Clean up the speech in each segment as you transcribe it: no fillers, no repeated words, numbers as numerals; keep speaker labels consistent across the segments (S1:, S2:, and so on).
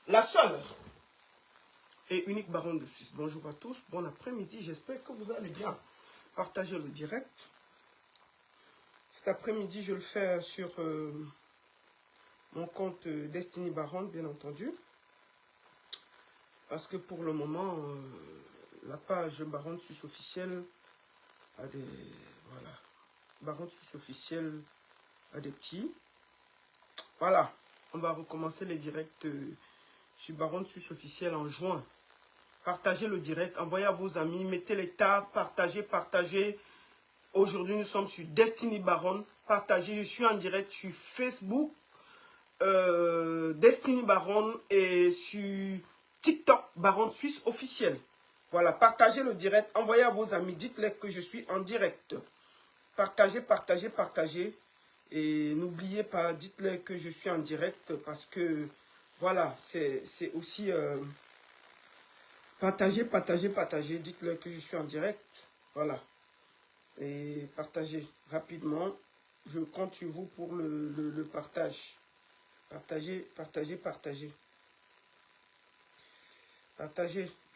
S1: La seule et unique baronne de Suisse. Bonjour à tous, bon après-midi, j'espère que vous allez bien. Partagez le direct. Cet après-midi, je le fais sur mon compte Destiny Baronne, bien entendu. Parce que pour le moment, la page Baronne Suisse officielle a des... Voilà. Baronne Suisse officielle a des petits. Voilà. On va recommencer les directs sur Baronne Suisse officielle en juin. Partagez le direct, envoyez à vos amis, mettez les tags, partagez. Aujourd'hui, nous sommes sur Destiny Baronne. Partagez, je suis en direct sur Facebook, Destiny Baronne et sur TikTok, Baronne Suisse officielle. Voilà, partagez le direct, envoyez à vos amis, dites-leur que je suis en direct. Partagez. Et n'oubliez pas, dites-leur que je suis en direct parce que, voilà, c'est aussi... Partagez. Dites-leur que je suis en direct. Voilà. Et partagez rapidement. Je compte sur vous pour le partage. Partagez. Partagez.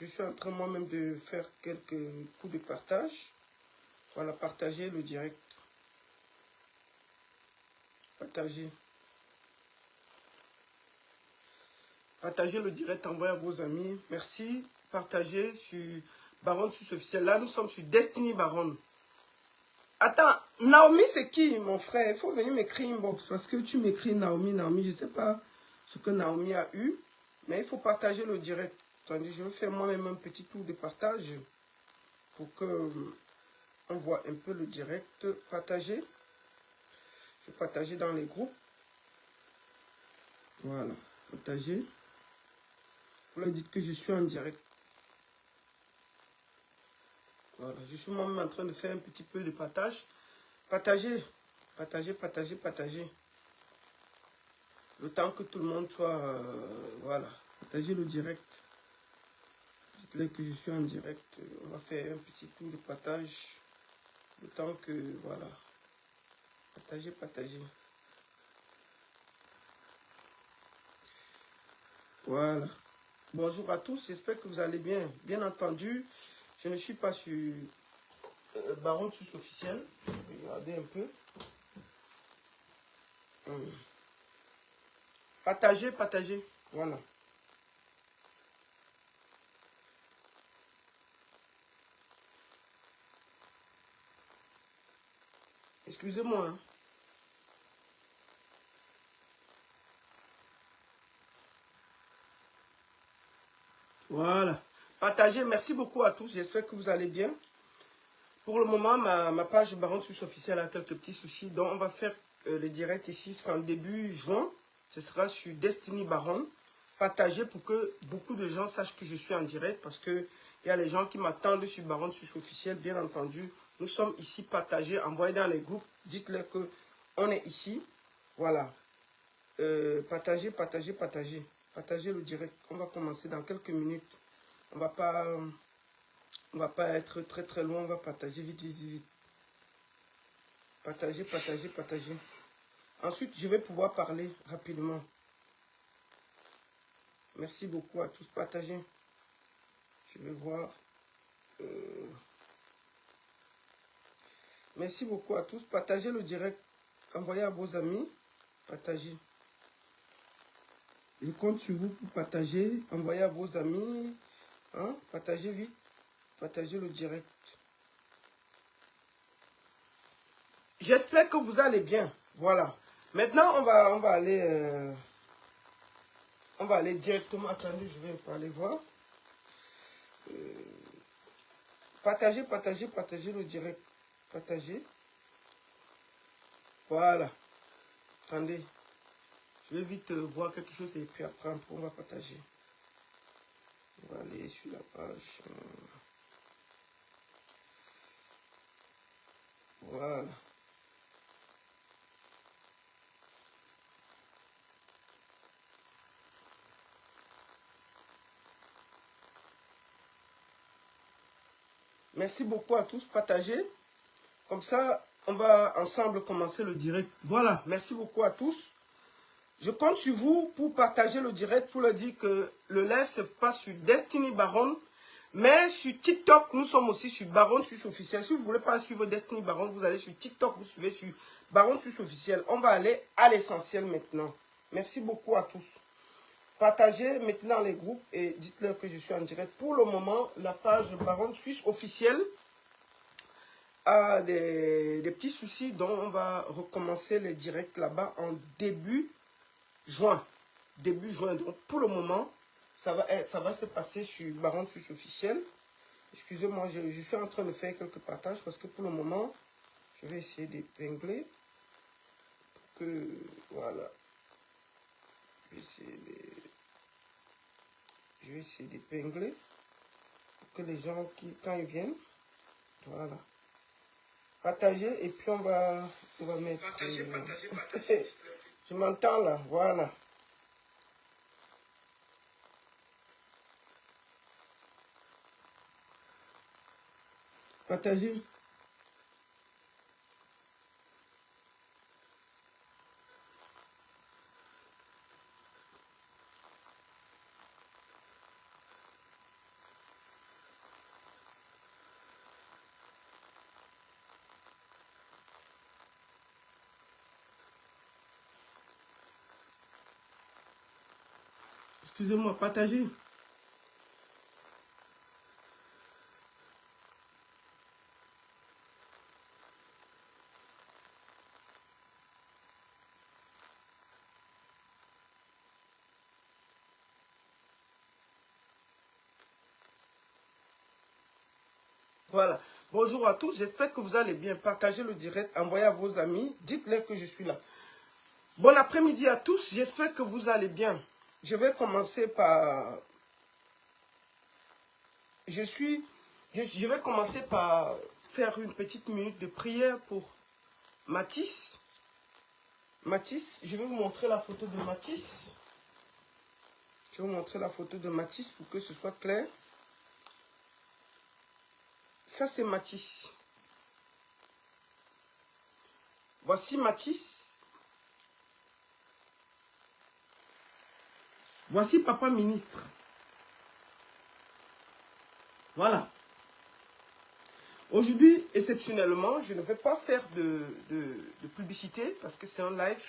S1: Je suis en train moi-même de faire quelques coups de partage. Voilà, partagez le direct. Partagez. Partagez le direct, envoyez à vos amis. Merci. Partagez sur Baronne Suisse officielle. Là, nous sommes sur Destiny Baronne. Attends, Naomi, c'est qui, mon frère? Il faut venir m'écrire inbox parce que tu m'écris Naomi. Je ne sais pas ce que Naomi a eu, mais il faut partager le direct. Attendez, je vais faire moi-même un petit tour de partage pour que on voit un peu le direct. Partager. Je vais partager dans les groupes. Voilà, partager. Vous leur dites que je suis en direct. Voilà, je suis moi-même en train de faire un petit peu de partage. Partagez. Le temps que tout le monde soit... voilà. Partagez le direct. Dites-leur que je suis en direct. On va faire un petit tour de partage. Le temps que... Voilà. Partagez. Voilà. Bonjour à tous. J'espère que vous allez bien. Bien entendu, je ne suis pas sur Baronne Suisse officielle. Regardez un peu. Partagez. Voilà. Excusez-moi. Hein. Voilà. Partagez. Merci beaucoup à tous. J'espère que vous allez bien. Pour le moment, ma page Baronne Suisse officielle a quelques petits soucis. Donc, on va faire les directs ici jusqu'en début juin. Ce sera sur Destiny Baronne. Partagez pour que beaucoup de gens sachent que je suis en direct. Parce qu'il y a les gens qui m'attendent sur Baronne Suisse officielle. Bien entendu, nous sommes ici. Partagez, envoyez dans les groupes. Dites-leur qu'on est ici. Voilà. Partagez. Partagez le direct. On va commencer dans quelques minutes. On va pas être très loin. On va partager vite. Partagez. Ensuite, je vais pouvoir parler rapidement. Merci beaucoup à tous. Partagez. Je vais voir. Merci beaucoup à tous. Partagez le direct. Envoyez à vos amis. Partagez. Je compte sur vous pour partager. Envoyez à vos amis. Hein? Partagez vite. Partagez le direct. J'espère que vous allez bien. Voilà. Maintenant, on va aller... on va aller directement. Attendez, je vais aller voir. Partagez le direct. Partagez. Voilà. Attendez. Je vais vite voir quelque chose et puis après, on va partager. On va aller sur la page. Voilà. Merci beaucoup à tous. Partagez. Comme ça, on va ensemble commencer le direct. Voilà. Merci beaucoup à tous. Je compte sur vous pour partager le direct, pour leur dire que le live se passe sur Destiny Baron. Mais sur TikTok, nous sommes aussi sur Baron Suisse Officiel. Si vous ne voulez pas suivre Destiny Baron, vous allez sur TikTok, vous suivez sur Baron Suisse Officiel. On va aller à l'essentiel maintenant. Merci beaucoup à tous. Partagez, mettez dans les groupes et dites-leur que je suis en direct. Pour le moment, la page Baron Suisse Officiel a des petits soucis, donc on va recommencer les directs là-bas en début juin. Début juin. Donc pour le moment, ça va se passer sur Baron Suisse Officiel. Excusez-moi, je suis en train de faire quelques partages parce que pour le moment, je vais essayer d'épingler. Voilà. Je vais essayer d'épingler pour que les gens, quand ils viennent, voilà. Partager et puis on va mettre... Partager. Je m'entends là, voilà. Partager. Excusez-moi, partagez. Voilà. Bonjour à tous. J'espère que vous allez bien. Partagez le direct. Envoyez à vos amis. Dites-leur que je suis là. Bon après-midi à tous. J'espère que vous allez bien. Je vais commencer par... Je vais commencer par faire une petite minute de prière pour Mathis. Mathis, je vais vous montrer la photo de Mathis. Je vais vous montrer la photo de Mathis pour que ce soit clair. Ça, c'est Mathis. Voici Mathis. Voici Papa Ministre. Voilà. Aujourd'hui, exceptionnellement, je ne vais pas faire de publicité parce que c'est un live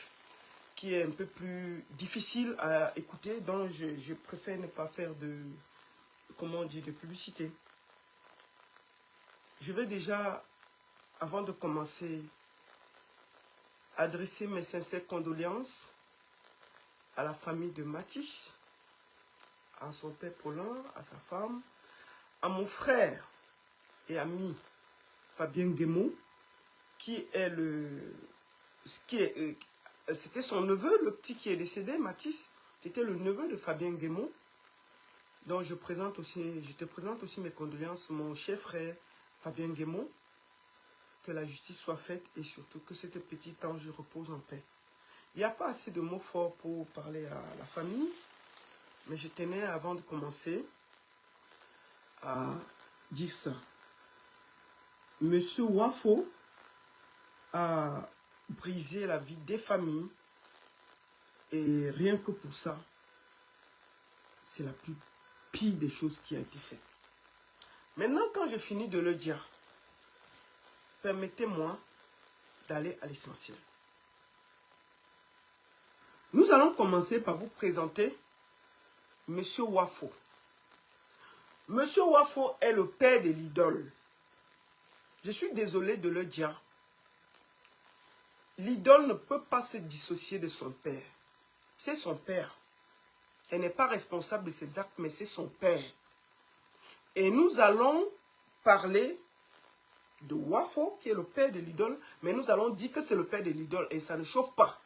S1: qui est un peu plus difficile à écouter. Donc, je préfère ne pas faire comment on dit, de publicité. Je vais déjà, avant de commencer, adresser mes sincères condoléances à la famille de Mathis, à son père Paulin, à sa femme, à mon frère et ami Fabien Guémot, qui est c'était son neveu, le petit qui est décédé, Mathis, c'était le neveu de Fabien Guémot. Donc je te présente aussi mes condoléances, mon cher frère Fabien Guémot, que la justice soit faite et surtout que cet petit ange repose en paix. Il n'y a pas assez de mots forts pour parler à la famille, mais je tenais avant de commencer à dire ça. Monsieur Wafo a brisé la vie des familles et rien que pour ça, c'est la plus pire des choses qui a été faite. Maintenant, quand je finis de le dire, permettez-moi d'aller à l'essentiel. Nous allons commencer par vous présenter Monsieur Wafo. Monsieur Wafo est le père de l'idole. Je suis désolé de le dire. L'idole ne peut pas se dissocier de son père. C'est son père. Elle n'est pas responsable de ses actes, mais c'est son père. Et nous allons parler de Wafo, qui est le père de l'idole, mais nous allons dire que c'est le père de l'idole et ça ne chauffe pas.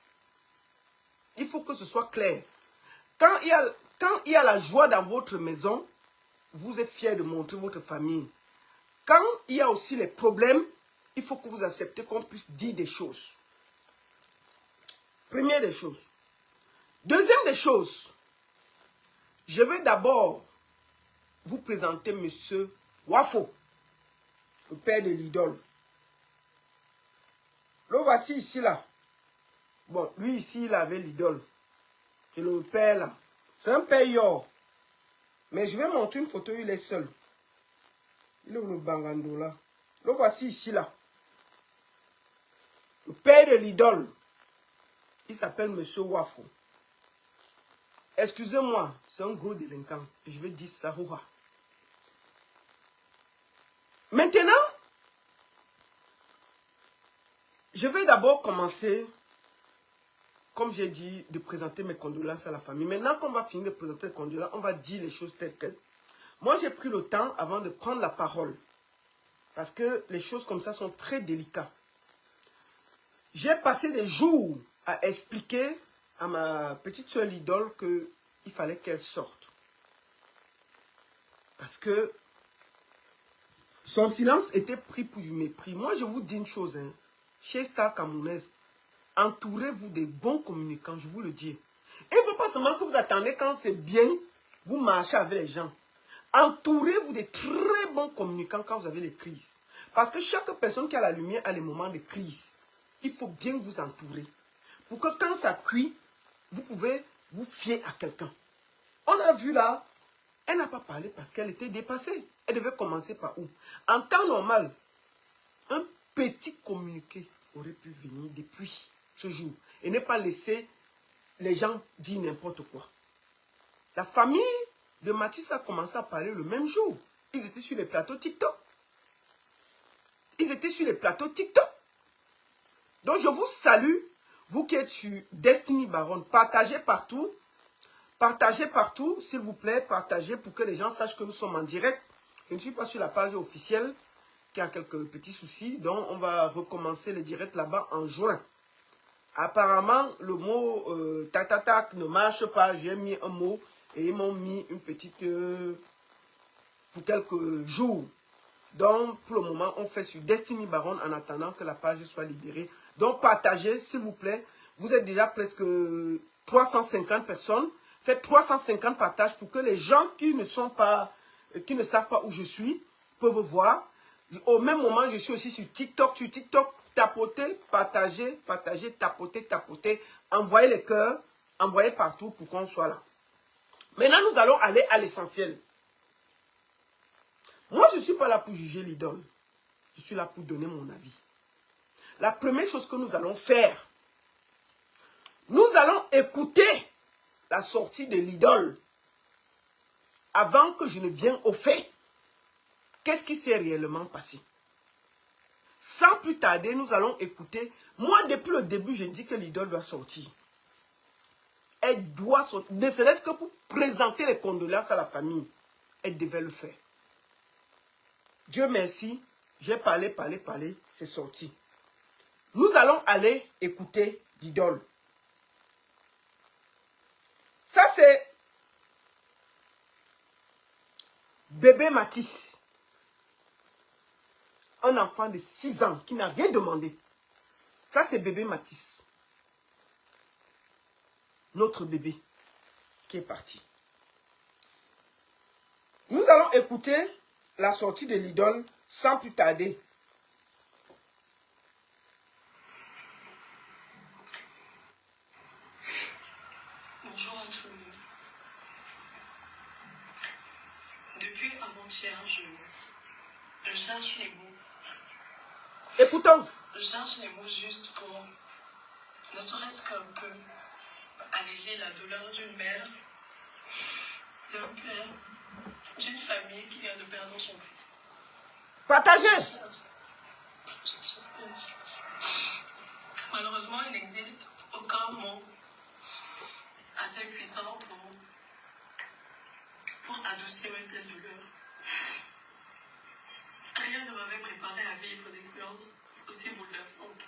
S1: Il faut que ce soit clair. Quand il y a la joie dans votre maison, vous êtes fiers de montrer votre famille. Quand il y a aussi les problèmes, il faut que vous acceptez qu'on puisse dire des choses. Première des choses. Deuxième des choses, je vais d'abord vous présenter Monsieur Wafo, le père de l'idole. Le voici ici là. Bon, lui ici, il avait l'idole. C'est le père là. C'est un père yor. Mais je vais montrer une photo, il est seul. Il est où le bangando là? Le voici ici là. Le père de l'idole. Il s'appelle Monsieur Wafo. Excusez-moi, c'est un gros délinquant. Je vais dire ça. Maintenant, je vais d'abord commencer, comme j'ai dit, de présenter mes condoléances à la famille. Maintenant qu'on va finir de présenter les condoléances, on va dire les choses telles quelles. Moi, j'ai pris le temps avant de prendre la parole. Parce que les choses comme ça sont très délicates. J'ai passé des jours à expliquer à ma petite soeur l'idole qu'il fallait qu'elle sorte. Parce que son silence était pris pour du mépris. Moi, je vous dis une chose, hein. Chez Star Camerounaise, entourez-vous des bons communicants, je vous le dis. Et il ne faut pas seulement que vous attendez quand c'est bien, vous marchez avec les gens. Entourez-vous de très bons communicants quand vous avez les crises. Parce que chaque personne qui a la lumière a les moments de crise. Il faut bien vous entourer. Pour que quand ça cuit, vous pouvez vous fier à quelqu'un. On a vu là, elle n'a pas parlé parce qu'elle était dépassée. Elle devait commencer par où? En temps normal, un petit communiqué aurait pu venir depuis ce jour. Et ne pas laisser les gens dire n'importe quoi. La famille de Mathis a commencé à parler le même jour. Ils étaient sur les plateaux TikTok. Ils étaient sur les plateaux TikTok. Donc je vous salue, vous qui êtes sur Destiny Baronne. Partagez partout, s'il vous plaît. Partagez pour que les gens sachent que nous sommes en direct. Je ne suis pas sur la page officielle qui a quelques petits soucis. Donc on va recommencer le direct là-bas en juin. Apparemment, le mot tatatac ne marche pas. J'ai mis un mot et ils m'ont mis une petite... pour quelques jours. Donc, pour le moment, on fait sur Destiny Baronne en attendant que la page soit libérée. Donc, partagez, s'il vous plaît. Vous êtes déjà presque 350 personnes. Faites 350 partages pour que les gens qui ne savent pas où je suis peuvent voir. Au même moment, je suis aussi sur TikTok. Sur TikTok, tapotez, partagez, tapotez. Envoyez les cœurs, envoyez partout pour qu'on soit là. Maintenant, nous allons aller à l'essentiel. Moi, je ne suis pas là pour juger l'idole. Je suis là pour donner mon avis. La première chose que nous allons faire, nous allons écouter la sortie de l'idole avant que je ne vienne au fait. Qu'est-ce qui s'est réellement passé? Sans plus tarder, nous allons écouter. Moi, depuis le début, je dis que l'idole doit sortir. Elle doit sortir. Ne serait-ce que pour présenter les condoléances à la famille. Elle devait le faire. Dieu merci, j'ai parlé, c'est sorti. Nous allons aller écouter l'idole. Ça, c'est bébé Mathis. Un enfant de 6 ans qui n'a rien demandé. Ça, c'est bébé Mathis. Notre bébé qui est parti. Nous allons écouter la sortie de l'idole sans plus tarder.
S2: Bonjour à tout le monde. Depuis avant-hier, je cherche les mots.
S1: Écoutons.
S2: Je cherche les mots justes pour, ne serait-ce qu'un peu, alléger la douleur d'une mère, d'un père, d'une famille qui vient de perdre son fils.
S1: Partagez.
S2: Malheureusement, il n'existe aucun mot assez puissant pour adoucir une telle douleur. Rien ne m'avait préparé à vivre une expérience aussi bouleversante.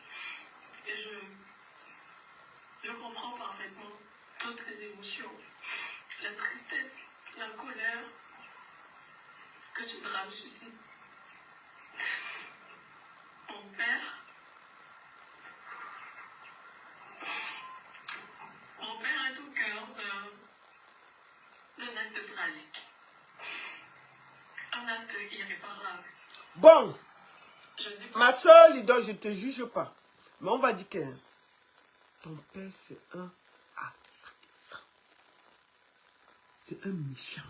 S2: Et je comprends parfaitement toutes les émotions, la tristesse, la colère que ce drame suscite. Mon père est au cœur d'un acte tragique. Un acte irréparable.
S1: Bon, ma soeur l'idole, je ne te juge pas. Mais on va dire que ton père, c'est un assassin. c'est un méchant.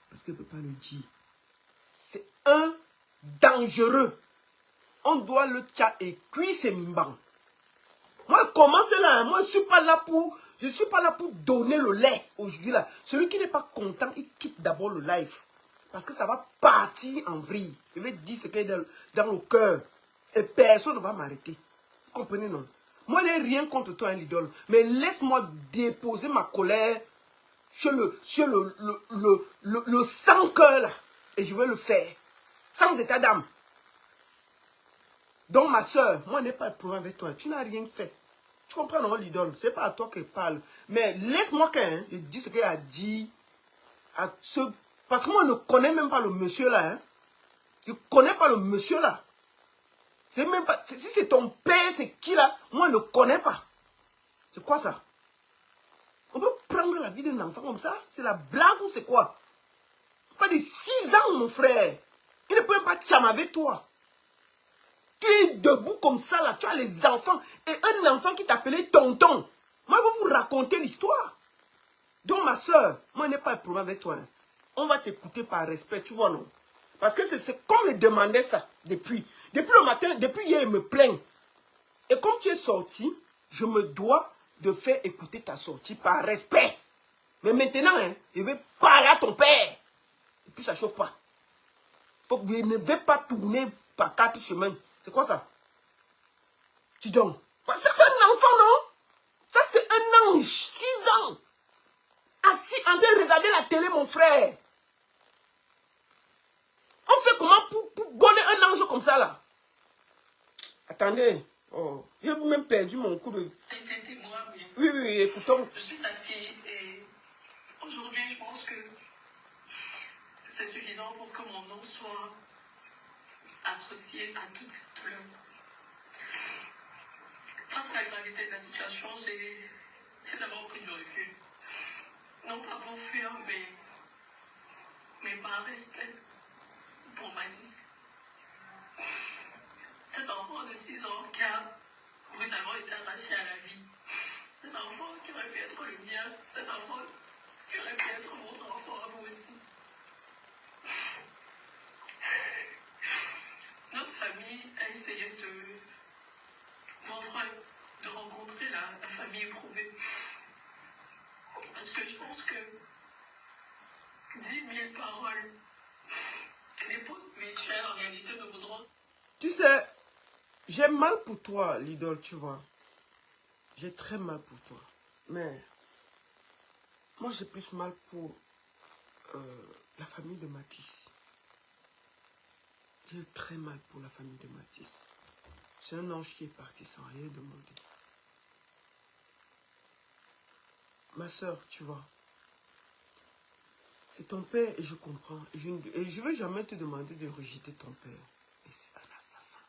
S1: Parce qu'elle ne peut pas le dire. C'est un dangereux. On doit le tcha et cuire ses mbans. Moi, commence là. Hein. Moi, je ne suis pas là pour donner le lait aujourd'hui là. Celui qui n'est pas content, il quitte d'abord le live. Parce que ça va partir en vrille. Je vais dire ce qui est dans le cœur. Et personne ne va m'arrêter. Vous comprenez, non? Moi, je n'ai rien contre toi, hein, l'idole. Mais laisse-moi déposer ma colère sur le sans cœur là. Et je vais le faire. Sans état d'âme. Donc, ma soeur, moi, je n'ai pas de problème avec toi. Tu n'as rien fait. Tu comprends, non, l'idole? Ce n'est pas à toi qu'elle parle. Mais laisse-moi qu'elle dise ce qu'elle a dit. Parce que moi, je ne connais même pas le monsieur là. Hein. Je ne connais pas le monsieur là. C'est même pas. Si c'est ton père, c'est qui là? Moi, je ne connais pas. C'est quoi ça? On peut prendre la vie d'un enfant comme ça? C'est la blague ou c'est quoi? Pas de 6 ans, mon frère. Il ne peut même pas cham avec toi. Tu es debout comme ça là, tu as les enfants. Et un enfant qui t'appelait tonton. Moi, je vais vous raconter l'histoire. Donc, ma soeur, moi, je n'ai pas de problème avec toi. Hein. On va t'écouter par respect, tu vois, non? Parce que c'est comme me demandait ça depuis. Depuis le matin, depuis hier, il me plaigne. Et comme tu es sorti, je me dois de faire écouter ta sortie par respect. Mais maintenant, hein, je vais parler à ton père. Et puis, ça ne chauffe pas. Faut que je ne vais pas tourner par 4 chemins. C'est quoi ça? Tidon. Ça, c'est un enfant, non? Ça, c'est un ange. 6 ans. Assis en train de regarder la télé, mon frère. On fait comment pour bonner un ange comme ça, là? Attendez. Oh, j'ai même perdu mon coup de... Oui, oui, écoutons.
S2: Je suis sa fille et aujourd'hui, je pense que c'est suffisant pour que mon nom soit associé à toute cette douleur. Face à la gravité de la situation, j'ai d'abord pris du recul. Non pas pour fuir, mais par respect pour Mathis. Cet enfant de 6 ans qui a brutalement été arraché à la vie. Cet enfant qui aurait pu être le mien. Cet enfant qui aurait pu être votre enfant à vous aussi. Notre famille a essayé de rencontrer la famille éprouvée. Parce que je pense que 10 000 paroles n'épousent mutuelles en réalité ne voudront.
S1: Tu sais, j'ai mal pour toi, l'idole, tu vois. J'ai très mal pour toi. Mais moi, j'ai plus mal pour la famille de Mathis. J'ai très mal pour la famille de Mathis. C'est un ange qui est parti sans rien demander. Ma soeur, tu vois, c'est ton père et je comprends. Et je ne vais jamais te demander de rejeter ton père. Mais c'est un assassin.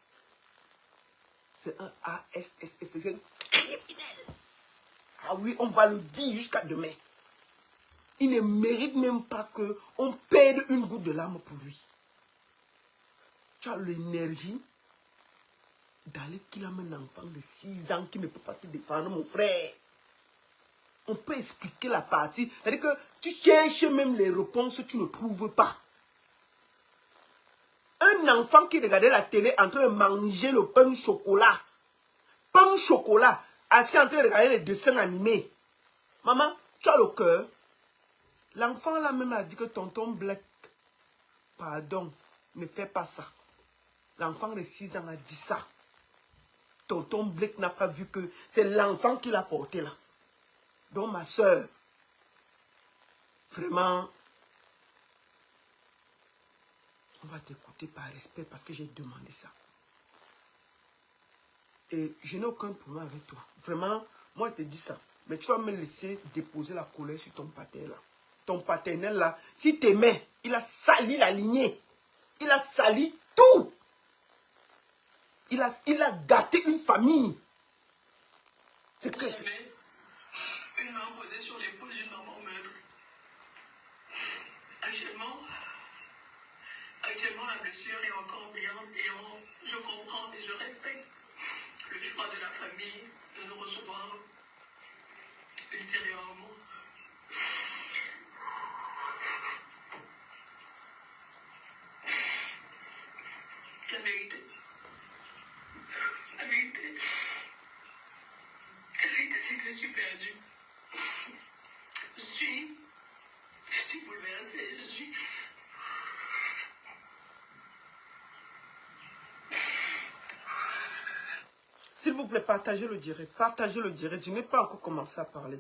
S1: C'est un ASSS. C'est un criminel. Ah oui, on va le dire jusqu'à demain. Il ne mérite même pas qu'on perde une goutte de larmes pour lui. Tu as l'énergie d'aller qu'il a un enfant de 6 ans qui ne peut pas se défendre, mon frère. On peut expliquer la partie. C'est-à-dire que tu cherches même les réponses, tu ne trouves pas. Un enfant qui regardait la télé en train de manger le pain au chocolat. Pain au chocolat, assis en train de regarder les dessins animés. Maman, tu as le cœur. L'enfant là même a dit que tonton Black, pardon, ne fais pas ça. L'enfant de 6 ans a dit ça. Tonton Black n'a pas vu que c'est l'enfant qui l'a porté là. Donc ma soeur, vraiment, on va t'écouter par respect parce que j'ai demandé ça. Et je n'ai aucun problème avec toi. Vraiment, moi je te dis ça. Mais tu vas me laisser déposer la colère sur ton paternel là. Ton paternel là, si t'aimais, il a sali la lignée. Il a sali tout. Il a gâté une famille. C'est que...
S2: Une main posée sur l'épaule d'une maman meurtre. Actuellement, la blessure est encore bien et je comprends et je respecte le choix de la famille de nous recevoir ultérieurement. La vérité. La vérité. La vérité, c'est que je suis perdue. Je suis bouleversée. Je suis...
S1: S'il vous plaît, partagez le direct. Partagez le direct. Je n'ai pas encore commencé à parler.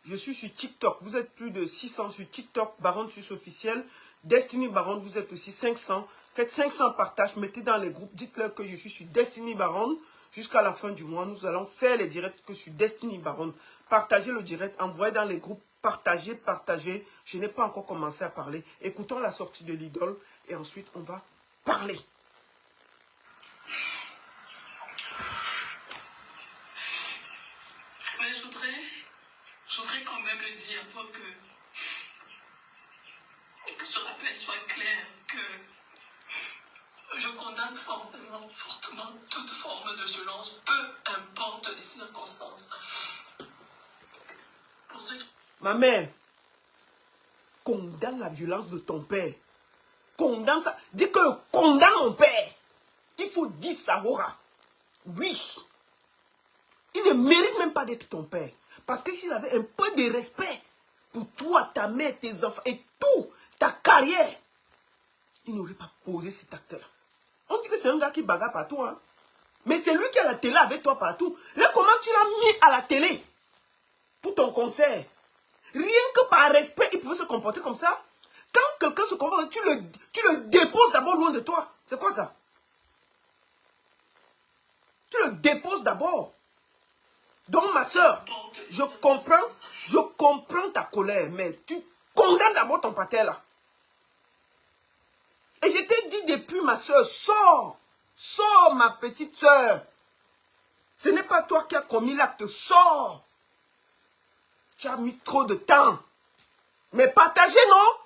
S1: Je suis sur TikTok. Vous êtes plus de 600 sur TikTok. Baronne Suisse officielle. Destiny Baronne, vous êtes aussi 500. Faites 500 partages. Mettez dans les groupes. Dites-leur que je suis sur Destiny Baronne. Jusqu'à la fin du mois, nous allons faire les directs que sur Destiny Baronne. Partagez le direct. Envoyez dans les groupes. Partagez, partagez. Je n'ai pas encore commencé à parler. Écoutons la sortie de l'idole. Et ensuite, on va parler.
S2: Mais je voudrais quand même le dire pour que ce rappel soit clair, que je condamne fortement toute forme de violence, peu importe les circonstances. Pour ceux qui...
S1: Ma mère, condamne la violence de ton père. Condamne ça. Dis que condamne mon père. Il faut dire ça, Hora. Oui. Il ne mérite même pas d'être ton père. Parce que s'il avait un peu de respect pour toi, ta mère, tes enfants et tout, ta carrière, il n'aurait pas posé cet acte-là. On dit que c'est un gars qui bagarre partout, hein. Mais c'est lui qui est à la télé avec toi partout. Là, comment tu l'as mis à la télé pour ton concert? Rien que par respect, il pouvait se comporter comme ça. Quand quelqu'un se comporte, tu le déposes d'abord loin de toi. C'est quoi ça? Tu le déposes d'abord. Donc, ma soeur, je comprends ta colère, mais tu condamnes d'abord ton pater là. Et je t'ai dit depuis, ma soeur, sors, ma petite soeur. Ce n'est pas toi qui as commis l'acte, sors. Tu as mis trop de temps. Mais partagez, non?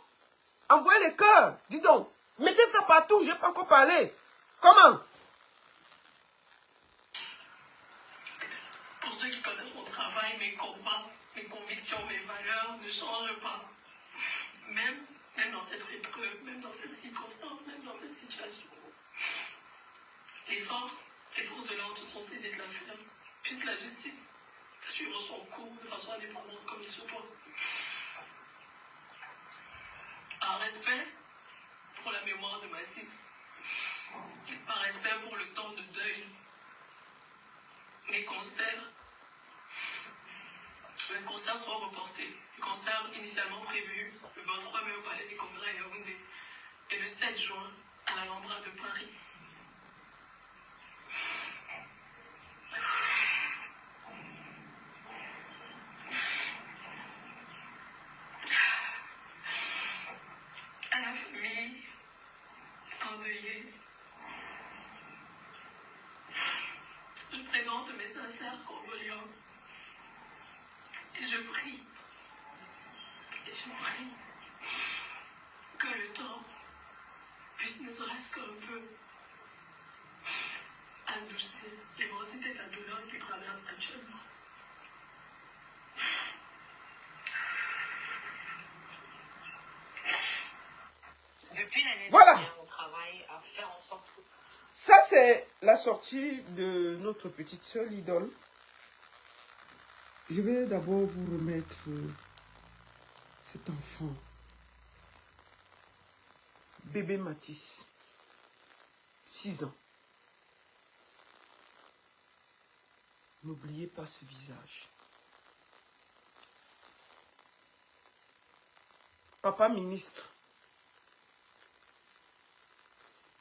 S1: Envoyez les cœurs, dis donc. Mettez ça partout, je n'ai pas encore parlé. Comment?
S2: Pour ceux qui connaissent mon travail, mes combats, mes convictions, mes valeurs ne changent pas. Même dans cette épreuve, même dans cette circonstance, même dans cette situation. Les forces de l'ordre se sont saisies de l'affaire. Puisse la justice suivre son cours de façon indépendante comme il se doit. Par respect pour la mémoire de Mathis, par respect pour le temps de deuil, les concerts sont reportés. Le concert initialement prévu le 23 mai au Palais des Congrès à Yaoundé et le 7 juin à l'Alhambra de Paris. À la famille endeuillée, je présente mes sincères condoléances. Et je prie que le temps puisse ne serait-ce qu'un peu adoucir l'immensité de la douleur qu'il traverse actuellement. Depuis l'année dernière, on travaille à faire en sorte que...
S1: Ça, c'est la sortie de notre petite sœur, l'idole. Je vais d'abord vous remettre cet enfant. Bébé Mathis. 6 ans. N'oubliez pas ce visage. Papa ministre.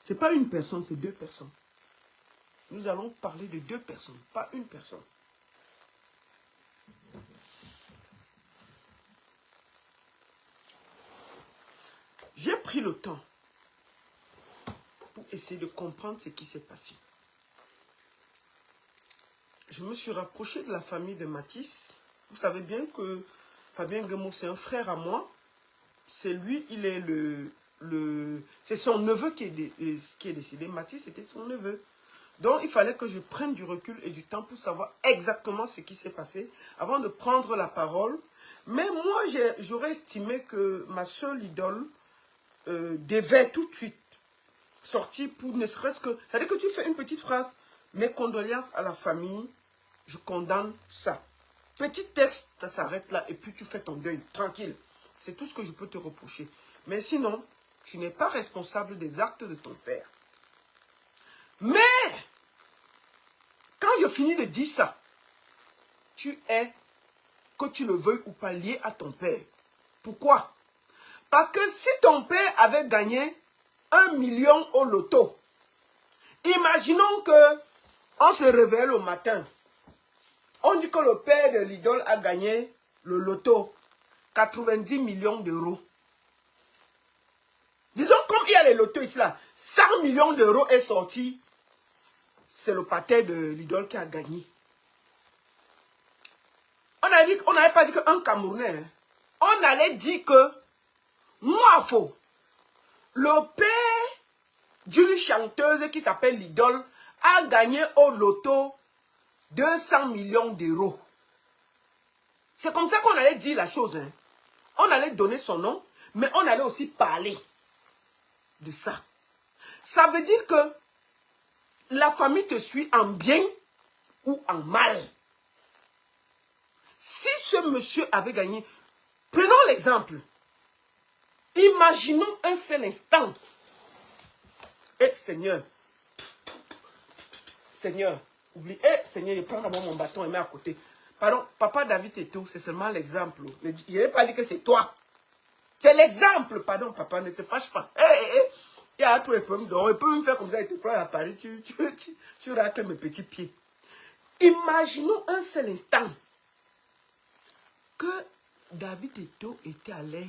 S1: Ce n'est pas une personne, c'est 2 personnes. Nous allons parler de 2 personnes, pas une personne. J'ai pris le temps pour essayer de comprendre ce qui s'est passé. Je me suis rapproché de la famille de Mathis. Vous savez bien que Fabien Guémot, c'est un frère à moi. C'est lui, il est c'est son neveu qui est décédé. Mathis était son neveu. Donc, il fallait que je prenne du recul et du temps pour savoir exactement ce qui s'est passé avant de prendre la parole. Mais moi, j'aurais estimé que ma seule idole devait tout de suite sortir pour ne serait-ce que... C'est-à-dire que tu fais une petite phrase. Mes condoléances à la famille, je condamne ça. Petit texte, ça s'arrête là et puis tu fais ton deuil, tranquille. C'est tout ce que je peux te reprocher. Mais sinon, tu n'es pas responsable des actes de ton père. Mais, quand je finis de dire ça, tu es, que tu le veuilles ou pas, lié à ton père. Pourquoi? Parce que si ton père avait gagné 1 million au loto, imaginons que on se réveille le matin, on dit que le père de l'idole a gagné le loto, 90 millions d'euros. Disons, comme il y a les lotos ici, là, 100 millions d'euros est sorti. C'est le pater de l'idole qui a gagné. On n'avait pas dit qu'un Camerounais, hein, on allait dire que, moi, faux, le père d'une chanteuse qui s'appelle l'idole a gagné au loto 200 millions d'euros. C'est comme ça qu'on allait dire la chose. Hein. On allait donner son nom, mais on allait aussi parler de ça. Ça veut dire que la famille te suit en bien ou en mal. Si ce monsieur avait gagné, prenons l'exemple. Imaginons un seul instant. Eh Seigneur, Seigneur, oublie, Seigneur, je prends d'abord mon bâton et mets à côté. Pardon, papa David et tout, c'est seulement l'exemple. Je n'ai pas dit que c'est toi. C'est l'exemple, pardon, papa, ne te fâche pas. Il y a tous les problèmes, donc il peut me faire comme ça, il te prend à Paris, tu rates mes petits pieds. Imaginons un seul instant que David Eto'o était allé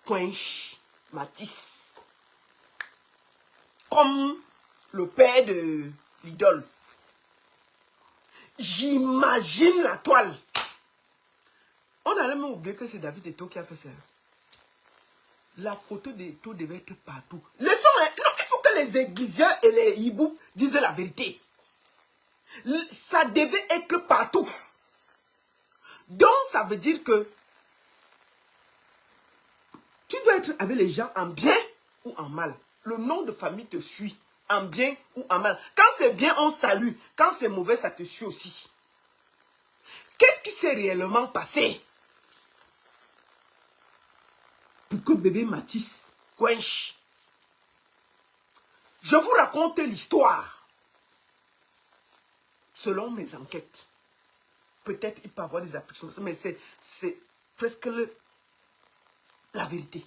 S1: Poinche Matisse, comme le père de l'idole. J'imagine la toile. On allait même oublier que c'est David Eto'o qui a fait ça. La photo d'Eto'o devait être partout. Laissons, non, il faut que les aiguiseurs et les hiboux disent la vérité. Ça devait être partout. Donc, ça veut dire que tu dois être avec les gens en bien ou en mal. Le nom de famille te suit en bien ou en mal. Quand c'est bien, on salue. Quand c'est mauvais, ça te suit aussi. Qu'est-ce qui s'est réellement passé pour que bébé Matisse quenche? Je vous raconte l'histoire selon mes enquêtes. Peut-être il peut y avoir des applications, mais c'est presque la vérité.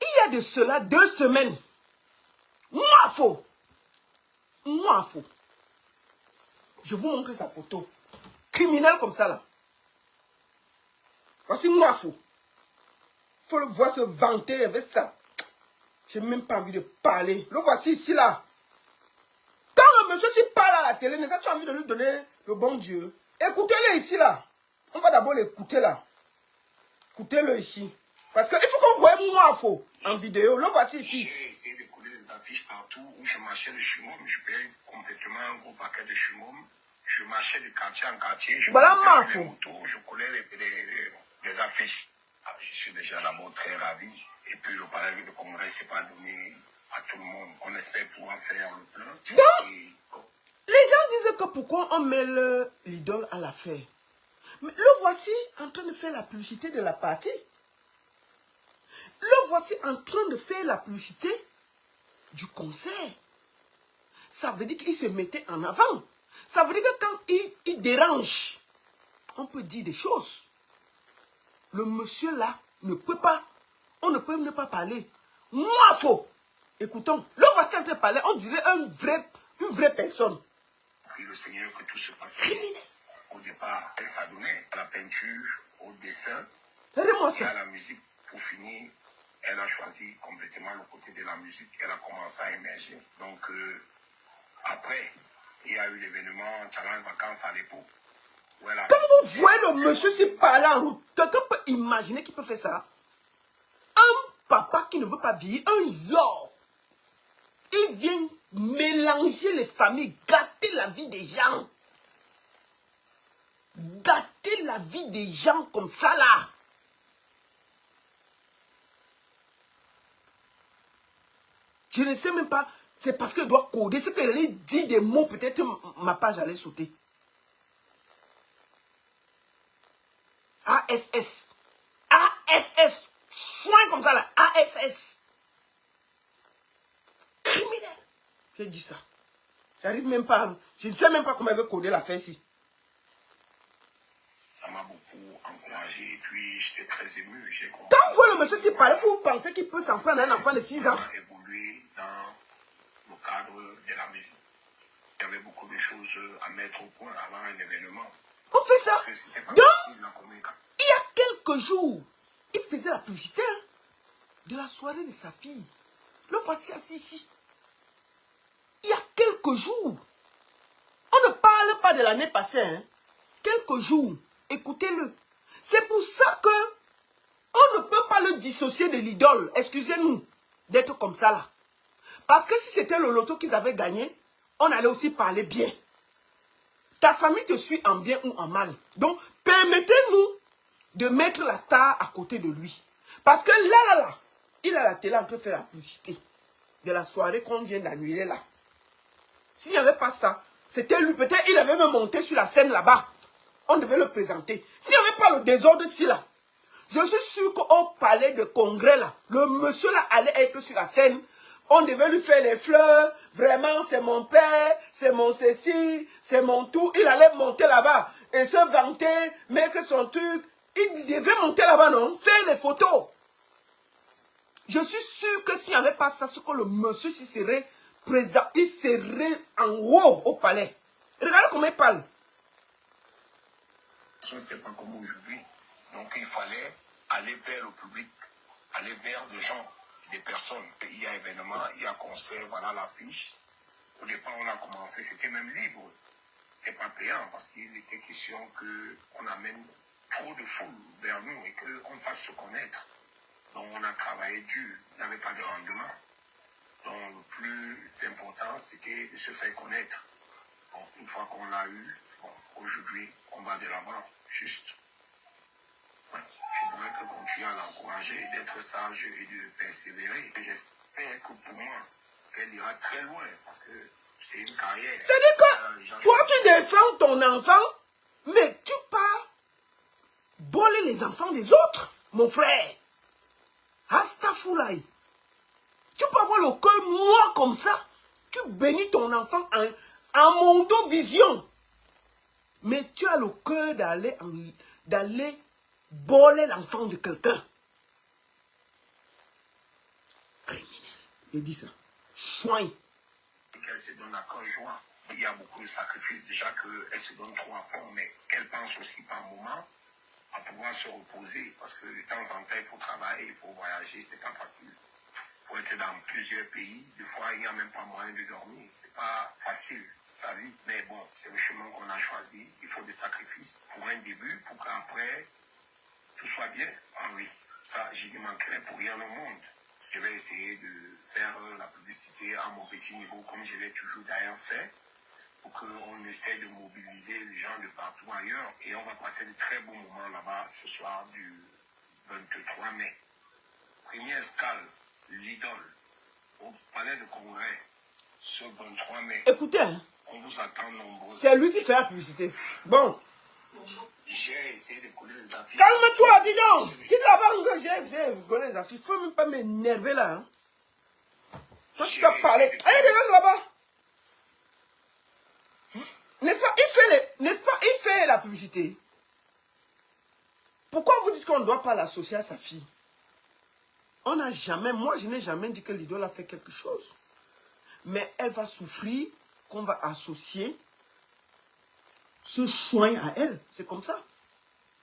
S1: Il y a de cela 2 semaines. Moi, faux. Moi, faux. Je vous montre sa photo. Criminel comme ça, là. Voici moi, faux. Il faut le voir se vanter avec ça. Je n'ai même pas envie de parler. Le voici ici, là. Quand le monsieur s'y parle à la télé, n'est-ce que tu as envie de lui donner le bon Dieu? Écoutez-le ici, là. On va d'abord l'écouter, là. Écoutez-le ici. Parce qu'il faut qu'on voie moi, faux, en vidéo. Le voici ici.
S3: J'ai essayé de coller des affiches partout où je marchais le chumum. Je payais complètement un gros paquet de chumum. Je marchais de quartier en quartier. Je
S1: Voilà,
S3: montais sur les motos. Je collais les affiches. Alors, je suis déjà d'abord très ravi. Et puis, le palais de congrès ne s'est pas donné à tout le monde. On espère pouvoir faire le plein.
S1: Donc, les gens disent que pourquoi on mêle l'idole à l'affaire. Mais le voici en train de faire la publicité de la partie. Le voici en train de faire la publicité du concert. Ça veut dire qu'il se mettait en avant. Ça veut dire que quand il dérange, on peut dire des choses. Le monsieur là ne peut pas. On ne peut ne pas parler. Moi, faux. Écoutons. Le voici en train de parler. On dirait une vraie personne.
S3: Prie le Seigneur que tout se passe.
S1: Criminel.
S3: Au départ, elle s'adonnait à la peinture, au dessin
S1: Regardez-moi
S3: et à
S1: ça.
S3: la musique. Pour finir, elle a choisi complètement le côté de la musique. Elle a commencé à émerger. Donc, après, il y a eu l'événement Challenge Vacances à l'époque.
S1: Quand vous voyez le monsieur qui parle en route, quelqu'un peut imaginer qu'il peut faire ça. Un papa qui ne veut pas vieillir, un yor. mélanger les familles, gâter la vie des gens. Gâter la vie des gens comme ça là. Je ne sais même pas, c'est parce que je dois coder. Ce qu'elle allait dire des mots, peut-être ma page allait sauter. ASS. ASS. Soin comme ça là. ASS. Criminel. J'ai dit ça. J'arrive même pas. Je ne sais même pas comment elle veut coder la fin ici.
S3: Ça m'a beaucoup encouragé et puis j'étais très ému.
S1: Quand vous voyez le monsieur s'y parler, vous pensez qu'il peut s'en prendre à un enfant de 6 ans?
S3: Évolué dans le cadre de la musique. Il y avait beaucoup de choses à mettre au point avant un événement.
S1: On fait ça. Donc, il y a quelques jours, il faisait la publicité de la soirée de sa fille. Le voici assis ici. Il y a quelques jours. On ne parle pas de l'année passée. Hein. Quelques jours. Écoutez-le. C'est pour ça que on ne peut pas le dissocier de l'idole. Excusez-nous d'être comme ça là. Parce que si c'était le loto qu'ils avaient gagné, on allait aussi parler bien. Ta famille te suit en bien ou en mal. Donc, permettez-nous de mettre la star à côté de lui. Parce que là, il a la télé en train de faire la publicité de la soirée qu'on vient d'annuler là. S'il n'y avait pas ça, c'était lui. Peut-être il avait même monté sur la scène là-bas. On devait le présenter. S'il n'y avait pas le désordre ici là, je suis sûr qu'au palais de congrès là, le monsieur là allait être sur la scène. On devait lui faire les fleurs. Vraiment, c'est mon père, c'est mon ceci, c'est mon tout. Il allait monter là-bas et se vanter, mettre son truc. Il devait monter là-bas, non? Faire les photos. Je suis sûr que s'il n'y avait pas ça, ce que le monsieur s'y serait présent, il serait en haut au palais. Regardez comment il parle.
S3: Ce n'était pas comme aujourd'hui. Donc il fallait aller vers le public, aller vers les gens, des personnes. Il y a événement, il y a concert, voilà l'affiche. Au départ, on a commencé, c'était même libre. C'était pas payant parce qu'il était question qu'on amène trop de foule vers nous et qu'on fasse se connaître. Donc on a travaillé dur, il n'y avait pas de rendement. Donc le plus important, c'était de se faire connaître. Bon, une fois qu'on l'a eu, bon, aujourd'hui, on va de l'avant, juste. Ouais. Je pourrais que continuer à l'encourager, d'être sage et de persévérer. Et j'espère que pour moi, qu'elle ira très loin, parce que c'est une carrière.
S1: C'est-à-dire que toi, tu défends ton enfant, mais tu pars voler les enfants des autres, mon frère. Astafoulaï. Tu peux avoir le cœur noir comme ça. Tu bénis ton enfant en mondovision. Mais tu as le cœur d'aller voler l'enfant de quelqu'un. Criminel. Je dis ça. Soin.
S3: Qu'elle se donne à cœur joie. Il y a beaucoup de sacrifices déjà qu'elle se donne trop à fond, mais qu'elle pense aussi par moment à pouvoir se reposer. Parce que de temps en temps, il faut travailler, il faut voyager, c'est pas facile. Il faut être dans plusieurs pays. Des fois, il n'y a même pas moyen de dormir. C'est pas facile, sa vie. Mais bon, c'est le chemin qu'on a choisi. Il faut des sacrifices pour un début, pour qu'après, tout soit bien. Ah oui, ça, je n'y manquerai pour rien au monde. Je vais essayer de faire la publicité à mon petit niveau, comme je l'ai toujours d'ailleurs fait, pour qu'on essaie de mobiliser les gens de partout ailleurs. Et on va passer de très beaux moments là-bas ce soir du 23 mai. Première escale, l'idole, au palais de congrès, ce 23 mai.
S1: Écoutez, hein,
S3: on vous attend nombreux.
S1: C'est lui qui fait la publicité. Bon.
S3: J'ai essayé de coller les affiches.
S1: Calme-toi, dis donc. Quitte la banque, j'ai collé les affiches. Il ne faut même pas m'énerver là. Hein. Toi, tu t'as parlé. Allez, dégage là-bas. N'est-ce pas? Il fait la publicité. Pourquoi vous dites qu'on ne doit pas l'associer à sa fille? On n'a jamais, moi je n'ai jamais dit que l'idole a fait quelque chose. Mais elle va souffrir qu'on va associer ce soin à elle. C'est comme ça.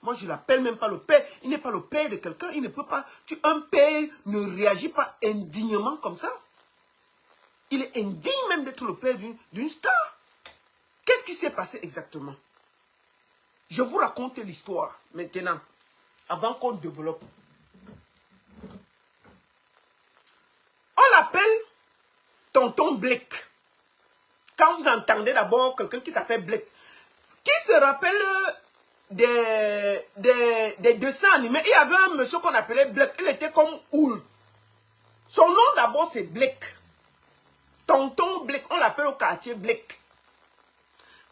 S1: Moi je ne l'appelle même pas le père. Il n'est pas le père de quelqu'un. Il ne peut pas. Un père ne réagit pas indignement comme ça. Il est indigne même d'être le père d'une star. Qu'est-ce qui s'est passé exactement? Je vous raconte l'histoire maintenant, avant qu'on développe. On l'appelle Tonton Blake. quand vous entendez d'abord quelqu'un qui s'appelle Blake, qui se rappelle des dessins animés, il y avait un monsieur qu'on appelait Blake, il était comme Oul. Son nom d'abord c'est Blake. Tonton Blake, on l'appelle au quartier Blake.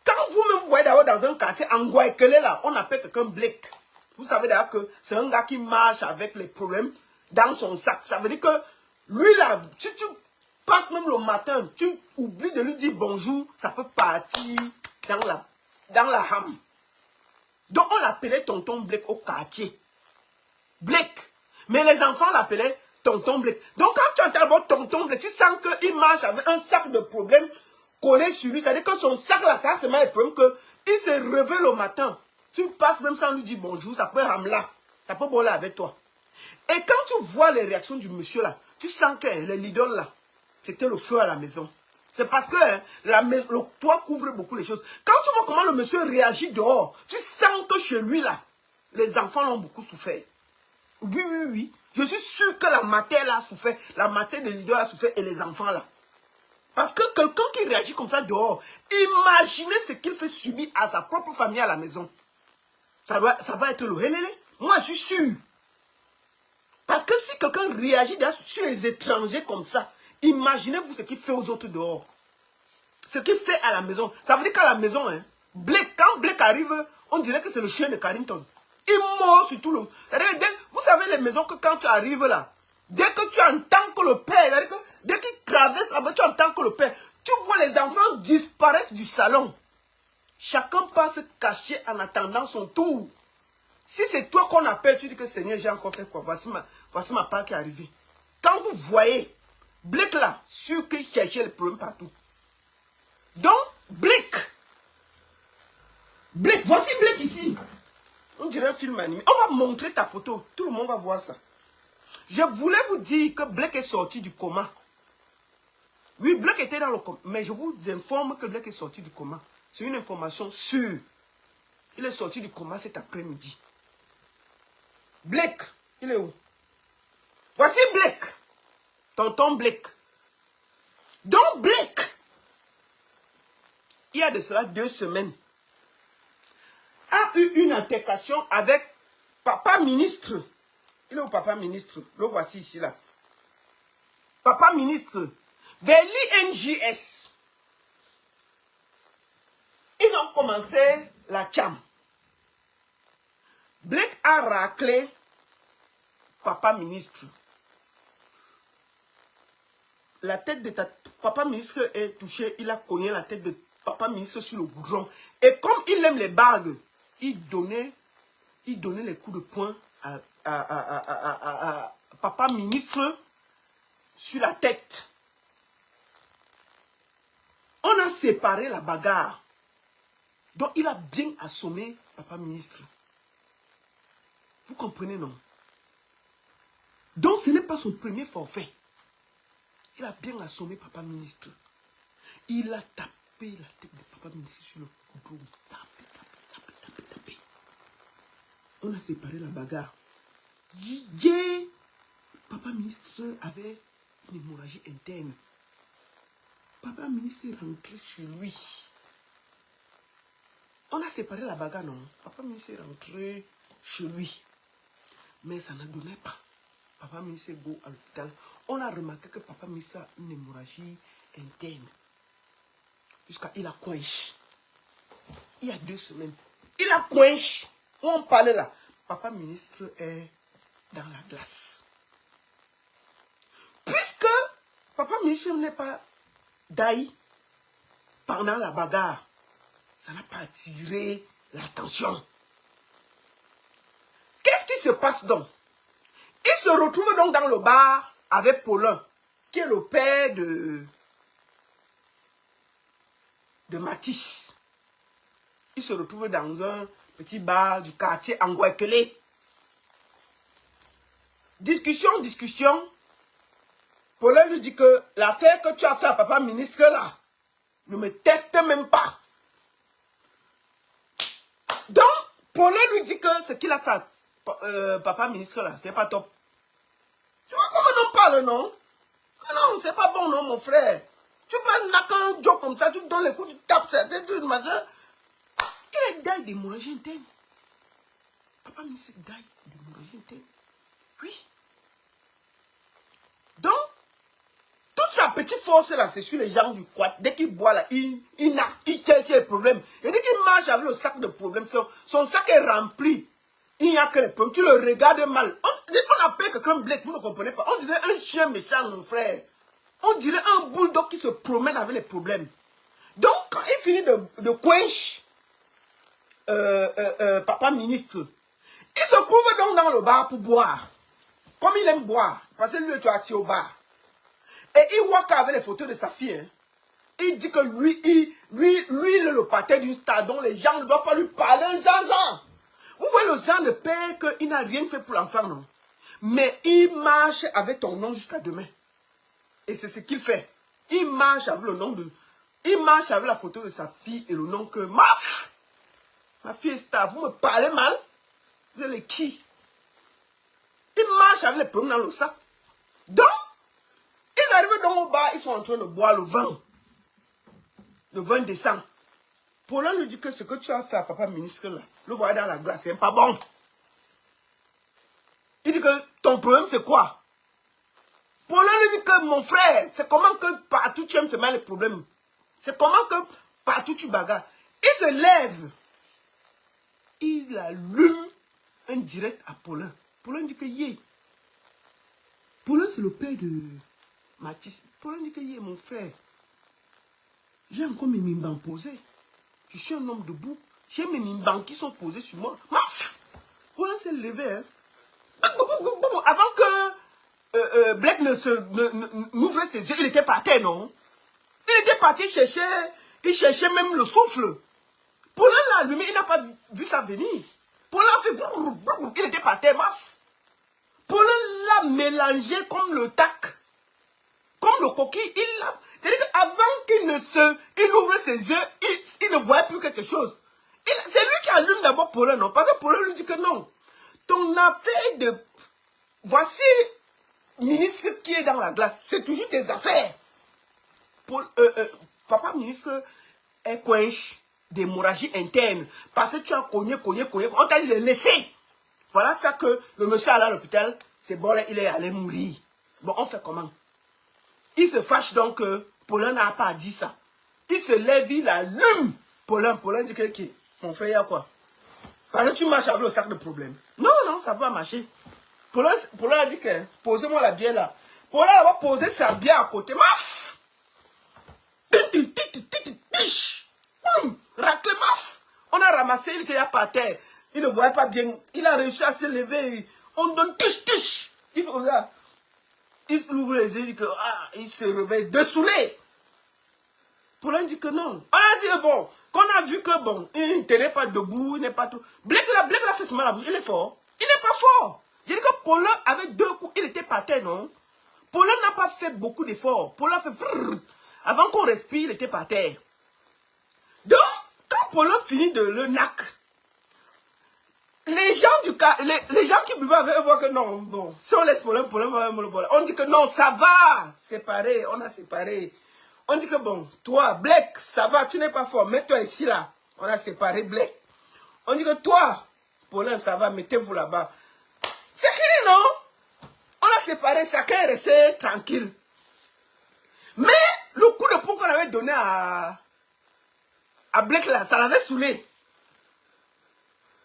S1: Quand vous me voyez d'abord dans un quartier en Guayaquil là, on appelle quelqu'un Blake. Vous savez d'ailleurs que c'est un gars qui marche avec les problèmes dans son sac. Ça veut dire que lui là, si tu passes même le matin, tu oublies de lui dire bonjour, ça peut partir dans la ham. Donc on l'appelait tonton Blake au quartier. Blake. Mais les enfants l'appelaient tonton Blake. Donc quand tu entends d'abord tonton Blake, tu sens qu'il marche avec un sac de problèmes collé sur lui. C'est-à-dire que son sac là, ça se met le problème qu'il se réveille le matin. Tu passes même sans lui dire bonjour, ça peut ramener là. Ça peut voler avec toi. Et quand tu vois les réactions du monsieur là, tu sens que le leader là, c'était le feu à la maison. C'est parce que le toit couvre beaucoup les choses. Quand tu vois comment le monsieur réagit dehors, tu sens que chez lui là, les enfants ont beaucoup souffert. Oui, oui, oui. Je suis sûr que la mater là a souffert, la mater de leader a souffert et les enfants là. Parce que quelqu'un qui réagit comme ça dehors, imaginez ce qu'il fait subir à sa propre famille à la maison. Ça va être le hélélé. Moi, je suis sûr. Parce que si quelqu'un réagit sur les étrangers comme ça, imaginez-vous ce qu'il fait aux autres dehors. Ce qu'il fait à la maison. Ça veut dire qu'à la maison, hein, quand Blake arrive, on dirait que c'est le chien de Carrington. Il mord sur tout le... Vous savez les maisons que quand tu arrives là, dès que tu entends que le père, dès qu'il traverse là-bas, tu entends que le père, tu vois les enfants disparaissent du salon. Chacun passe caché en attendant son tour. Si c'est toi qu'on appelle, tu dis que Seigneur, j'ai encore fait quoi? Voici ma part qui est arrivée. Quand vous voyez Blake là, sûr qu'il cherchait le problème partout. Donc, Blake, voici Blake ici. On dirait un film animé. On va montrer ta photo. Tout le monde va voir ça. Je voulais vous dire que Blake est sorti du coma. Oui, Blake était dans le coma. Mais je vous informe que Blake est sorti du coma. C'est une information sûre. Il est sorti du coma cet après-midi. Blake, il est où? Voici Blake. Tonton Blake. Donc Blake, il y a de cela 2 semaines, a eu une altercation avec papa ministre. Il est où papa ministre? Le voici ici là. Papa ministre, vers l'INJS. Ils ont commencé la cham. Blake a raclé papa ministre. La tête de papa ministre est touchée. Il a cogné la tête de papa ministre sur le goudron. Et comme il aime les bagues, il donnait les coups de poing à papa ministre sur la tête. On a séparé la bagarre. Donc il a bien assommé papa ministre. Vous comprenez, non? Donc ce n'est pas son premier forfait. Il a bien assommé papa ministre. Il a tapé la tête de papa ministre sur le goudron. Tapé. On a séparé la bagarre. Hier, papa ministre avait une hémorragie interne. Papa ministre est rentré chez lui. On a séparé la bagarre, non? Papa ministre est rentré chez lui. Mais ça ne donnait pas. Papa ministre est go à l'hôpital. On a remarqué que papa ministre a une hémorragie interne. Jusqu'à il a coinché. Il y a 2 semaines. Il a coinché. Où on parlait là. Papa ministre est dans la glace. Puisque papa ministre n'est pas d'aïe pendant la bagarre, ça n'a pas attiré l'attention. Qu'est-ce qui se passe donc? Il se retrouve donc dans le bar avec Paulin, qui est le père de Matisse. Il se retrouve dans un petit bar du quartier Anguaquele. Discussion. Paulin lui dit que l'affaire que tu as fait à papa ministre là, ne me teste même pas. Donc, Paulin lui dit que ce qu'il a fait à papa ministre là, c'est pas top. Tu vois comment on parle, non? Non, c'est pas bon, non, mon frère. Tu vas knocker un job comme ça, tu donnes les coups, tu tapes ça, tu machin. Il est d'ail d'hémorragie interne. Papa ministre d'ail d'hémorragie interne. Oui. Donc, toute sa petite force là, c'est sur les gens du quad. Dès qu'il boit là, il cherche les problèmes. Et dès qu'il marche avec le sac de problèmes, son sac est rempli. Il n'y a que les problèmes. Tu le regardes mal. On appelle quelqu'un Blake, vous ne comprenez pas. On dirait un chien méchant, mon frère. On dirait un bulldog qui se promène avec les problèmes. Donc, quand il finit de quench papa ministre, il se trouve donc dans le bar pour boire. Comme il aime boire. Parce que lui, tu es assis au bar. Et il voit qu'avec les photos de sa fille, hein, il dit que lui, il est le patin d'une star dont les gens ne doivent pas lui parler. Genre. Vous voyez le genre de père qu'il n'a rien fait pour l'enfant, non? Mais il marche avec ton nom jusqu'à demain. Et c'est ce qu'il fait. Il marche avec le nom de... Il marche avec la photo de sa fille et le nom que... Ma fille est star. Vous me parlez mal? Vous êtes qui? Il marche avec les pommes dans le sac. Donc, ils arrivent donc au bar, ils sont en train de boire le vin. Le vin descend. Paulin lui dit que ce que tu as fait à papa ministre là, le voir dans la glace, c'est pas bon. Il dit que ton problème c'est quoi? Paulin lui dit que mon frère, c'est comment que partout tu aimes te mettre les problèmes. C'est comment que partout tu bagarres. Il se lève. Il allume un direct à Paulin. Paulin dit que yé. Paulin c'est le père de Mathis. Paulin dit que yé mon frère. J'ai encore mes mimbans posés. Je suis un homme debout. J'ai mes mimbans qui sont posés sur moi. Paulin s'est levé. Hein. Avant que Blake n'ouvre ses yeux, il était par terre, non? Il était parti chercher, il cherchait même le souffle. Paulin l'a allumé, il n'a pas vu ça venir. Paulin a fait, il était par terre, Paulin l'a mélangé comme le tac, comme le coquille. C'est-à-dire qu'avant qu'il ouvre ses yeux, il ne voyait plus quelque chose. C'est lui qui allume d'abord Paulin, non? Parce que Paulin lui dit que non. Ton affaire de... Voici ministre qui est dans la glace. C'est toujours tes affaires. Papa ministre est quench d'hémorragie interne. Parce que tu as cogné. On t'a dit de laisser. Voilà ça que le monsieur allé à l'hôpital. C'est bon, là, il est allé mourir. Bon, on fait comment? Il se fâche donc que Paulin n'a pas dit ça. Il se lève, il allume. Paulin dit que qui? Mon frère, il y a quoi? Parce que tu marches avec le sac de problème. Non, ça va marcher. Paulin a dit que posez-moi la bière là. Paulin va poser sa bière à côté. Maf! Racle maf! On a ramassé, il est par terre. Il ne voyait pas bien. Il a réussi à se lever. On donne tiche. Il faut ça. Il ouvre les yeux, il dit que il se réveille dessoulé. Paulin dit que non. On a dit bon, qu'on a vu que bon, il ne tenait pas debout, il n'est pas tout. Blake l'a fait se mal à la bouche, il est fort. Il n'est pas fort. J'ai dit que Paulin, avec 2 coups, il était par terre, non? Paulin n'a pas fait beaucoup d'efforts. Paulin fait avant qu'on respire, il était par terre. Donc, quand Paulin finit de le nac, les gens qui buvaient avec eux voient que non, bon, si on laisse Paulin va me le boire. On dit que non, ça va, séparé, on a séparé. On dit que bon, toi, Blake, ça va, tu n'es pas fort, mets-toi ici là. On a séparé Blake. On dit que toi, Paulin, ça va, mettez-vous là-bas. C'est fini, non? On a séparé, chacun est resté tranquille. Mais le coup de poing qu'on avait donné à Blake là, ça l'avait saoulé.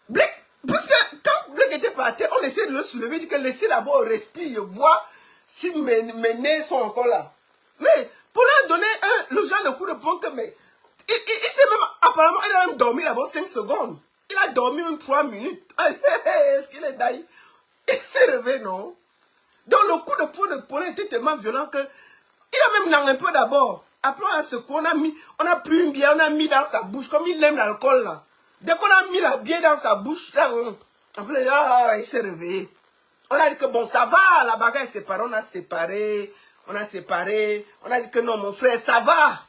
S1: Blake, parce que quand Blake était par terre, on essayait de le soulever, il dit que laissez d'abord respirer, voir si mes nez sont encore là. Mais Paulin a donné le genre de coup de poing que, mais il s'est même, apparemment, il a même dormi là-bas 5 secondes. Il a dormi même 3 minutes. Est-ce qu'il est d'ailleurs? Il s'est réveillé, non? Donc le coup de poing de Paulin était tellement violent que il a même nangé un peu d'abord. Après on a secoué, on a pris une bière, on a mis dans sa bouche, comme il aime l'alcool là. Dès qu'on a mis la bière dans sa bouche, là, après, il s'est réveillé. On a dit que bon, ça va, la bagarre est séparée, on a séparé. On a dit que non, mon frère, ça va.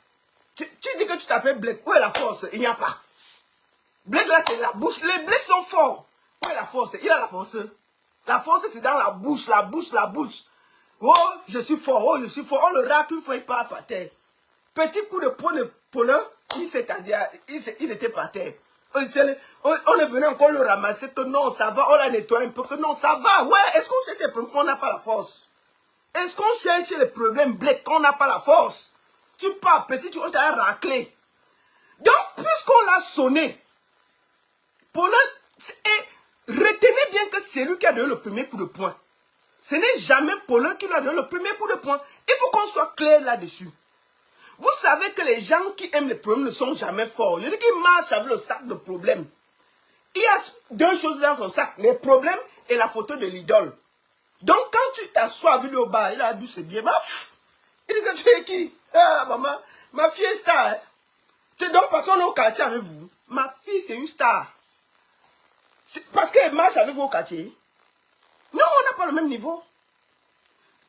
S1: Tu dis que tu t'appelles Blake, où est la force? Il n'y a pas. Blake là, c'est la bouche. Les Blakes sont forts. Où est la force? Il a la force. La force, c'est dans la bouche, la bouche. Oh, je suis fort, On le racle une fois, il part par terre. petit coup de poing de Paulin, il était par terre. On est venu encore le ramasser, que non, ça va, on l'a nettoyé un peu, que non, ça va. Ouais, est-ce qu'on cherche les problèmes qu'on n'a pas la force? Est-ce qu'on cherche les problèmes bleus qu'on n'a pas la force? Tu pars petit, on t'a raclé. Donc, puisqu'on l'a sonné, Paulin, retenez bien que c'est lui qui a donné le premier coup de poing. Ce n'est jamais Paulin qui lui a donné le premier coup de poing. Il faut qu'on soit clair là-dessus. Vous savez que les gens qui aiment les problèmes ne sont jamais forts. Il y a des qui marchent avec le sac de problèmes. Il y a deux choses dans son sac, les problèmes et la photo de l'idole. Donc quand tu t'assois avec lui au bar, il a bu ses biens, baf. Il dit que tu es qui? Ah maman, ma fille est star. Hein? C'est donc parce qu'on est au quartier avec vous. Ma fille c'est une star. Parce qu'elle marche avec vous au quartier. Non, on n'a pas le même niveau.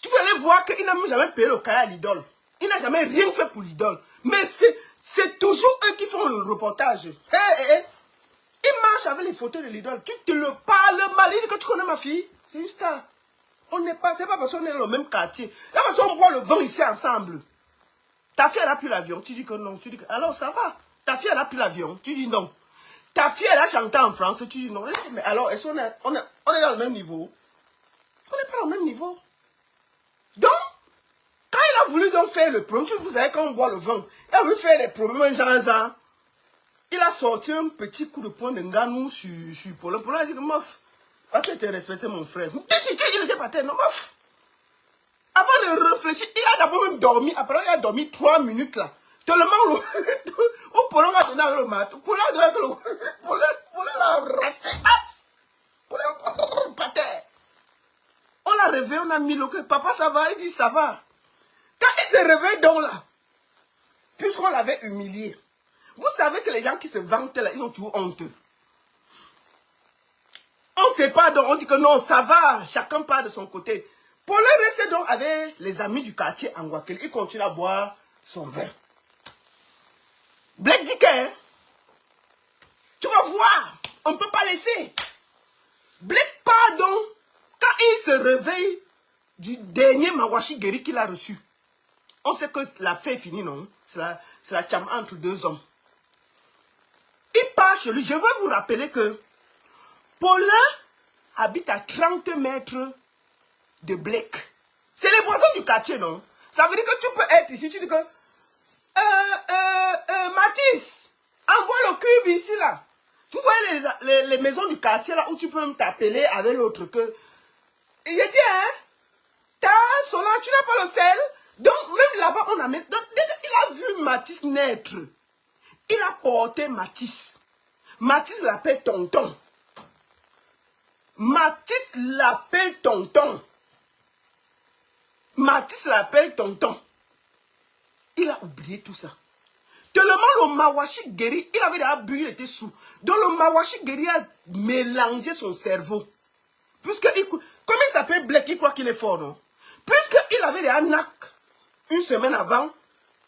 S1: Tu peux aller voir qu'il n'a jamais payé le cahier à l'idole. Il n'a jamais rien fait pour l'idole. Mais c'est toujours eux qui font le reportage. Il marche avec les photos de l'idole. Tu te le parles mal. Il dit que tu connais ma fille. C'est une star. On n'est pas, c'est pas parce qu'on est dans le même quartier. Là, parce qu'on boit le vin ici ensemble. Ta fille, elle a pris l'avion. Tu dis que non. Tu dis que, alors ça va. Ta fille, elle a pris l'avion. Tu dis non. Ta fille, elle a chanté en France. Tu dis non. Mais alors, est-ce qu'on est, on est dans le même niveau? On n'est pas au même niveau. Donc, quand il a voulu donc faire le problème, vous savez, quand on boit le vin, il a voulu faire les problèmes, genre, il a sorti un petit coup de poing de Nganou sur Paulin. Paulin a dit que, meuf, parce que tu respectais mon frère. Il était pas terre, non, meuf. Avant de réfléchir, il a d'abord même dormi. Après, il a dormi 3 minutes là. Tellement, au Paulin a donné avec le mat. Paulin a donné avec le... Paulin l'a raté. Paulin, pas terre. On l'a réveillé, on a mis le cœur. Papa, ça va? Il dit, ça va. Quand il s'est réveillé donc là, puisqu'on l'avait humilié, vous savez que les gens qui se vantent là, ils ont toujours honte. On ne sait pas donc, on dit que non, ça va, chacun part de son côté. Paulin restait donc avec les amis du quartier en Guakel. Il continue à boire son vin. Blake dit que, hein, tu vas voir, on ne peut pas laisser. Blake part donc, quand il se réveille du dernier Mawashi Guéri qu'il a reçu. On sait que la fête est finie, non? C'est la chama entre deux hommes. Il part chez lui. Je veux vous rappeler que Paulin habite à 30 mètres de Blake. C'est les voisins du quartier, non? Ça veut dire que tu peux être ici, tu dis que Mathis, envoie le cube ici, là. Tu vois les maisons du quartier, là, où tu peux t'appeler avec l'autre que... Il dit, hein, t'as Solan, tu n'as pas le sel. Donc, même là-bas, on amène... Donc, il a vu Mathis naître. Il a porté Mathis. Mathis l'appelle tonton. Mathis l'appelle tonton. Mathis l'appelle tonton. Il a oublié tout ça. Tellement le Mawashi Guéri, il avait déjà bu, il était sous. Donc le Mawashi Guéri a mélangé son cerveau. Comme il s'appelle Blake, il croit qu'il est fort, non? Puisqu'il avait déjà NAC une semaine avant,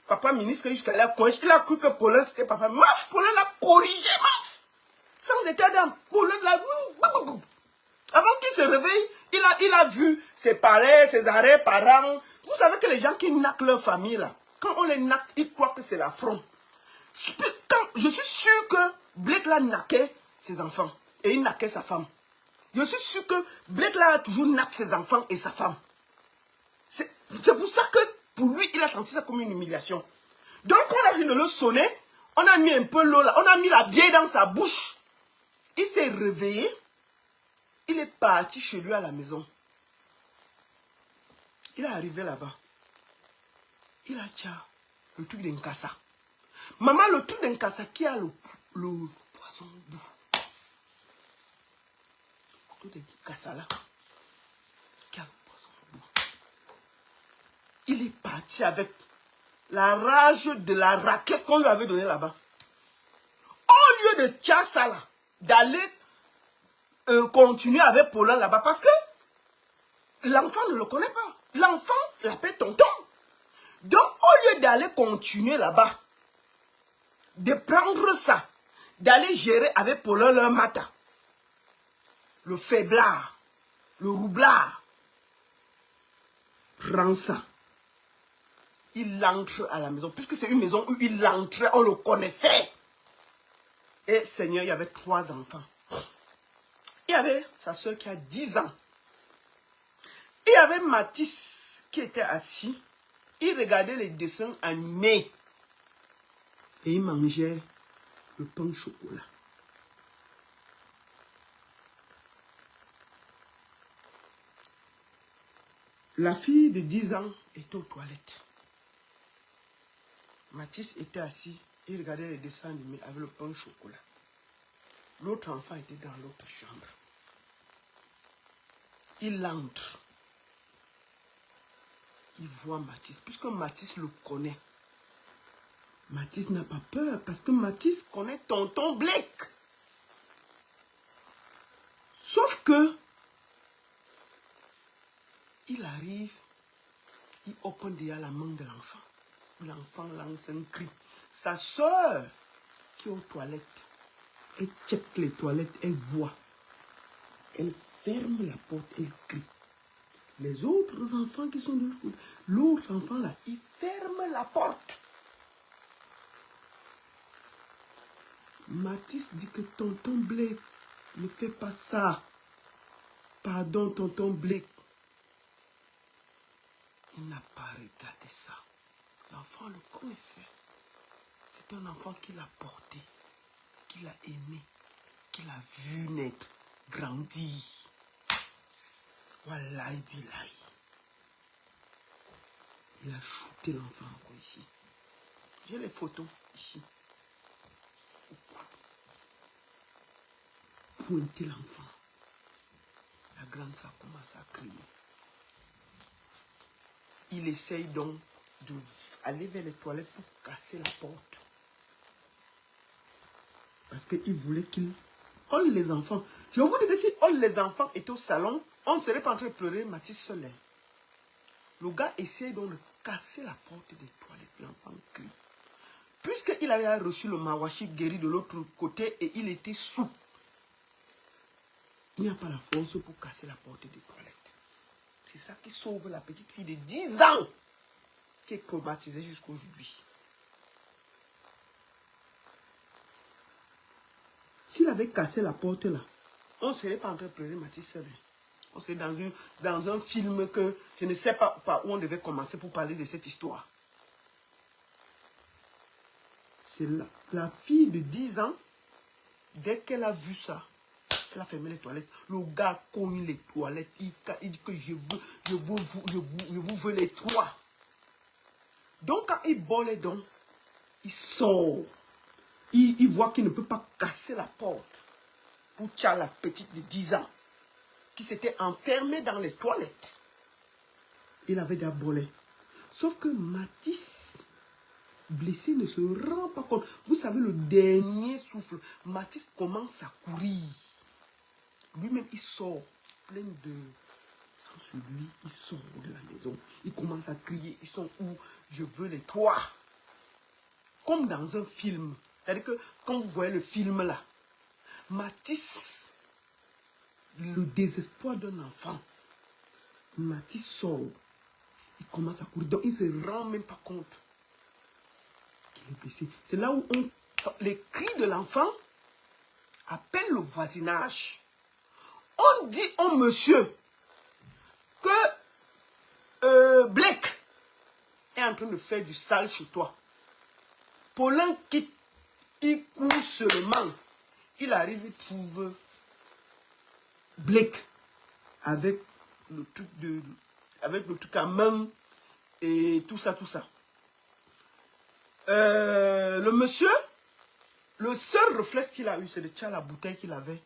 S1: papa ministre jusqu'à la coche, il a cru que Paulin c'était papa. Maf, Paulin l'a corrigé, maf. Sans état d'âme, Paulin l'a... Avant qu'il se réveille, il a vu ses parents, ses arrière-parents. Vous savez que les gens qui naquent leur famille, là, quand on les naque, ils croient que c'est l'affront. Je suis sûr que Blake l'a naqué ses enfants et il naquait sa femme. Je suis sûr que Blake là a toujours naqué ses enfants et sa femme. C'est pour ça que pour lui, il a senti ça comme une humiliation. Donc on a vu de le sonner, on a mis un peu l'eau là, on a mis la bière dans sa bouche. Il s'est réveillé, il est parti chez lui à la maison. Il est arrivé là-bas. Il a dit le truc d'Nkassa. Maman, le truc d'Nkassa qui a le poisson doux. Le truc d'Nkassa là. Qui a le poisson doux. Il est parti avec la rage de la raquette qu'on lui avait donnée là-bas. Au lieu de tirer ça là, d'aller continuer avec Paulin là-bas, parce que l'enfant ne le connaît pas. L'enfant l'appelle tonton. Donc, au lieu d'aller continuer là-bas, de prendre ça, d'aller gérer avec Paulin leur matin, le faiblard, le roublard, prends ça, il entre à la maison. Puisque c'est une maison où il entrait, on le connaissait. Et Seigneur, il y avait 3 enfants. Il y avait sa soeur qui a 10 ans. Il y avait Mathis qui était assis. Il regardait les dessins animés. Et il mangeait le pain au chocolat. La fille de 10 ans était aux toilettes. Mathis était assis. Il regardait les dessins animés avec le pain au chocolat. L'autre enfant était dans l'autre chambre. Il entre. Il voit Mathis. Puisque Mathis le connaît. Mathis n'a pas peur. Parce que Mathis connaît tonton Blake. Sauf que il arrive. Il open déjà la main de l'enfant. L'enfant lance un cri. Sa soeur qui est aux toilettes. Elle check les toilettes. Elle voit. Elle ferme la porte. Elle crie. Les autres enfants qui sont de l'autre côté, l'autre enfant là, il ferme la porte. Mathis dit que tonton Blake, ne fais pas ça. Pardon, tonton Blake. Il n'a pas regardé ça. L'enfant le connaissait. C'est un enfant qu'il a porté, qu'il a aimé, qu'il a vu naître, grandir. Wallahi billahi. Il a shooté l'enfant encore ici. J'ai les photos ici. Pointer l'enfant. La grande ça commence à crier. Il essaye donc d'aller vers les toilettes pour casser la porte. Parce qu'il voulait qu'il... Oh les enfants. Je vous dis que si les enfants étaient au salon, on ne serait pas en train de pleurer Mathis seul. Le gars essaie donc de casser la porte des toilettes. L'enfant crie. Puisqu'il avait reçu le mawashi guéri de l'autre côté et il était sous. Il n'y a pas la force pour casser la porte des toilettes. C'est ça qui sauve la petite fille de 10 ans qui est traumatisée jusqu'à aujourd'hui. S'il avait cassé la porte là, on ne serait pas en train de pleurer Mathis seul. On serait dans un film que je ne sais pas par où on devait commencer pour parler de cette histoire. C'est la fille de 10 ans, dès qu'elle a vu ça, elle a fermé les toilettes. Le gars cogne les toilettes. Il dit que je vous veux les 3. Donc quand il boit les dents, il sort. Il voit qu'il ne peut pas casser la porte pour tuer la petite de 10 ans qui s'était enfermée dans les toilettes. Il avait déjà bolé. Sauf que Mathis, blessé, ne se rend pas compte. Vous savez, le dernier souffle, Mathis commence à courir. Lui-même, il sort plein de sang sur lui. Il sort de la maison. Il commence à crier. Ils sont où? Je veux les 3. Comme dans un film. C'est-à-dire que quand vous voyez le film là, Mathis, le désespoir d'un enfant, Mathis sort. Il commence à courir. Donc il ne se rend même pas compte qu'il est blessé. C'est là où les cris de l'enfant appellent le voisinage. On dit au monsieur que Blake est en train de faire du sale chez toi. Paulin quitte, il court seulement. Il arrive, il trouve Blake avec le truc à main et tout ça, tout ça. Le monsieur, le seul réflexe qu'il a eu, c'est de tirer la bouteille qu'il avait.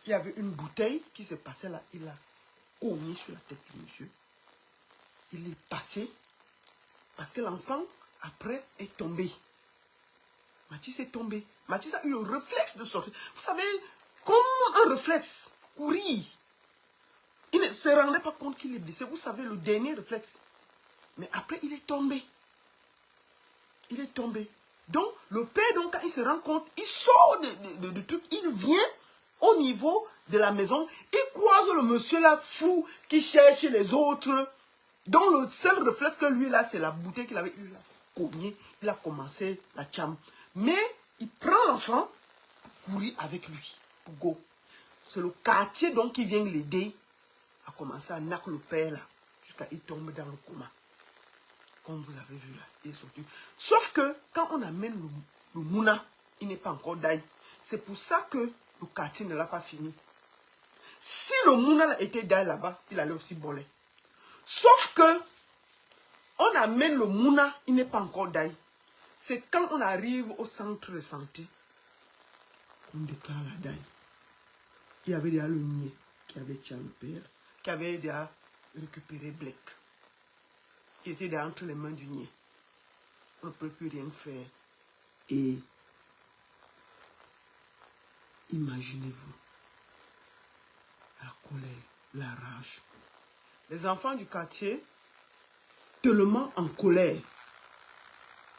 S1: Il y avait une bouteille qui s'est passée là. Il a cogné sur la tête du monsieur. Il est passé parce que l'enfant, après, est tombé. Mathis est tombé. Mathis a eu le réflexe de sortir. Vous savez, comme un réflexe, courir. Il ne se rendait pas compte qu'il est blessé. Vous savez, le dernier réflexe. Mais après, il est tombé. Il est tombé. Donc, le père, donc, quand il se rend compte, il sort de truc. Il vient au niveau de la maison. Il croise le monsieur là, fou, qui cherche les autres Donc le seul réflexe que lui là, c'est la bouteille qu'il avait eu là. Cogné, il a commencé la tcham. Mais il prend l'enfant pour courir avec lui. Pour go. C'est le quartier donc qui vient l'aider à commencer à naquer le père là. Jusqu'à il tombe dans le coma. Comme vous avez vu là, il est sorti. Sauf que quand on amène le mouna, il n'est pas encore d'ail. C'est pour ça que le quartier ne l'a pas fini. Si le mouna était d'ail là-bas, il allait aussi voler. Sauf que on amène le mouna, il n'est pas encore d'ail. C'est quand on arrive au centre de santé qu'on déclare la daille. Il y avait déjà le niais qui avait tué le père, qui avait déjà récupéré Blake. Il était déjà entre les mains du niais. On ne peut plus rien faire. Et imaginez-vous la colère, la rage. Les enfants du quartier, tellement en colère,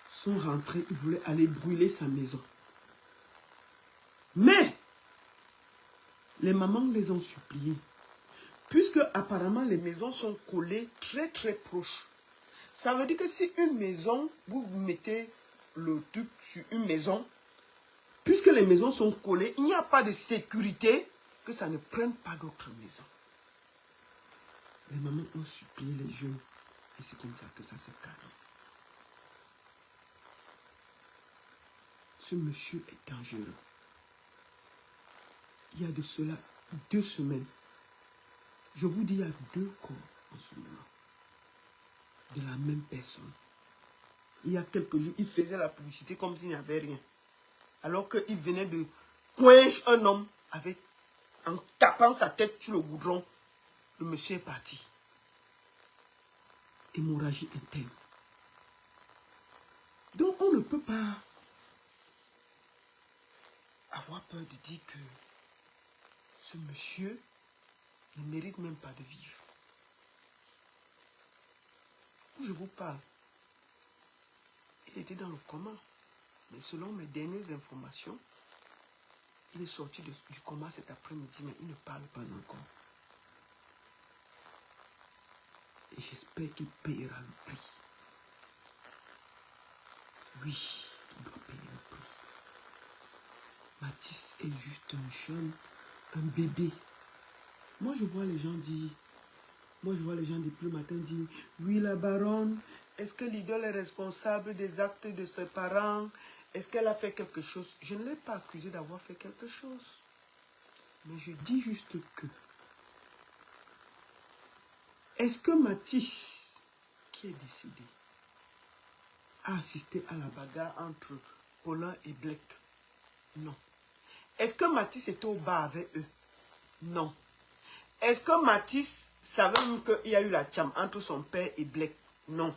S1: sont rentrés, ils voulaient aller brûler sa maison. Mais les mamans les ont suppliés. Puisque apparemment les maisons sont collées très très proches. Ça veut dire que si une maison, vous mettez le truc sur une maison, puisque les maisons sont collées, il n'y a pas de sécurité que ça ne prenne pas d'autres maisons. Les mamans ont supplié les jeunes et c'est comme ça que ça s'est calmé. Ce monsieur est dangereux. Il y a de cela 2 semaines. Je vous dis, il y a 2 corps en ce moment. De la même personne. Il y a quelques jours, il faisait la publicité comme s'il n'y avait rien. Alors qu'il venait de coincer un homme avec, en tapant sa tête sur le goudron. Le monsieur est parti. Hémorragie interne. Donc on ne peut pas avoir peur de dire que ce monsieur ne mérite même pas de vivre. Où je vous parle, il était dans le coma. Mais selon mes dernières informations, il est sorti du coma cet après-midi, mais il ne parle pas encore. Et j'espère qu'il payera le prix. Oui, il doit payer le prix. Mathis est juste un jeune, un bébé. Moi, je vois les gens dire, depuis le matin dire, oui, la baronne, est-ce que l'idole est responsable des actes de ses parents? Est-ce qu'elle a fait quelque chose? Je ne l'ai pas accusé d'avoir fait quelque chose. Mais je dis juste que, est-ce que Mathis, qui est décédé, a assisté à la bagarre entre Paulin et Blake? Non. Est-ce que Mathis était au bar avec eux? Non. Est-ce que Mathis savait même qu'il y a eu la tcham entre son père et Blake? Non.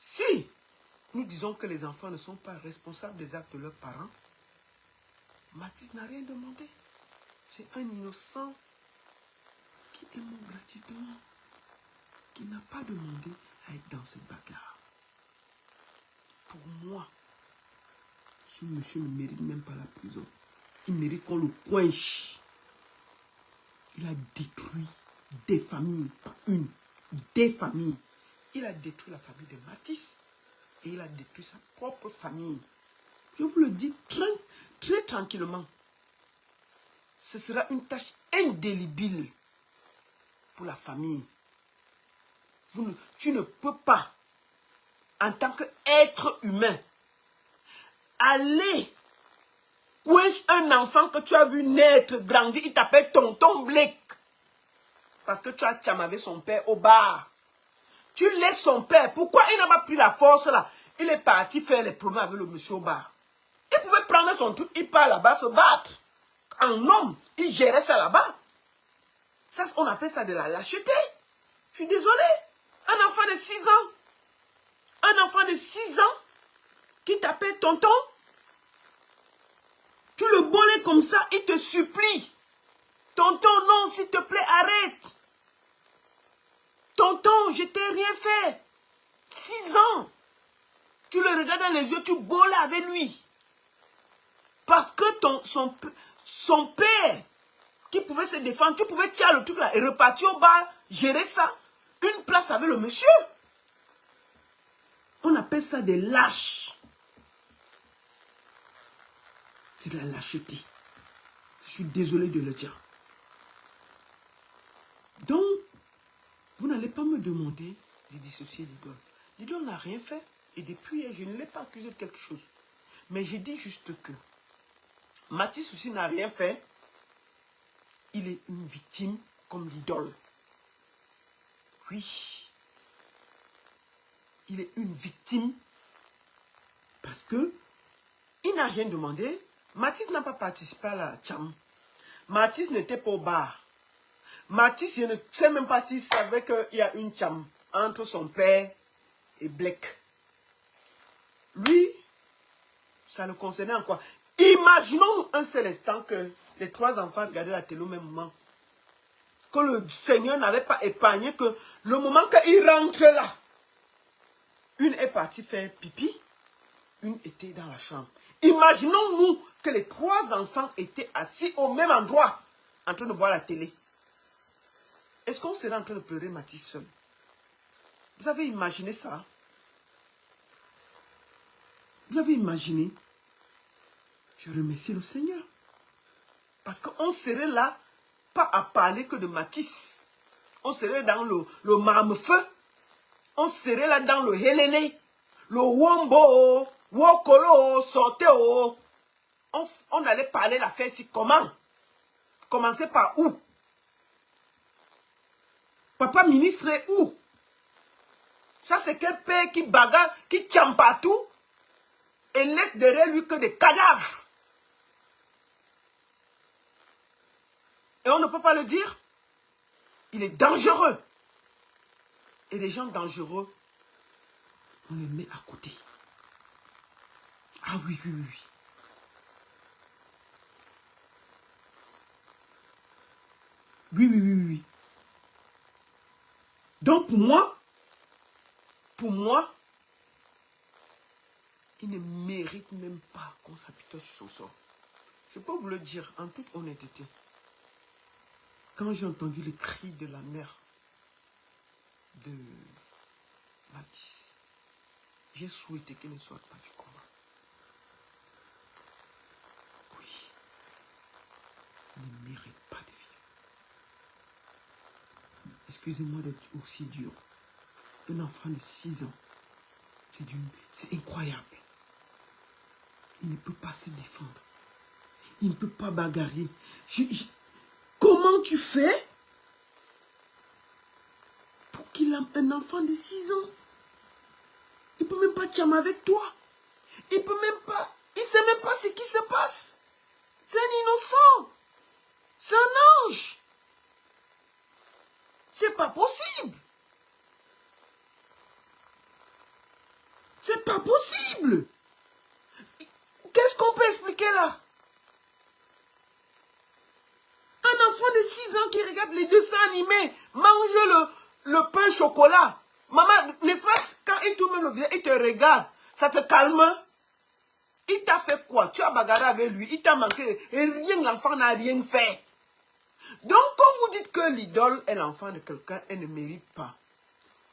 S1: Si nous disons que les enfants ne sont pas responsables des actes de leurs parents, Mathis n'a rien demandé. C'est un innocent qui est mort gratuitement, qui n'a pas demandé à être dans cette bagarre. Pour moi, ce monsieur ne mérite même pas la prison. Il mérite qu'on le coince. Il a détruit des familles, pas une, des familles. Il a détruit la famille de Mathis et il a détruit sa propre famille. Je vous le dis très tranquillement. Ce sera une tâche indélébile pour la famille. Tu ne peux pas, en tant qu'être humain, aller coincer un enfant que tu as vu naître, grandir, il t'appelle tonton Blake. Parce que tu as chamavé son père au bar. Tu laisses son père. Pourquoi il n'a pas pris la force là? Il est parti faire les problèmes avec le monsieur au bar. Il pouvait prendre son truc, il part là-bas se battre. En homme, il gérait ça là-bas. Ça, on appelle ça de la lâcheté. Je suis désolé. Un enfant de 6 ans. Un enfant de 6 ans qui t'appelle tonton. Tu le bolais comme ça, il te supplie. Tonton, non, s'il te plaît, arrête. Tonton, je t'ai rien fait. 6 ans. Tu le regardes dans les yeux, tu bolais avec lui. Parce que son père, qui pouvait se défendre, tu pouvais tirer le truc là et repartir au bar, gérer ça. une place avec le monsieur. On appelle ça des lâches. C'est de la lâcheté. Je suis désolé de le dire. Donc, vous n'allez pas me demander de dissocier l'idole. L'idole n'a rien fait. Et depuis hier, je ne l'ai pas accusé de quelque chose. Mais j'ai dit juste que Mathis aussi n'a rien fait. Il est une victime comme l'idole. Oui. Il est une victime parce que il n'a rien demandé. Mathis n'a pas participé à la tcham. Mathis n'était pas au bar. Mathis, je ne sais même pas s'il savait qu'il y a une tcham entre son père et Blake. Lui, ça le concernait en quoi? Imaginons un seul instant que les trois enfants regardaient la télé au même moment. Que le Seigneur n'avait pas épargné que le moment qu'il rentre là, une est partie faire pipi, une était dans la chambre. Imaginons-nous que les trois enfants étaient assis au même endroit, en train de voir la télé. Est-ce qu'on serait en train de pleurer Mathis seul? Vous avez imaginé ça? Vous avez imaginé? Je remercie le Seigneur. Parce qu'on serait là, pas à parler que de Mathis. On serait dans le marme-feu. On serait là dans le héléné. Le wombo, wokolo, sorteo. On allait parler l'affaire ici. Comment? Commencer par où? Papa ministre est où? Ça c'est quel père qui bagarre, qui tient partout et laisse derrière lui que des cadavres. Et on ne peut pas le dire. Il est dangereux. Et les gens dangereux, on les met à côté. Ah oui, oui, oui, oui. Oui, oui, oui, oui. Donc pour moi, il ne mérite même pas qu'on s'apitoie sur son sort. Je peux vous le dire en toute honnêteté. Quand j'ai entendu les cris de la mère de Mathis, j'ai souhaité qu'elle ne soit pas du combat. Oui. Il ne mérite pas de vivre. Excusez-moi d'être aussi dur. Un enfant de 6 ans, c'est incroyable. Il ne peut pas se défendre. Il ne peut pas bagarrer. Comment tu fais pour qu'il ait un enfant de 6 ans? Il ne peut même pas tcham avec toi. Il peut même pas. Il ne sait même pas ce qui se passe. C'est un innocent. C'est un ange. C'est pas possible. C'est pas possible. Qu'est-ce qu'on peut expliquer là? Un enfant de 6 ans qui regarde les dessins animés, mange le pain chocolat. Maman, n'est-ce pas, quand il tourne le visage, il te regarde, ça te calme. Il t'a fait quoi? Tu as bagarré avec lui, il t'a manqué. Et rien, l'enfant n'a rien fait. Donc, quand vous dites que l'idole est l'enfant de quelqu'un, elle ne mérite pas.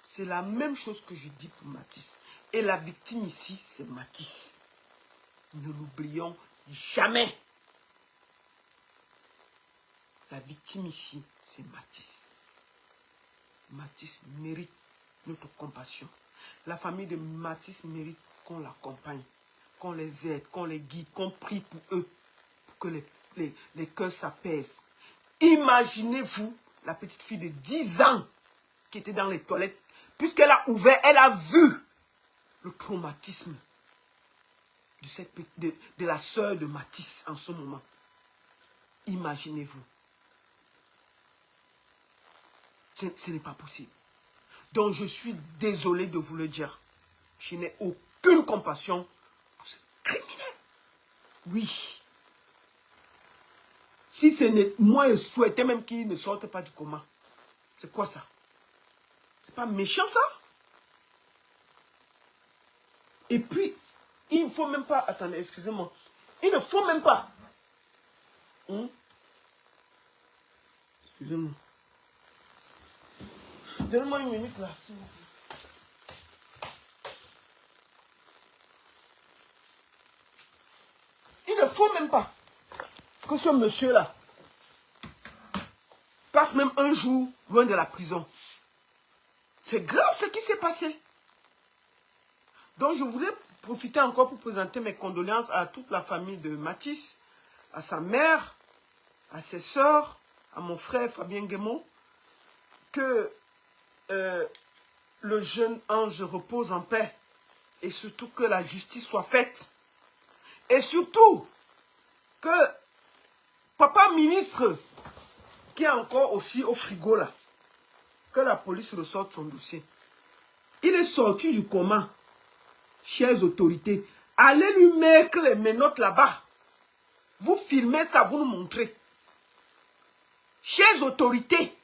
S1: C'est la même chose que je dis pour Mathis. Et la victime ici, c'est Mathis. Ne l'oublions jamais. La victime ici, c'est Mathis. Mathis mérite notre compassion. La famille de Mathis mérite qu'on l'accompagne, qu'on les aide, qu'on les guide, qu'on prie pour eux, pour que les cœurs s'apaisent. Imaginez-vous la petite fille de 10 ans qui était dans les toilettes. Puisqu'elle a ouvert, elle a vu le traumatisme de la sœur de Mathis en ce moment. Imaginez-vous. Ce n'est pas possible. Donc je suis désolé de vous le dire. Je n'ai aucune compassion pour ce criminel. Oui. Si ce n'est... Moi, je souhaitais même qu'il ne sorte pas du coma. C'est quoi ça? C'est pas méchant ça? Et puis, il ne faut même pas... Attendez, excusez-moi. Il ne faut même pas... Excusez-moi. Donnez-moi une minute là, s'il vous plaît. Il ne faut même pas que ce monsieur-là passe même un jour loin de la prison. C'est grave ce qui s'est passé. Donc je voulais profiter encore pour présenter mes condoléances à toute la famille de Mathis, à sa mère, à ses sœurs, à mon frère Fabien Guémon, que le jeune ange repose en paix et surtout que la justice soit faite. Et surtout que papa ministre, qui est encore aussi au frigo là, que la police ressorte son dossier. Il est sorti du coma. Chères autorités, allez lui mettre les menottes là-bas. Vous filmez ça, vous nous montrez. Chères autorités,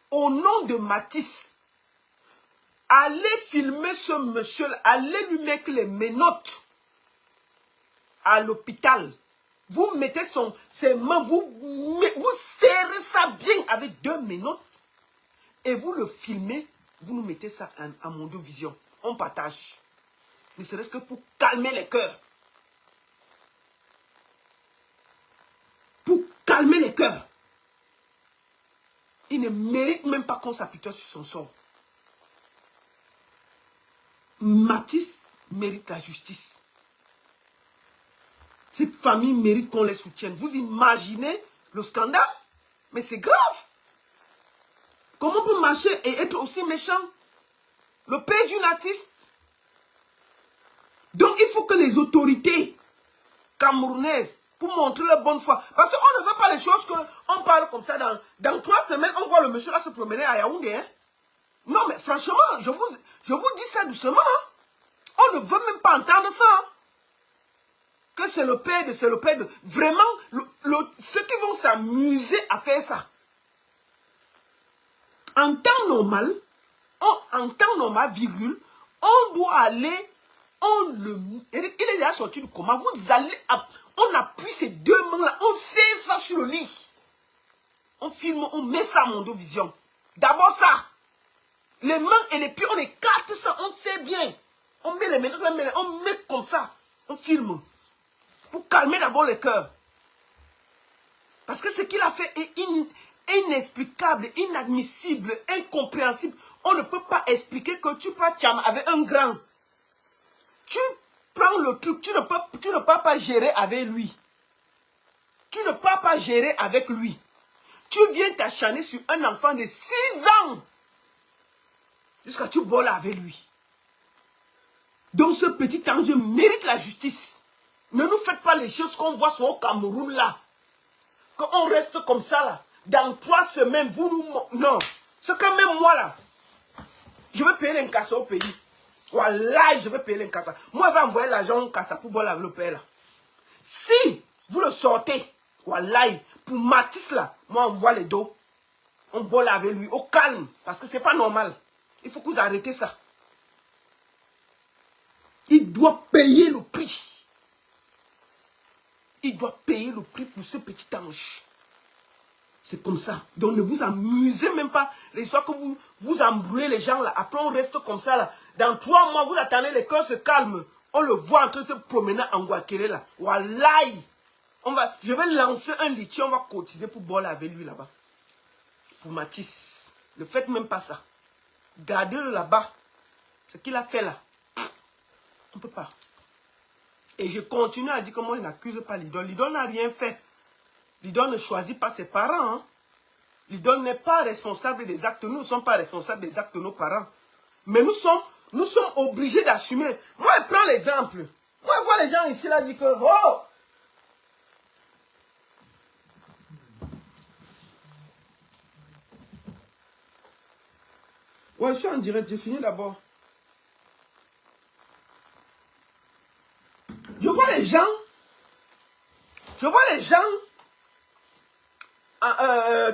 S1: au nom de Mathis, allez filmer ce monsieur-là, allez lui mettre les menottes à l'hôpital. Vous mettez ses mains, vous serrez ça bien avec 2 menottes et vous le filmez, vous nous mettez ça à Mondovision. On partage. Ne serait-ce que pour calmer les cœurs. Pour calmer les cœurs. Il ne mérite même pas qu'on s'apitoie sur son sort. Mathis mérite la justice. Cette famille mérite qu'on les soutienne. Vous imaginez le scandale? Mais c'est grave. Comment on peut marcher et être aussi méchant? Le père d'une artiste. Donc il faut que les autorités camerounaises, pour montrer leur bonne foi, parce qu'on ne veut pas les choses qu'on parle comme ça. Dans 3 semaines, on voit le monsieur là se promener à Yaoundé. Hein? Non mais franchement, je vous dis ça doucement. Hein? On ne veut même pas entendre ça. Hein? Que c'est le père de... Vraiment, ceux qui vont s'amuser à faire ça. En temps normal, virgule, on doit aller, il est déjà sorti du coma, vous allez, on appuie ces 2 mains-là, on serre ça sur le lit. On filme, on met ça à Mondovision. D'abord ça. Les mains et les pieds, on écarte ça, on sait bien. On met les mains, on met comme ça, on filme. Pour calmer d'abord le cœur. Parce que ce qu'il a fait est inexplicable, inadmissible, incompréhensible. On ne peut pas expliquer que tu peux tcham avec un grand. Tu prends le truc, tu ne peux pas gérer avec lui. Tu ne peux pas gérer avec lui. Tu viens t'acharner sur un enfant de 6 ans. Jusqu'à tu boles avec lui. Donc ce petit ange mérite la justice. Ne nous faites pas les choses qu'on voit sur le Cameroun là. Qu'on reste comme ça là. Dans 3 semaines, vous nous... Non. C'est quand même moi là. Je vais payer l'incassa au pays. Voilà, je vais payer l'incassa. Moi, je vais envoyer l'argent au cassa pour boire avec le père là. Si vous le sortez, voilà, pour Mathis là, moi on voit les dos. On boit avec lui au calme. Parce que c'est pas normal. Il faut que vous arrêtez ça. Il doit payer le prix. Il doit payer le prix pour ce petit ange. C'est comme ça. Donc ne vous amusez même pas. L'histoire que vous embrouillez les gens là. Après on reste comme ça là. Dans 3 mois, vous attendez, les cœurs se calment. On le voit en train de se promener en Guakéré là. Wallahi. Je vais lancer un lithium, on va cotiser pour boire avec lui là-bas. Pour Mathis. Ne faites même pas ça. Gardez-le là-bas. Ce qu'il a fait là. On ne peut pas. Et je continue à dire que moi je n'accuse pas l'idole. L'idole n'a rien fait. L'idole ne choisit pas ses parents. Hein. L'idole n'est pas responsable des actes. Nous ne sommes pas responsables des actes de nos parents. Mais nous sommes obligés d'assumer. Moi, je prends l'exemple. Moi, je vois les gens ici là dire que... Oh! Ouais, je suis en direct. J'ai fini d'abord. Je vois les gens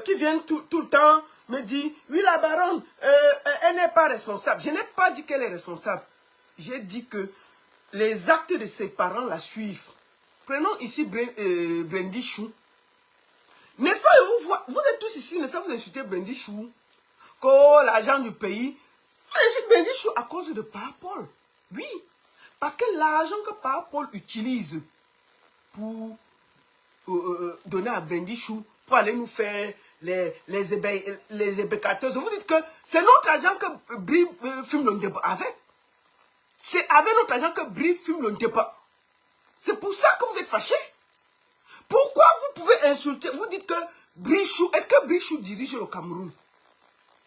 S1: qui viennent tout le temps me dire, oui, la baronne, elle n'est pas responsable. Je n'ai pas dit qu'elle est responsable. J'ai dit que les actes de ses parents la suivent. Prenons ici Brandy Chou. N'est-ce pas, vous êtes tous ici, n'est-ce pas, vous insultez Brandy Chou. que l'argent du pays. Je suis Bendichou à cause de Papa-Paul. Oui. Parce que l'argent que Papa-Paul utilise pour donner à Bendichou, pour aller nous faire les ébécateurs. Vous dites que c'est notre argent que Bri fume le débat avec. C'est avec notre argent que Bri fume le débat. C'est pour ça que vous êtes fâchés. Pourquoi vous pouvez insulter? Vous dites que Brichou, est-ce que Brichou dirige le Cameroun?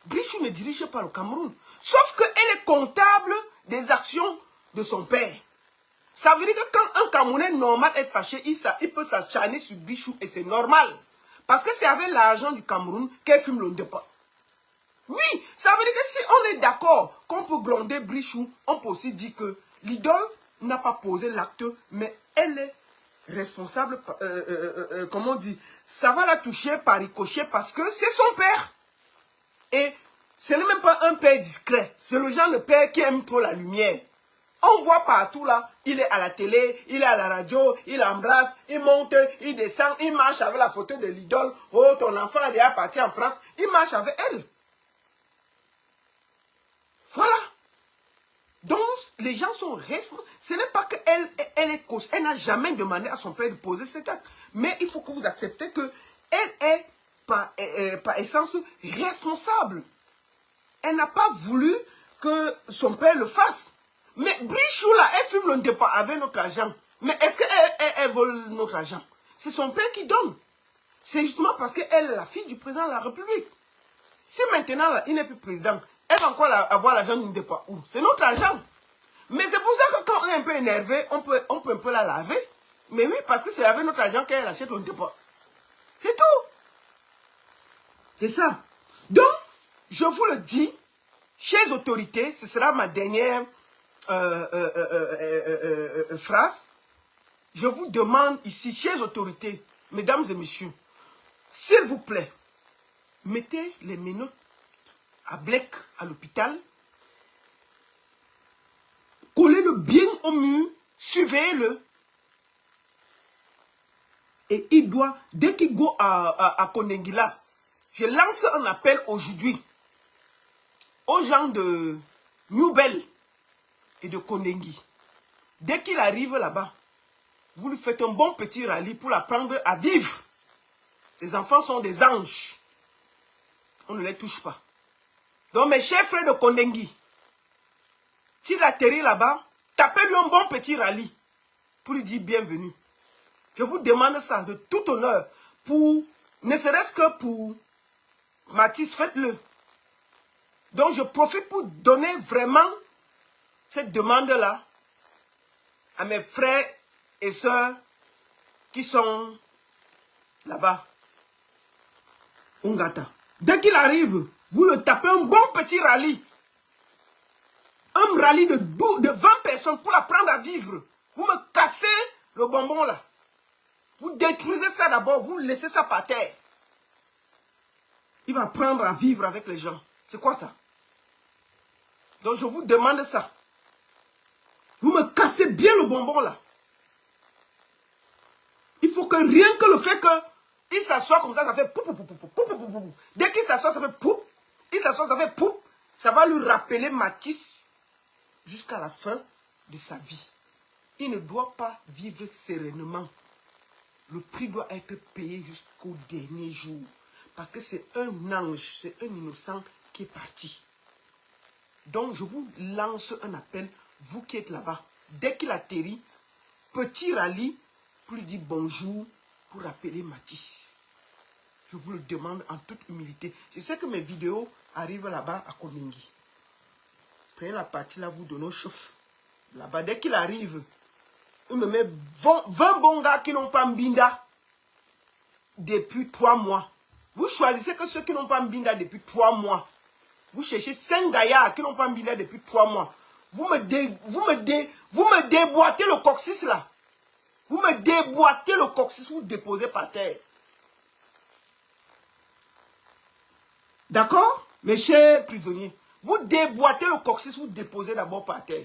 S1: Brichou ne dirige pas le Cameroun. Sauf qu'elle est comptable des actions de son père. Ça veut dire que quand un Camerounais normal est fâché, il peut s'acharner sur Brichou et c'est normal. Parce que c'est avec l'argent du Cameroun qu'elle fume le débat. Oui, ça veut dire que si on est d'accord qu'on peut gronder Brichou, on peut aussi dire que l'idole n'a pas posé l'acte, mais elle est responsable, comment on dit, ça va la toucher par ricochet parce que c'est son père. Et ce n'est même pas un père discret, c'est le genre de père qui aime trop la lumière. On voit partout là, il est à la télé, il est à la radio, il embrasse, il monte, il descend, il marche avec la photo de l'idole. Oh, ton enfant est déjà parti en France, il marche avec elle. Voilà. Donc, les gens sont responsables. Ce n'est pas qu'elle elle est cause. Elle n'a jamais demandé à son père de poser cet acte. Mais il faut que vous acceptez qu'elle est, par essence, responsable. Elle n'a pas voulu que son père le fasse. Mais Brichou, là, elle fume le départ avec notre argent. Mais est-ce qu'elle vole notre argent? C'est son père qui donne. C'est justement parce qu'elle est la fille du président de la République. Si maintenant, là, il n'est plus président, elle va encore avoir l'argent du départ où? C'est notre argent. Mais c'est pour ça que quand on est un peu énervé, on peut un peu la laver. Mais oui, parce que c'est avec notre argent qu'elle achète le départ. C'est tout. C'est ça. Donc, je vous le dis, chers autorités, ce sera ma dernière phrase. Je vous demande ici, chers autorités, mesdames et messieurs, s'il vous plaît, mettez les menottes à Blek, à l'hôpital, collez-le bien au mur, surveillez-le. Et il doit, dès qu'il go à Kondengila, je lance un appel aujourd'hui aux gens de New Bell et de Kondengi. Dès qu'il arrive là-bas, vous lui faites un bon petit rallye pour l'apprendre à vivre. Les enfants sont des anges. On ne les touche pas. Donc mes chers frères de Kondengi, s'il atterrit là-bas, tapez-lui un bon petit rallye pour lui dire bienvenue. Je vous demande ça de tout honneur, pour, ne serait-ce que pour Mathis, faites-le. Donc je profite pour donner vraiment cette demande-là à mes frères et sœurs qui sont là-bas. Ungata. Dès qu'il arrive, vous le tapez un bon petit rallye. Un rallye de 20 personnes pour l'apprendre à vivre. Vous me cassez le bonbon là. Vous détruisez ça d'abord, vous laissez ça par terre. Il va apprendre à vivre avec les gens. C'est quoi ça? Donc je vous demande ça. Vous me cassez bien le bonbon là. Il faut que rien que le fait qu'il s'assoit comme ça fait pou, pou, pou, pou, pou, pou, pou, pou, pou. Dès qu'il s'assoit, ça fait pou. Il s'assoit, ça fait pou. Ça va lui rappeler Mathis jusqu'à la fin de sa vie. Il ne doit pas vivre sereinement. Le prix doit être payé jusqu'au dernier jour. Parce que c'est un ange, c'est un innocent qui est parti. Donc je vous lance un appel, vous qui êtes là-bas. Dès qu'il atterrit, petit rallye pour lui dire bonjour, pour rappeler Mathis. Je vous le demande en toute humilité. Je sais que mes vidéos arrivent là-bas à Kondengi. Prenez la partie là, vous donnez au chauffe. Là-bas, dès qu'il arrive, il me met 20 bons gars qui n'ont pas Mbinda depuis 3 mois. Vous choisissez que ceux qui n'ont pas Mbinda depuis 3 mois. Vous cherchez 5 gaillards qui n'ont pas Mbinda depuis 3 mois. Vous me déboîtez le coccyx là. Vous me déboîtez le coccyx, vous déposez par terre. D'accord, mes chers prisonniers? Vous déboîtez le coccyx, vous déposez d'abord par terre.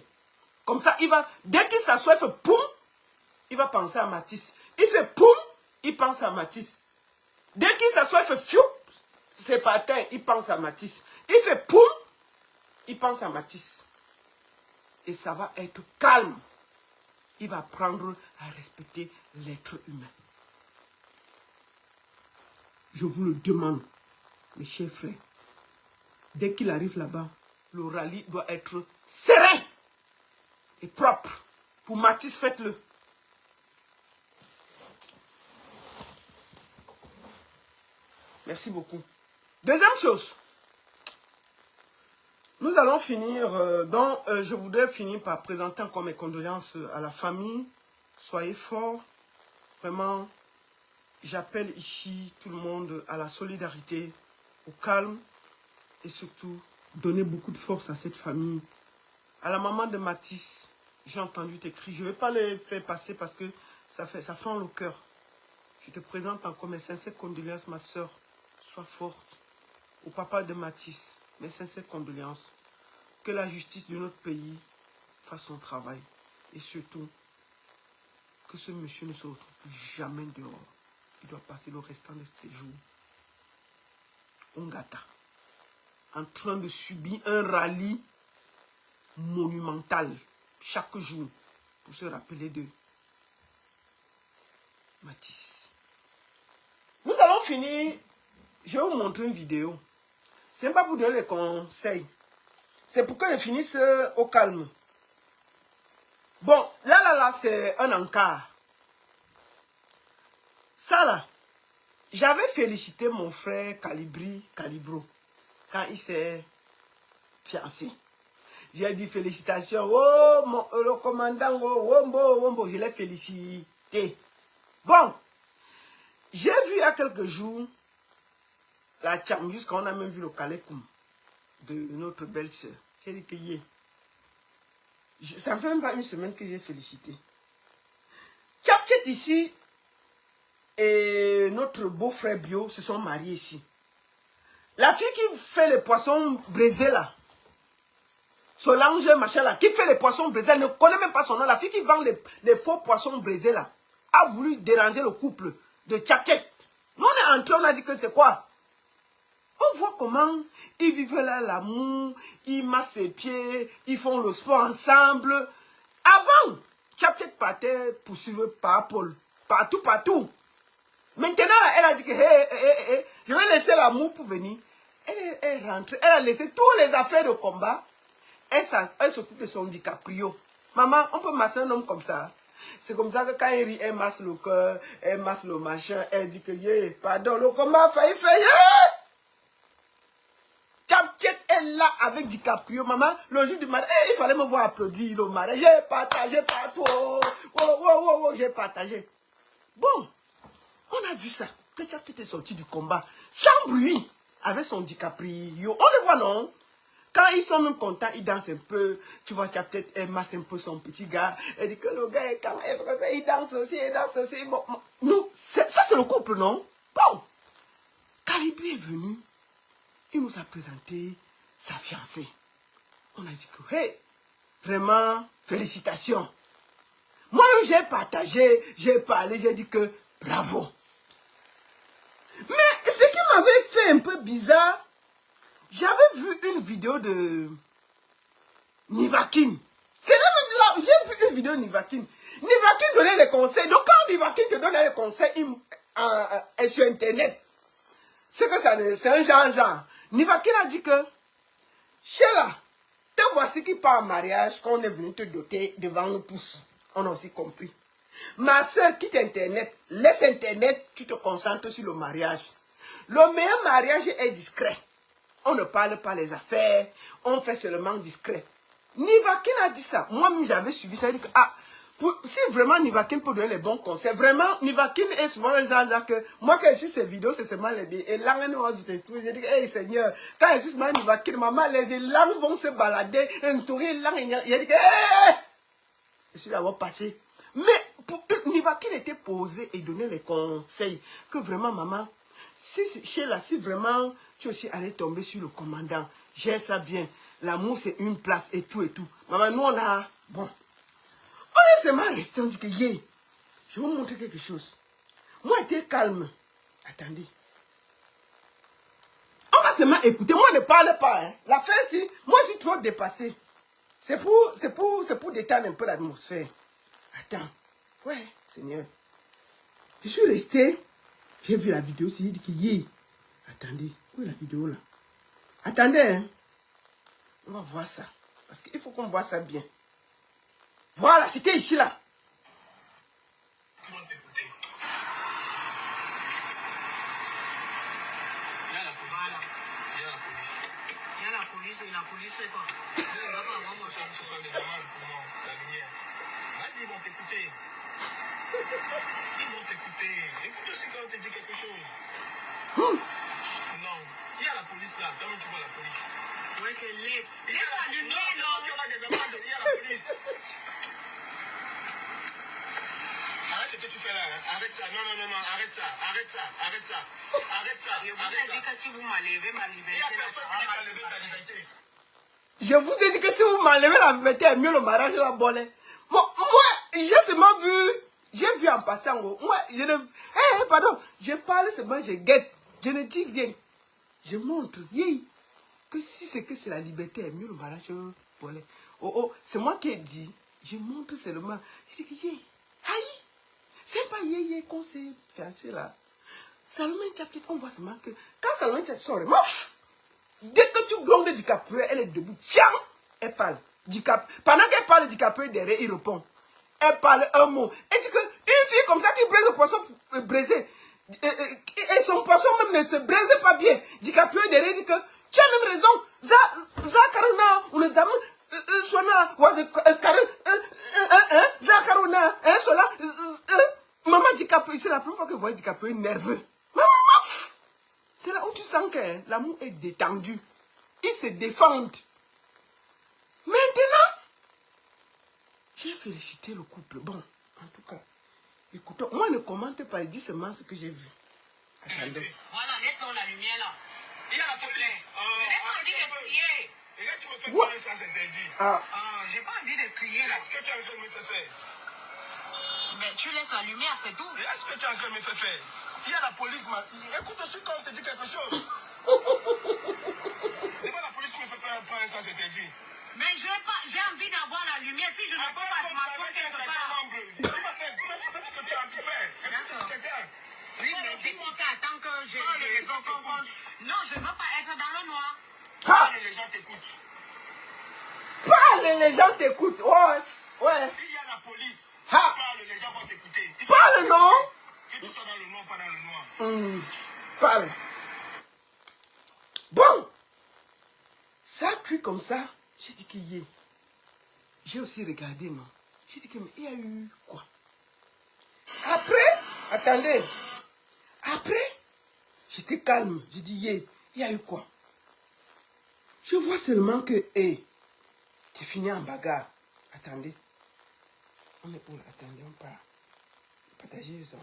S1: Comme ça, il va, dès qu'il s'assoit, il fait poum, il va penser à Mathis. Il fait poum, il pense à Mathis. Dès qu'il s'assoit, il fait fiou, c'est par terre, il pense à Mathis. Il fait poum, il pense à Matisse. Et ça va être calme. Il va apprendre à respecter l'être humain. Je vous le demande, mes chers frères. Dès qu'il arrive là-bas, le rallye doit être serein et propre. Pour Matisse, faites-le. Merci beaucoup. Deuxième chose. Nous allons finir, je voudrais finir par présenter encore mes condoléances à la famille. Soyez forts. Vraiment, j'appelle ici tout le monde à la solidarité, au calme. Et surtout, donner beaucoup de force à cette famille. À la maman de Matisse, j'ai entendu tes cris. Je ne vais pas les faire passer parce que ça fend le cœur. Je te présente encore mes sincères condoléances, ma soeur. Sois forte. Au papa de Matisse, mes sincères condoléances. Que la justice de notre pays fasse son travail. Et surtout, que ce monsieur ne se retrouve plus jamais dehors. Il doit passer le restant de ses jours au Ngata, en train de subir un rallye monumental chaque jour pour se rappeler de Matisse. Nous allons finir. Je vais vous montrer une vidéo. Ce n'est pas pour donner les conseils. C'est pour que je finisse au calme. Bon, là, c'est un encart. Ça là, j'avais félicité mon frère Calibro quand il s'est fiancé. J'ai dit félicitations. Oh, le commandant, Wombo, je l'ai félicité. Bon, j'ai vu il y a quelques jours la Tcham, jusqu'à on a même vu le Kalekoum de notre belle-sœur. J'ai dit que ça ne fait même pas une semaine que j'ai félicité. Tchapket ici et notre beau-frère Bio se sont mariés ici. La fille qui fait les poissons braisés là, Solange, machin là, qui fait les poissons braisés, elle ne connaît même pas son nom. La fille qui vend les faux poissons braisés là, a voulu déranger le couple de Tchapket. Nous on est entrés, on a dit que c'est quoi? On voit comment ils vivent là l'amour, ils massent ses pieds, ils font le sport ensemble. Avant, Tchapket partait poursuivre par Paul. Partout. Maintenant, elle a dit que je vais laisser l'amour pour venir. Elle est rentrée, elle a laissé toutes les affaires de combat. Elle s'occupe de son DiCaprio. Maman, on peut masser un homme comme ça. C'est comme ça que quand il rit, elle masse le cœur, elle masse le machin, elle dit que pardon, le combat a failli faire. Tchapket est là avec DiCaprio, maman. Le jour du mariage, il fallait me voir applaudir le mariage. J'ai partagé partout. J'ai partagé. Bon, on a vu ça. Que Tchapket est sorti du combat sans bruit avec son DiCaprio. On le voit, non? Quand ils sont même contents, ils dansent un peu. Tu vois, Tchapket, elle masse un peu son petit gars. Elle dit que le gars est quand même, il danse aussi, il danse aussi. Bon, nous, ça c'est le couple, non? Bon, Calibri est venu. Il nous a présenté sa fiancée. On a dit que, hey, vraiment, félicitations. Moi, j'ai partagé, j'ai parlé, j'ai dit que, bravo. Mais ce qui m'avait fait un peu bizarre, j'avais vu une vidéo de Nivakin. C'est là même là, j'ai vu une vidéo de Nivakin. Nivakin donnait les conseils. Donc quand Nivakin te donne les conseils sur Internet, c'est que c'est un genre. Nivakin a dit que, Sheila, te voici qui part en mariage, qu'on est venu te doter devant nous tous. On a aussi compris. Ma soeur, quitte Internet, laisse Internet, tu te concentres sur le mariage. Le meilleur mariage est discret. On ne parle pas les affaires, on fait seulement discret. Nivakin a dit ça. Moi-même, j'avais suivi ça. Il dit que, si vraiment Nivakin peut donner les bons conseils, vraiment, Nivakin est souvent un genre que, moi, quand je suis ces vidéos, c'est seulement les billes. Et là, j'ai dit, hey Seigneur, quand je suis souvent Nivakin, maman, les langues vont se balader, un touriste, il a dit que, hey! Je suis d'abord passé. Mais, Nivakin était posé et donnait les conseils. Que vraiment, maman, si vraiment, tu aussi allais tomber sur le commandant, j'ai ça bien. L'amour, c'est une place et tout et tout. Maman, nous, on a, bon. On est seulement resté, on dit que, je vais vous montrer quelque chose. Moi, j'étais calme. Attendez. On va seulement écouter. Moi, ne parle pas. Hein. L'affaire, si, moi, je suis trop dépassé. C'est pour détendre un peu l'atmosphère. Attends. Ouais, Seigneur. Je suis resté. J'ai vu la vidéo, j'ai dit qu'il y est. Attendez, où est la vidéo là? Attendez, hein. On va voir ça. Parce qu'il faut qu'on voit ça bien. Voilà, c'était ici là.
S3: Ils vont t'écouter. Il y a la police. Il y a la police.
S2: Il y a la police et la police fait quoi?
S3: Ce sont des amendes pour moi, la lumière. Vas-y, ils vont t'écouter. Ils vont t'écouter. Écoute aussi quand on te dit quelque chose. Non. Il y a la police là. Comment tu vois la police?
S2: Ouais, que laisse la lumière,
S3: non. Il y aura des amendes. Il y a la police. Arrête ce que tu fais là. Arrête ça. Non. Arrête ça. Arrête ça.
S2: Je vous ai dit que si vous m'enlevez ma liberté,
S3: Il y a personne qui va lever ta liberté.
S1: Je vous ai dit que si vous m'enlevez la liberté, mieux le mariage de la bonne. Moi, j'ai seulement vu. J'ai vu en passant. Moi, je ne. Pardon. Je parle seulement, je guette. Je ne dis rien. Je montre. Que si c'est que c'est la liberté, mieux le mariage de la bonne. C'est moi qui ai dit. Je montre seulement. Je dis que aïe. C'est pas qu'on s'est fiancé là. Salomé Tchaplet, on voit seulement que. Quand Salomé Tchaplet sort, dès que tu grondes DiCaprio, elle est debout. Fiam, elle parle. Pendant qu'elle parle, DiCaprio derrière, il répond. Elle parle un mot. Elle dit qu'une fille comme ça qui brise le poisson brisé, et son poisson même ne se brise pas bien. DiCaprio derrière dit que tu as même raison. Zakaruna, on nous a Sona, Zakaruna, Sola, maman DiCaprio, c'est la première fois que je vois DiCaprio nerveux. Maman, c'est là où tu sens que l'amour est détendu. Ils se défendent. Maintenant, j'ai félicité le couple. Bon, en tout cas, écoutons, moi ne commente pas, je dis seulement ce que j'ai vu. Attendez.
S2: Voilà, laisse-nous la lumière là.
S3: Il y a la police.
S2: Je n'ai pas envie de crier.
S3: Et là, tu me fais parler, ça c'est interdit.
S2: J'ai pas envie de crier là.
S3: Qu'est-ce que tu es en train de me faire faire?
S2: Mais tu laisses la lumière, c'est tout.
S3: Et est-ce que tu es en train de me faire faire? Il y a la police, écoute aussi quand on te dit quelque chose. Devant la police, tu me fais faire un sens interdit.
S2: Mais j'ai envie d'avoir la lumière. Si je ne peux pas, je m'assois quelque part.
S3: Tu vas faire ce que tu as envie de faire.
S2: D'accord.
S3: Quelqu'un.
S2: Oui, mais dis-moi qu'attends que je... Non, je ne veux pas être dans le noir.
S3: Parle et les gens t'écoutent.
S1: Parle et les gens t'écoutent. Ouais.
S3: Il y a la police.
S1: Ha.
S3: Parle et les gens vont t'écouter.
S1: Parle, non?
S3: Que tu sois dans le noir, pas dans le noir.
S1: Parle. Bon. Ça cuit comme ça. J'ai dit qu'il y est. J'ai aussi regardé, non? J'ai dit qu'il y a eu quoi? Après, attendez. Après, j'étais calme. J'ai dit, il y a eu quoi? Je vois seulement que, tu finis en bagarre. Attendez. On est où là? Attendez, on part. Partager ça.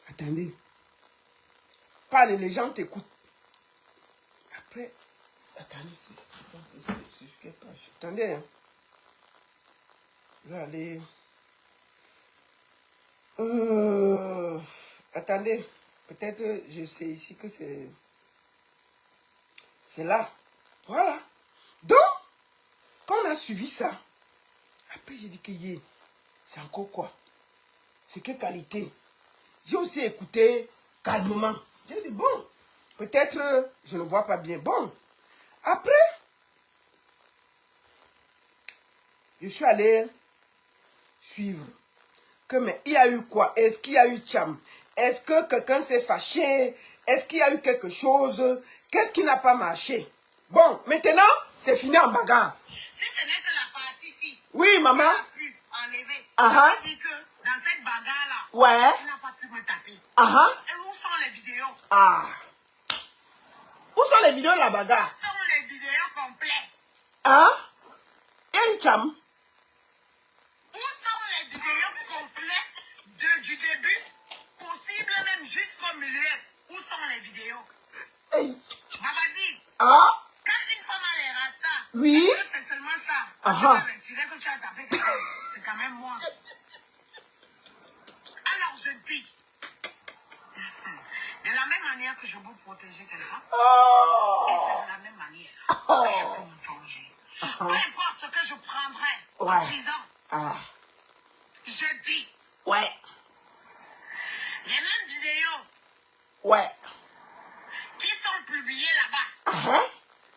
S1: Attendez. Parle, les gens t'écoutent. Après, attendez, c'est quelle page? Attendez, hein. Je vais aller. Attendez, peut-être je sais ici que c'est là. Voilà. Donc, quand on a suivi ça, après j'ai dit que c'est encore quoi? C'est quelle qualité? J'ai aussi écouté calmement. J'ai dit bon, peut-être je ne vois pas bien. Bon, après, je suis allé suivre. Mais il y a eu quoi? Est-ce qu'il y a eu tcham? Est-ce que quelqu'un s'est fâché? Est-ce qu'il y a eu quelque chose? Qu'est-ce qui n'a pas marché? Bon, maintenant, c'est fini en bagarre.
S2: Si ce n'est que la partie-ci.
S1: Oui, maman.
S2: Elle a pu enlever. Ça veut dire que dans cette bagarre-là,
S1: ouais.
S2: elle n'a pas pu me taper.
S1: Et
S2: où sont les vidéos?
S1: Où sont les vidéos de la bagarre?
S2: Où sont les vidéos complètes?
S1: Il y a eu tcham.
S2: Où sont les vidéos complètes du début, possible même jusqu'au milieu? Où sont les vidéos? Babadi, quand une femme a les rastas,
S1: oui,
S2: c'est seulement ça. Tu vas retirer que tu as tapé quelqu'un. C'est quand même moi. Alors je dis, de la même
S4: manière que je peux protéger quelqu'un.
S1: Oh.
S4: Et c'est de la même manière que je peux me venger. Peu importe ce que je prendrai en prison, je dis, les mêmes vidéos qui sont publiées là-bas,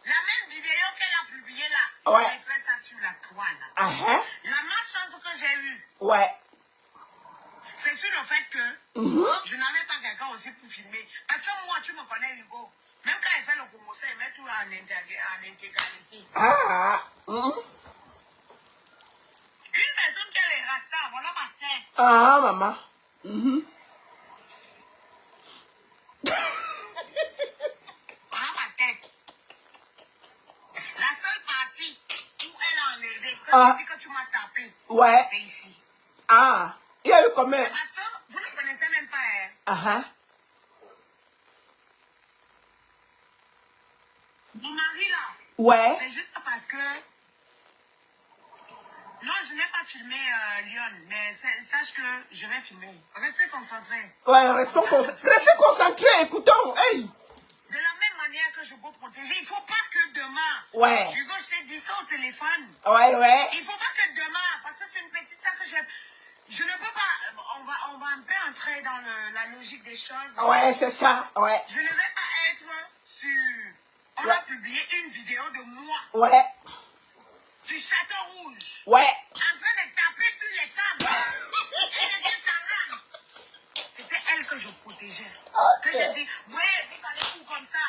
S4: la même vidéo qu'elle a publiée là, je mettrai ça sur la toile. La malchance que j'ai eue, c'est sur le fait que je n'avais pas quelqu'un aussi pour filmer. Parce que moi, tu me connais, Hugo. Même quand il fait le Congo, il met tout en intégralité. Une personne qui a les rastas, voilà ma tête.
S1: Maman.
S4: Voilà ma tête. La seule partie où elle a enlevé, quand tu dis que tu m'as tapé, c'est ici.
S1: Il y a eu combien?
S4: Parce que vous ne connaissez même pas, hein. Mon mari là, c'est juste parce que... Non, je n'ai pas filmé Lyon, mais sache que je vais filmer. Restez concentrés.
S1: Restez concentrés, écoutons. Hey.
S4: De la même manière que je peux protéger, il ne faut pas que demain... Hugo, je t'ai dit ça au téléphone. Il ne faut pas que demain, parce que c'est une petite ça que je ne peux pas... On va un peu entrer dans la logique des choses.
S1: C'est ça.
S4: Je ne vais pas être sur... On a publié une vidéo de moi. Du Château Rouge. En train de taper sur les femmes. Elle devient talente. C'était elle que je protégeais. Que je dis, ouais, il fallait tout comme ça.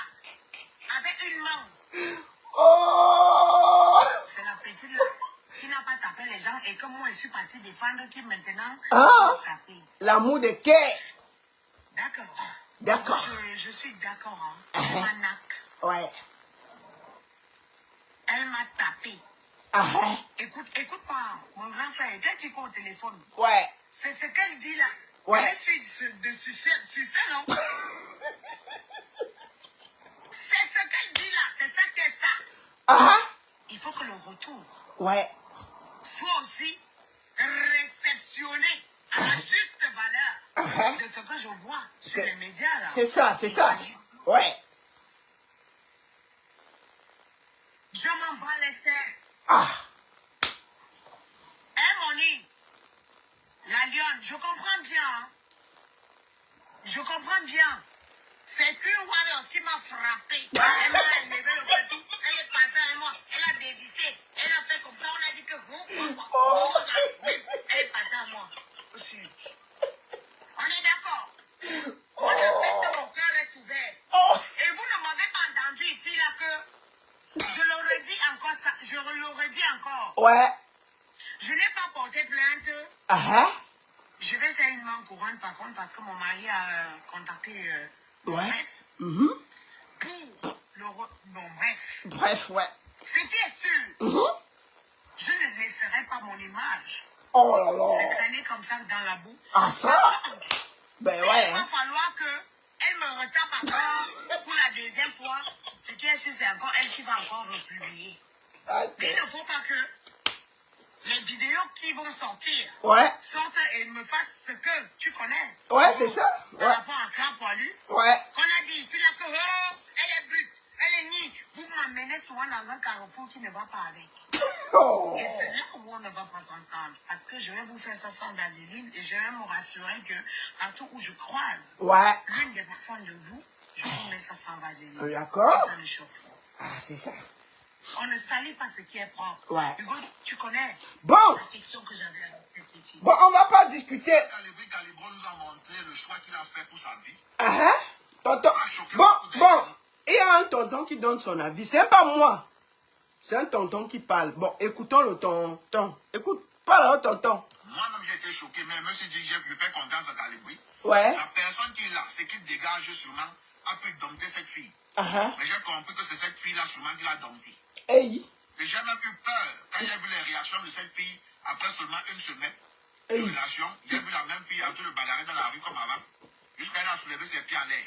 S4: Avec une main. C'est la petite là qui n'a pas tapé les gens et que moi je suis partie défendre qui maintenant a tapé.
S1: L'amour de quai.
S4: D'accord. Je suis d'accord. Elle m'a nac. Elle m'a tapé. Écoute-moi, mon grand frère, quand tu au téléphone, c'est ce qu'elle dit là. Elle est sur ça, non? C'est ce qu'elle dit là, c'est ça qui est ça. Il faut que le retour soit aussi réceptionné à la juste valeur de ce que je vois sur les médias là.
S1: C'est ça.
S4: Je m'en bats les têtes. Moni, la lionne, je comprends bien. Hein? Je comprends bien. C'est qu'une Warriors qui m'a frappé. Elle m'a enlevé le petit. Elle est partie avec moi. Elle a dévissé. Elle a fait comme ça. On a dit que elle est partie à moi. On est d'accord. Moi, je sais que mon cœur est ouvert. Et vous ne m'avez pas entendu ici là que je l'aurais dit encore ça. Je l'aurais dit encore. Je n'ai pas porté plainte. Je vais faire une main courante par contre parce que mon mari a contacté bref. Pour le... Bon, bref. C'était sûr. Je ne laisserai pas mon image. Se traîner comme ça dans la boue. Il va falloir qu'elle me retape encore pour la deuxième fois. Ce qui est sûr, c'est encore elle qui va encore republier. Mais il ne faut pas que les vidéos qui vont sortir sortent et me fassent ce que tu connais.
S1: C'est ça.
S4: Par rapport à Cran Poilu. On a dit ici là que elle est brute, elle est nue. Vous m'amenez souvent dans un carrefour qui ne va pas avec. Et c'est là où on ne va pas s'entendre. Parce que je vais vous faire ça sans vaseline et je vais me rassurer que partout où je croise l'une des personnes de vous, je vous mets ça sans vaseline.
S1: D'accord.
S4: Et ça me chauffe.
S1: C'est ça.
S4: On ne salit pas ce qui est propre. Hugo, tu connais l'affection que j'avais avec les petits.
S1: Bon, on va pas discuter.
S3: Calibro nous a montré le choix qu'il a fait pour sa vie.
S1: Tonton. Bon, il y a un tonton qui donne son avis. C'est pas moi. C'est un tonton qui parle. Bon, écoutons le tonton. Écoute, parle au tonton.
S3: Moi-même, j'ai été choqué, mais je me suis dit, je me fais confiance à Calibri. La personne qui est là, c'est qu'il dégage sûrement, a pu dompter cette fille. Mais j'ai compris que c'est cette fille-là sûrement qui l'a dompté. Et j'ai même eu peur quand j'ai vu les réactions de cette fille après seulement une semaine de relation. J'ai vu la même fille en train de bagarrer dans la rue comme avant, jusqu'à elle a soulevé ses pieds en l'air.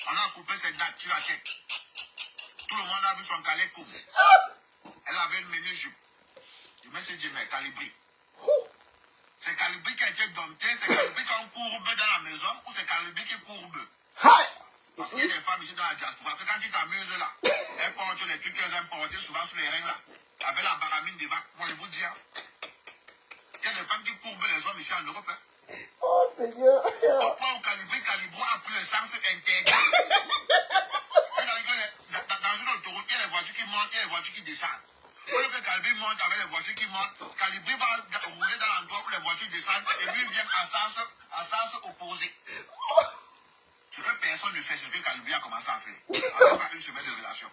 S3: On a coupé ses dates sur la tête. Tout le monde a vu son calais court. Elle avait une mini-jupe. Je me suis dit, mais Calibri. C'est Calibri qui a été dompté, c'est Calibri qui est en courbe dans la maison ou c'est Calibri qui est courbe. Parce qu'il y a des femmes ici dans la diaspora, que quand tu t'amuses là, elles portent les trucs qu'elles aiment porter souvent sous les règles là, avec la baramine devant. Moi je vous dis, hein, il y a des femmes qui courbent les hommes ici en Europe. Hein.
S1: Oh Seigneur.
S3: Au point où Calibro a pris le sens interdit. Dans une autoroute, il y a les voitures qui montent, il y a les voitures qui descendent. Au lieu que Calibri monte avec les voitures qui montent, Calibri va rouler dans l'endroit où les voitures descendent et lui vient en sens opposé. Ce que personne ne fait, c'est ce que Calibri a commencé à faire. Avec une semaine de relation.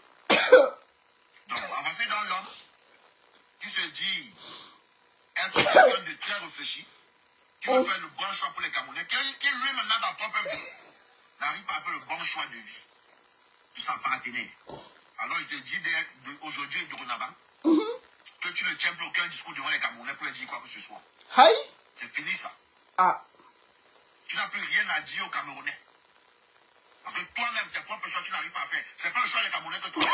S3: Donc, avancer dans l'homme qui se dit être quelqu'un de très réfléchi, qui veut faire le bon choix pour les Camerounais, qui lui-même n'a pas propre vie, n'arrive pas à faire le bon choix de vie de sa partenaire. Alors je te dis aujourd'hui et dorénavant que tu ne tiens plus aucun discours devant les Camerounais pour leur dire quoi que ce soit. C'est fini ça. Tu n'as plus rien à dire aux Camerounais. Parce que toi-même, tes propres choix, tu n'arrives pas à faire. C'est pas le choix des Camerounais que tu fais.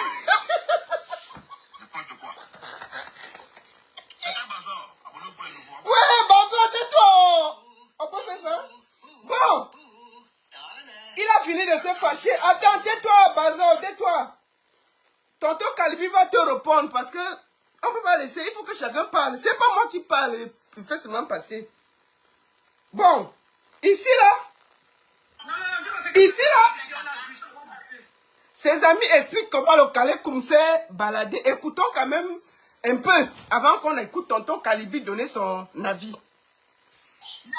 S3: N'importe quoi. C'est un bazar. Abonnez-vous pour les nouveaux.
S1: Ouais, bazar, tais-toi. On peut faire ça? Bon. Il a fini de se fâcher. Attends, tais-toi, bazar, tais-toi. Tonton Calibri va te répondre parce que on ne peut pas laisser. Il faut que chacun parle. C'est pas moi qui parle. Il fait seulement passer. Bon. Ici, là. Ici, là. Ses amis expliquent comment le Kalekoum s'est baladé. Écoutons quand même un peu avant qu'on écoute tonton Calibri donner son avis.
S4: Comment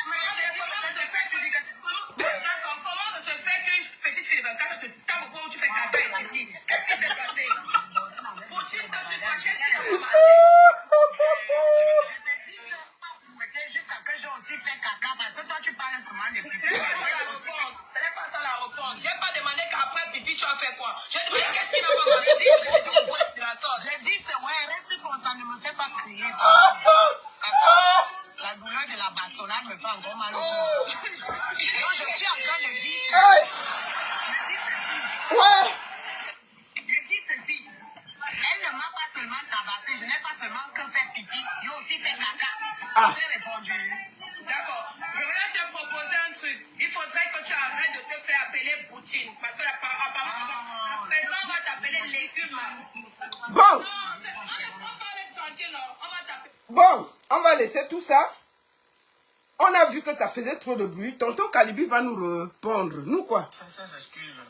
S4: se fait qu'une petite fille de 24 ans te tape au point où tu fais caca et pipi? Qu'est-ce qui s'est passé? Poutine, quand tu sois, qu'est-ce qui n'a pas marché? Je te dis que pas fouetter jusqu'à que j'ai aussi fait caca parce que toi tu parles seulement de pipi. Ce n'est pas ça la réponse. J'ai pas demandé qu'après pipi tu as fait quoi. J'ai demandé qu'est-ce qui n'a pas marché. J'ai dit c'est ouais, reste comme ça, ne me fais pas crier. Parce que la douleur de la bastonnade me fait encore mal au cou. Donc je suis en train de dire je dis ceci. Elle ne m'a pas seulement tabassé, je n'ai pas seulement que fait pipi, j'ai aussi fait caca. J'ai répondu. D'accord. Je voulais te proposer un truc. Il faudrait que tu arrêtes de te faire appeler Poutine. Parce que à présent, on va t'appeler légume.
S1: Bon.
S4: Non, on va être tranquille, on va t'appeler.
S1: Bon, on va laisser tout ça. On a vu que ça faisait trop de bruit. Tonton Calibri va nous répondre. Nous quoi?
S3: Sincères excuses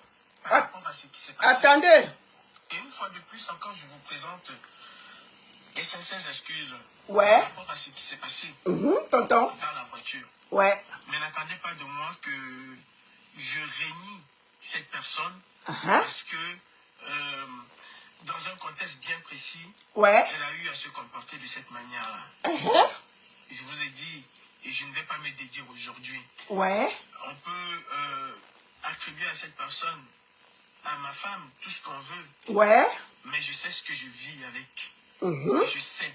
S3: par rapport à ce qui s'est passé.
S1: Attendez.
S3: Et une fois de plus encore, je vous présente les sincères excuses
S1: Ouais.
S3: par rapport à ce qui s'est passé
S1: tonton.
S3: dans la voiture.
S1: Ouais.
S3: Mais n'attendez pas de moi que je réunis cette personne parce que dans un contexte bien précis, elle a eu à se comporter de cette manière-là. Je vous ai dit, et je ne vais pas me dédire aujourd'hui, on peut attribuer à cette personne, à ma femme, tout ce qu'on veut. Mais je sais ce que je vis avec. Et je sais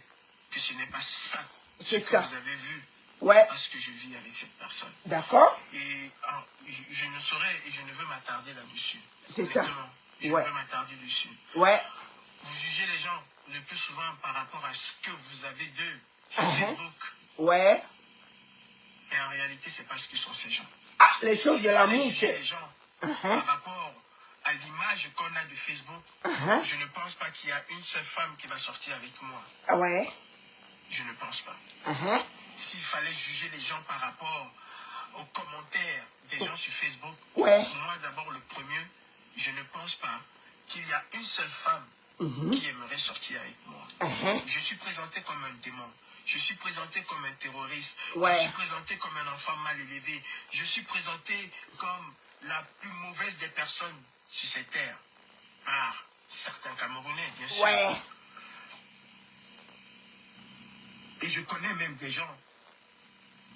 S3: que ce n'est pas ça que vous avez vu. C'est parce que je vis avec cette personne.
S1: D'accord.
S3: Et alors, je ne saurais et je ne veux m'attarder là-dessus.
S1: C'est ça.
S3: Je ne veux m'attarder dessus. Vous jugez les gens le plus souvent par rapport à ce que vous avez d'eux sur Facebook. Et en réalité, c'est pas ce que sont ces gens.
S1: Les choses de l'amour.
S3: Juger les gens par rapport à l'image qu'on a de Facebook, je ne pense pas qu'il y a une seule femme qui va sortir avec moi. Je ne pense pas. S'il fallait juger les gens par rapport aux commentaires des gens sur Facebook, moi d'abord le premier, je ne pense pas qu'il y a une seule femme qui aimerait sortir avec moi. Je suis présenté comme un démon. Je suis présenté comme un terroriste. Je suis présenté comme un enfant mal élevé. Je suis présenté comme la plus mauvaise des personnes sur cette terre. Par certains Camerounais, bien sûr. Et je connais même des gens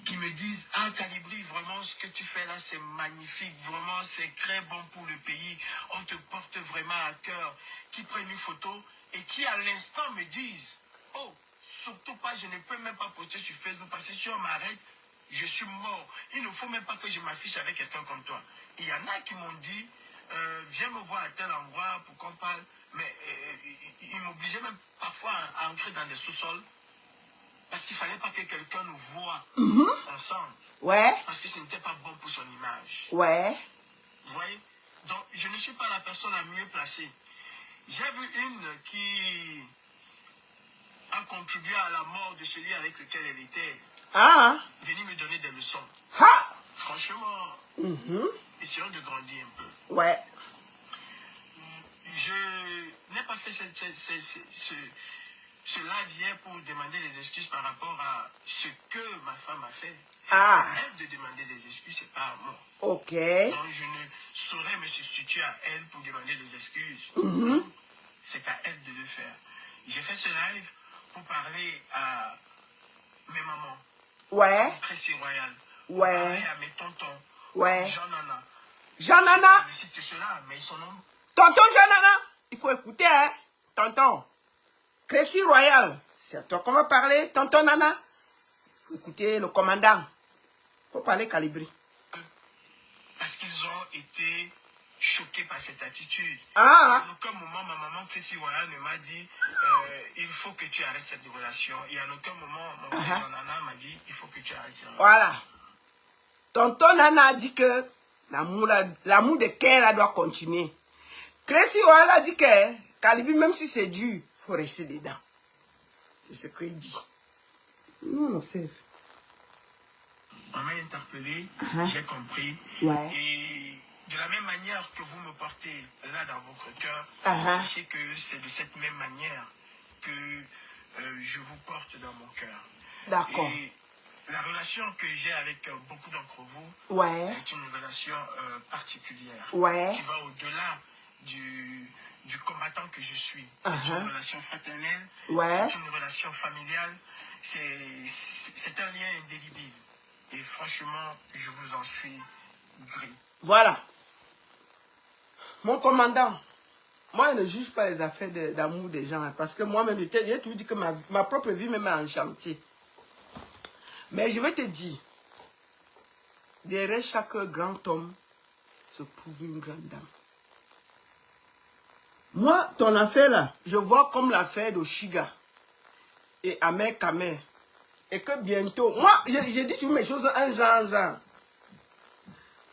S3: qui me disent « Ah, Calibri, vraiment, ce que tu fais là, c'est magnifique. Vraiment, c'est très bon pour le pays. On te porte vraiment à cœur. » Qui prennent une photo et qui, à l'instant, me disent « Oh, surtout pas, je ne peux même pas poster sur Facebook parce que si on m'arrête, je suis mort. Il ne faut même pas que je m'affiche avec quelqu'un comme toi. » Il y en a qui m'ont dit « Viens me voir à tel endroit pour qu'on parle. » Mais ils m'obligeaient même parfois à entrer dans des sous-sols. Parce qu'il ne fallait pas que quelqu'un nous voie ensemble. Parce que ce n'était pas bon pour son image.
S5: Vous voyez? Donc, je ne suis pas la personne la mieux placée. J'ai vu une qui a contribué à la mort de celui avec lequel elle était. Venue me donner des leçons. Franchement, essayons de grandir un peu.
S1: Ouais.
S5: Je n'ai pas fait ce live hier pour demander des excuses par rapport à ce que ma femme a fait. C'est à elle de demander des excuses, c'est pas à moi.
S1: Ok.
S5: Donc je ne saurais me substituer à elle pour demander des excuses. C'est à elle de le faire. J'ai fait ce live pour parler à mes mamans.
S1: Ouais.
S5: Tracy Royal.
S1: Ouais.
S5: Pour parler à mes tontons.
S1: Ouais.
S5: Jean-Nana.
S1: Jean-Nana.
S5: Je cite cela, mais ils sont nombreux.
S1: Tonton Jean-Nana. Il faut écouter, hein. Tonton. Tracy Royal. C'est à toi qu'on va parler. Tonton Nana. Il faut écouter le commandant. Il faut parler Calibri.
S5: Parce qu'ils ont été choqués par cette attitude.
S1: À
S5: aucun moment, ma maman Tracy Royal ne m'a dit il faut que tu arrêtes cette relation. Et à aucun moment, mon père Jean-Nana m'a dit il faut que tu arrêtes cette relation.
S1: Voilà. Tonton Nana a dit que l'amour de Kera doit continuer. Tracy Royal a dit que Calibri, même si c'est dur, il faut rester dedans. C'est ce qu'il dit. Nous, on observe.
S5: On m'a interpellé, j'ai compris.
S1: Ouais.
S5: Et de la même manière que vous me portez là dans votre cœur, sachez que c'est de cette même manière que je vous porte dans mon cœur.
S1: D'accord.
S5: Et la relation que j'ai avec beaucoup d'entre vous est une relation particulière qui va au-delà du combattant que je suis. C'est une relation fraternelle, c'est une relation familiale, c'est un lien indélébile. Et franchement, je vous en suis gré.
S1: Voilà. Mon commandant, moi, je ne juge pas les affaires d'amour des gens. Parce que moi-même, j'ai toujours dit que ma propre vie me met en chantier. Mais je vais te dire, derrière chaque grand homme se trouve une grande dame. Moi, ton affaire là, je vois comme l'affaire d'Oshiga et Amer Kamer. Et que bientôt, moi, j'ai dit toutes mes choses un genre.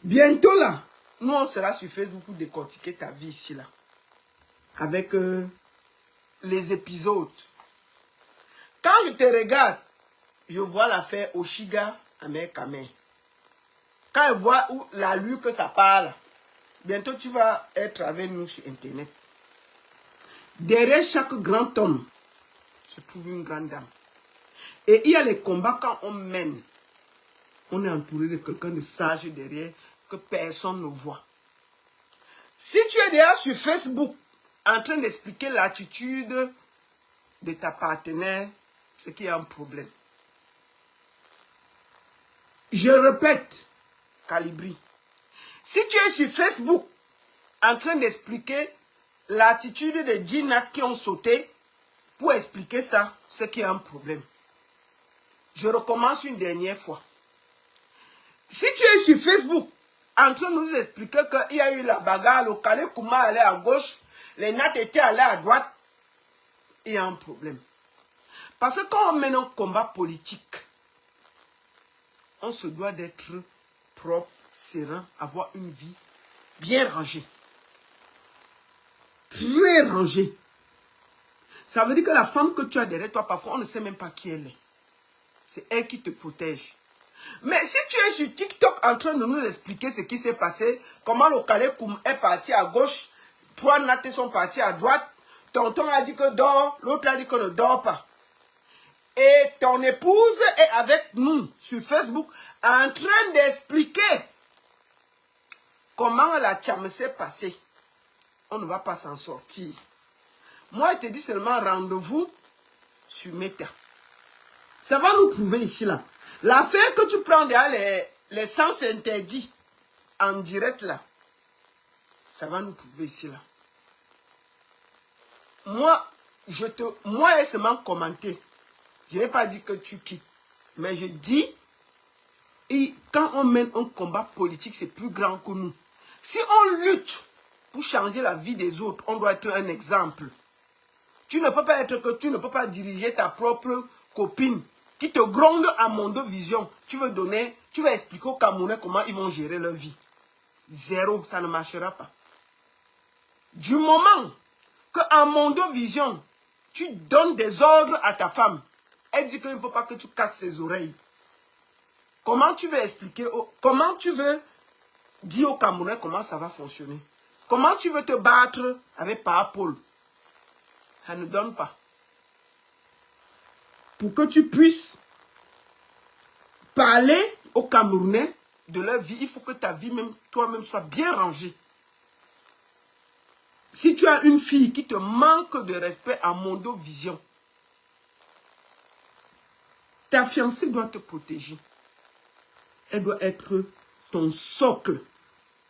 S1: Bientôt là, nous on sera sur Facebook pour décortiquer ta vie ici là. Avec les épisodes. Quand je te regarde, je vois l'affaire Oshiga Amer Kamer. Quand je vois l'allure que ça parle, bientôt tu vas être avec nous sur Internet. Derrière chaque grand homme se trouve une grande dame. Et il y a les combats quand on mène. On est entouré de quelqu'un de sage derrière que personne ne voit. Si tu es déjà sur Facebook en train d'expliquer l'attitude de ta partenaire, c'est qu'il y a un problème. Je répète, Calibri. Si tu es sur Facebook en train d'expliquer l'attitude des djinns qui ont sauté, pour expliquer ça, c'est qu'il y a un problème. Je recommence une dernière fois. Si tu es sur Facebook en train de nous expliquer qu'il y a eu la bagarre, le Kale Kouma allait à gauche, les Nat étaient allés à droite, il y a un problème. Parce que quand on mène un combat politique, on se doit d'être propre, serein, avoir une vie bien rangée. Très rangée. Ça veut dire que la femme que tu as derrière toi, parfois, on ne sait même pas qui elle est. C'est elle qui te protège. Mais si tu es sur TikTok en train de nous expliquer ce qui s'est passé, comment le Kale Koum est parti à gauche, trois nattes sont partis à droite, tonton a dit que dort, l'autre a dit que ne dort pas. Et ton épouse est avec nous sur Facebook en train d'expliquer comment la tchame s'est passée. On ne va pas s'en sortir. Moi, je te dis seulement rendez-vous sur Meta. Ça va nous prouver ici, là. L'affaire que tu prends derrière les sens interdits en direct, là, ça va nous prouver ici, là. Moi, je ai seulement commenté. Je n'ai pas dit que tu quittes. Mais je dis, quand on mène un combat politique, c'est plus grand que nous. Si on lutte pour changer la vie des autres, on doit être un exemple. Tu ne peux pas être que tu ne peux pas diriger ta propre copine qui te gronde à Mondo Vision. Tu veux expliquer aux Camerounais comment ils vont gérer leur vie. zéro, ça ne marchera pas. Du moment qu'en Mondo Vision, tu donnes des ordres à ta femme, elle dit qu'il ne faut pas que tu casses ses oreilles. Comment tu veux expliquer, comment tu veux dire aux Camerounais comment ça va fonctionner? Comment tu veux te battre avec Papa Paul? Ça ne donne pas. Pour que tu puisses parler aux Camerounais de leur vie, il faut que ta vie, même toi-même, soit bien rangée. Si tu as une fille qui te manque de respect à Mondo Vision, ta fiancée doit te protéger. Elle doit être ton socle.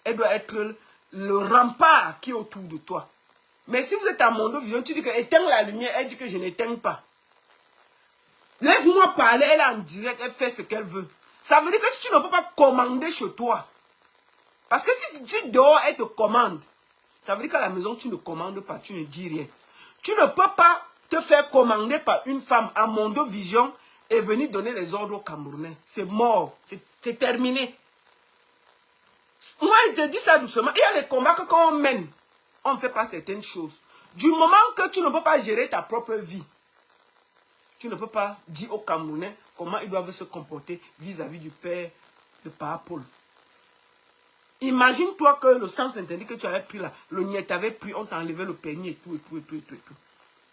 S1: Elle doit être le rempart qui est autour de toi. Mais si vous êtes à Mondo Vision, tu dis que éteins la lumière, elle dit que je n'éteins pas. Laisse-moi parler, elle est en direct, elle fait ce qu'elle veut. Ça veut dire que si tu ne peux pas commander chez toi, parce que si tu dors, elle te commande. Ça veut dire qu'à la maison, tu ne commandes pas, tu ne dis rien. Tu ne peux pas te faire commander par une femme à Mondo Vision et venir donner les ordres aux Camerounais. C'est mort, c'est terminé. Moi, je te dis ça doucement. Il y a les combats que quand on mène, on ne fait pas certaines choses. Du moment que tu ne peux pas gérer ta propre vie, tu ne peux pas dire aux Camerounais comment ils doivent se comporter vis-à-vis du père de Papa Paul. Imagine-toi que le sens interdit que tu avais pris là, le niet t'avait pris, on t'a enlevé le permis et tout.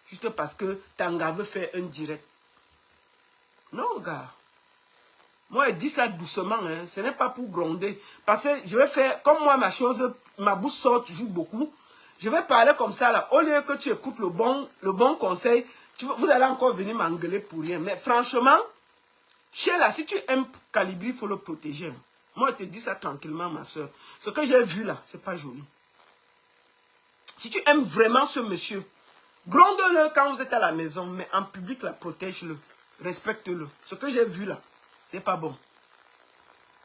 S1: Juste parce que Tanga veut faire un direct. Non, gars. Moi, je dis ça doucement, hein. Ce n'est pas pour gronder. Parce que je vais faire, comme moi, ma bouche sort toujours beaucoup. Je vais parler comme ça, là. Au lieu que tu écoutes le bon conseil, vous allez encore venir m'engueuler pour rien. Mais franchement, Sheila, si tu aimes Calibri, il faut le protéger. Moi, je te dis ça tranquillement, ma soeur. Ce que j'ai vu là, c'est pas joli. Si tu aimes vraiment ce monsieur, gronde-le quand vous êtes à la maison, mais en public, là, protège-le. Respecte-le. Ce que j'ai vu là, c'est pas bon.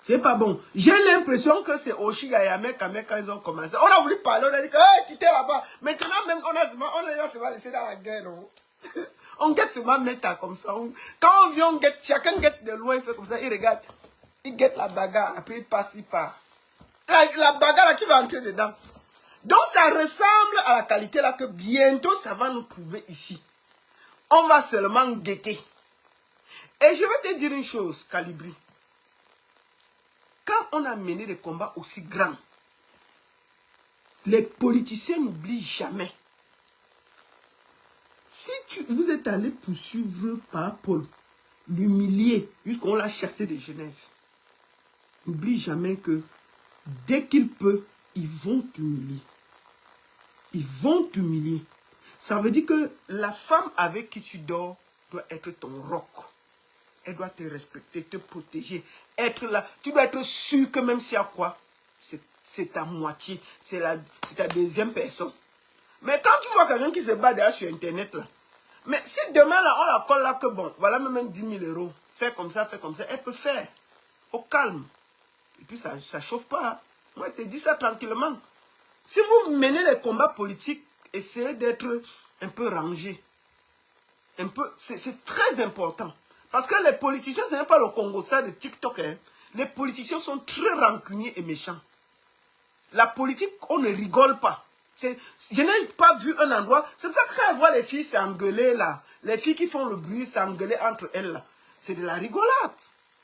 S1: C'est pas bon. J'ai l'impression que c'est Oshigayame quand ils ont commencé. On a voulu parler, on a dit que, hey, quittez là-bas. Maintenant, même, on se va laisser dans la guerre, non? On guette seulement mettre comme ça. Quand on vient, on guette, chacun guette de loin, il fait comme ça, il regarde. Il guette la bagarre, après il passe, il part. La bagarre là qui va entrer dedans. Donc ça ressemble à la qualité là que bientôt ça va nous trouver ici. On va seulement guetter. Et je vais te dire une chose, Calibri. Quand on a mené des combats aussi grands, les politiciens n'oublient jamais. Si vous êtes allé poursuivre par Paul, l'humilier, jusqu'on l'a chassé de Genève, n'oublie jamais que dès qu'il peut, ils vont t'humilier. Ils vont t'humilier. Ça veut dire que la femme avec qui tu dors doit être ton roc. Elle doit te respecter, te protéger, être là. Tu dois être sûr que même s'il y a quoi, c'est ta moitié, c'est ta deuxième personne. Mais quand tu vois quelqu'un qui se bat derrière sur Internet, là, mais si demain, là, on la colle là que bon, voilà même 10 000 €, fais comme ça, elle peut faire. Au calme. Et puis ça ne chauffe pas. Moi, je te dis ça tranquillement. Si vous menez les combats politiques, essayez d'être un peu rangé. Un peu, c'est très important. Parce que les politiciens, ce n'est pas le Congo, ça de TikTok. Hein. Les politiciens sont très rancuniers et méchants. La politique, on ne rigole pas. Je n'ai pas vu un endroit. C'est pour ça que quand on voit les filles s'engueuler là, les filles qui font le bruit s'engueuler entre elles là, c'est de la rigolade.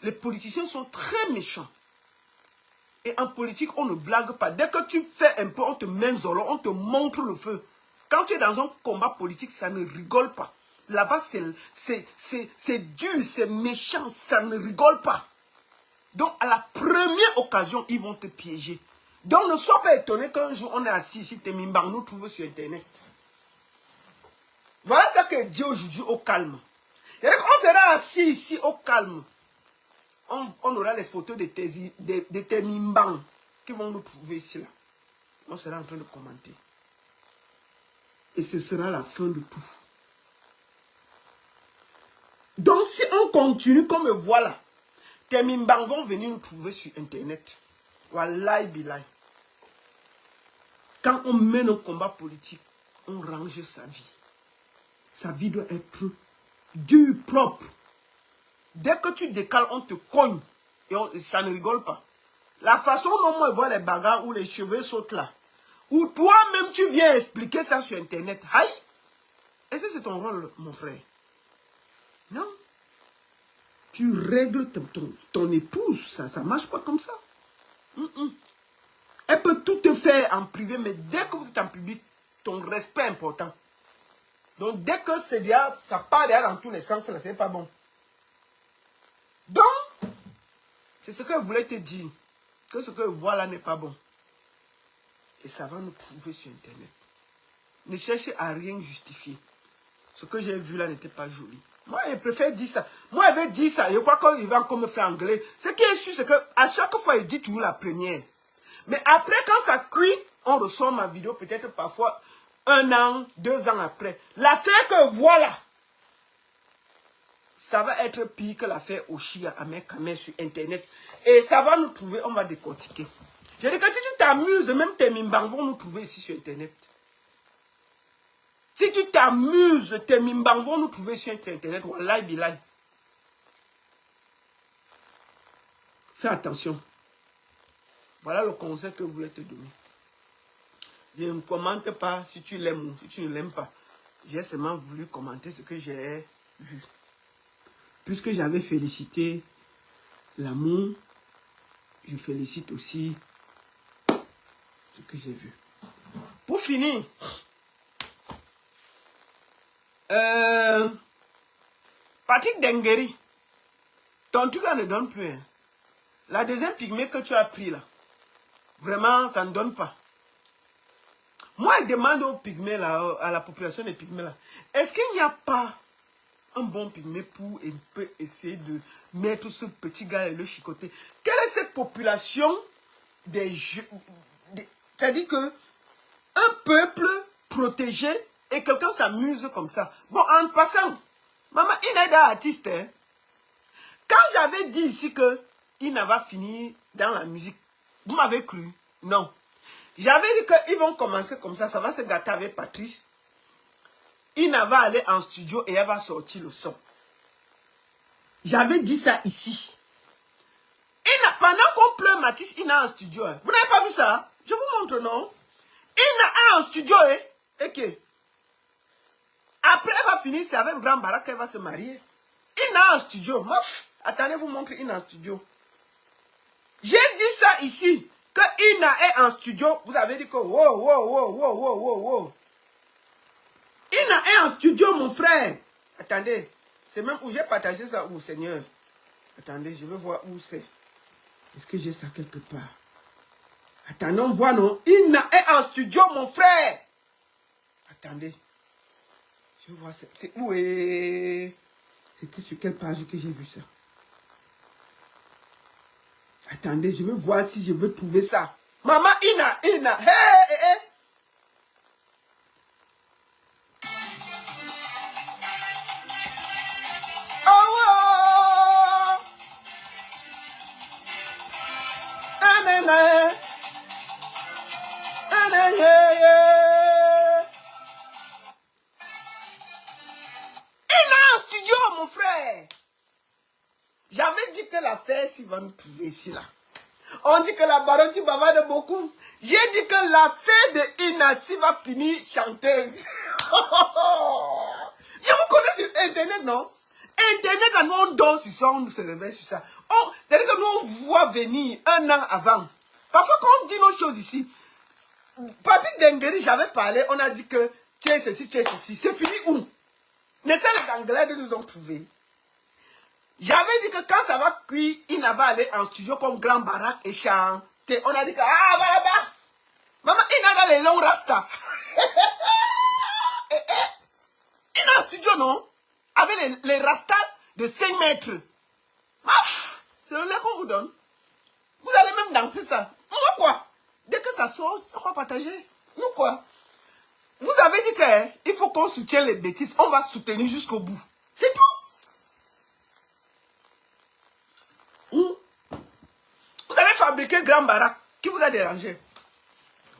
S1: Les politiciens sont très méchants. Et en politique, on ne blague pas. Dès que tu fais un peu, on te met zolo, on te montre le feu. Quand tu es dans un combat politique, ça ne rigole pas. Là-bas, c'est dur, c'est méchant, ça ne rigole pas. Donc, à la première occasion, ils vont te piéger. Donc, ne sois pas étonné qu'un jour, on est assis ici, Temimbang nous trouve sur Internet. Voilà ce que Dieu aujourd'hui au calme. On sera assis ici au calme. On aura les photos de Temimbang qui vont nous trouver ici. Là. On sera en train de commenter. Et ce sera la fin de tout. Donc, si on continue comme voilà, Temimbang vont venir nous trouver sur Internet. Wallahi bilay. Quand on mène un combat politique, on range sa vie. Sa vie doit être dure, propre. Dès que tu décales, on te cogne. Et ça ne rigole pas. La façon dont moi je vois les bagarres où les cheveux sautent là. Ou toi-même tu viens expliquer ça sur internet. Aïe! Est-ce que c'est ton rôle, mon frère? Non. Tu règles ton épouse. Ça ne marche pas comme ça. Elle peut tout te faire en privé, mais dès que vous êtes en public, ton respect est important. Donc dès que c'est déjà, ça part déjà dans tous les sens, là, c'est pas bon. Donc, c'est ce que je voulais te dire. Que ce que je vois là n'est pas bon. Et ça va nous trouver sur internet. Ne cherchez à rien justifier. Ce que j'ai vu là n'était pas joli. Moi, je préfère dire ça. Moi, je vais dire ça. Je crois qu'il va encore me faire engueuler. Ce qui est sûr, c'est qu'à chaque fois, il dit toujours la première. Mais après, quand ça cuit, on reçoit ma vidéo peut-être parfois 1 an, 2 ans après. L'affaire que voilà, ça va être pire que l'affaire Oshia à Mekame sur internet. Et ça va nous trouver, on va décortiquer. Je dis que si tu t'amuses, même tes mimbang vont nous trouver ici sur internet. Si tu t'amuses, tes mimbang vont nous trouver sur internet. Wallahi billahi. Fais attention. Voilà le conseil que je voulais te donner. Je ne commente pas si tu l'aimes ou si tu ne l'aimes pas. J'ai seulement voulu commenter ce que j'ai vu. Puisque j'avais félicité l'amour, je félicite aussi ce que j'ai vu. Pour finir, Patrick Dengueri, ton truc là ne donne plus. Hein. La deuxième pygmée que tu as pris là, vraiment, ça ne donne pas. Moi, je demande aux pygmées là, à la population des pygmées là, est-ce qu'il n'y a pas un bon pygmée pour un peu essayer de mettre ce petit gars et le chicoter? Quelle est cette population des jeux? C'est-à-dire que un peuple protégé et quelqu'un s'amuse comme ça. Bon, en passant, maman, Ina est artiste. Hein? Quand j'avais dit ici que Ina va finir dans la musique, vous m'avez cru? Non. J'avais dit qu'ils vont commencer comme ça va se gâter avec Patrice. Ina va aller en studio et elle va sortir le son. J'avais dit ça ici. Ina, pendant qu'on pleure Matisse, Ina en studio. Hein. Vous n'avez pas vu ça? Je vous montre, non? Ina est en studio, hein? Ok. Après, elle va finir, c'est avec Grand Barak qu'elle va se marier. Ina en studio. Mouf. Attendez, vous montre Ina en studio. J'ai dit ça ici. Que Ina est en studio. Vous avez dit que wow. Ina est en studio, mon frère. Attendez. C'est même où j'ai partagé ça où, Seigneur? Attendez, je veux voir où c'est. Est-ce que j'ai ça quelque part? Attendez, on voit, non? Ina est en studio, mon frère. Attendez. Je veux voir, c'est où est... C'était sur quelle page que j'ai vu ça? Attendez, je veux voir si je veux trouver ça. Maman, Ina. Hey. J'avais dit que l'affaire s'il va nous trouver ici là. On dit que la baronne tu bavarde beaucoup. J'ai dit que l'affaire de Inassi va finir chanteuse. Je vous connais sur internet, non? Internet, là, nous on dort sur ça, on se réveille sur ça. C'est-à-dire que nous on voit venir 1 an avant. Parfois quand on dit nos choses ici, Patrick Dengueri, j'avais parlé, on a dit que tu es ceci. C'est fini où? Mais ça, les Anglais nous ont trouvé. J'avais dit que quand ça va cuire, il n'a pas aller en studio comme Grand Barak et chanter. On a dit que, voilà. Maman, il a dans les longs rastas. Il est en studio, non? Avec les rastas de 5 mètres. C'est le lait qu'on vous donne. Vous allez même danser ça. Moi, quoi? Dès que ça sort, on va partager. Nous, quoi? Vous avez dit qu'il faut qu'on soutienne les bêtises. On va soutenir jusqu'au bout. C'est tout. Vous avez fabriqué Grand Barak. Qui vous a dérangé?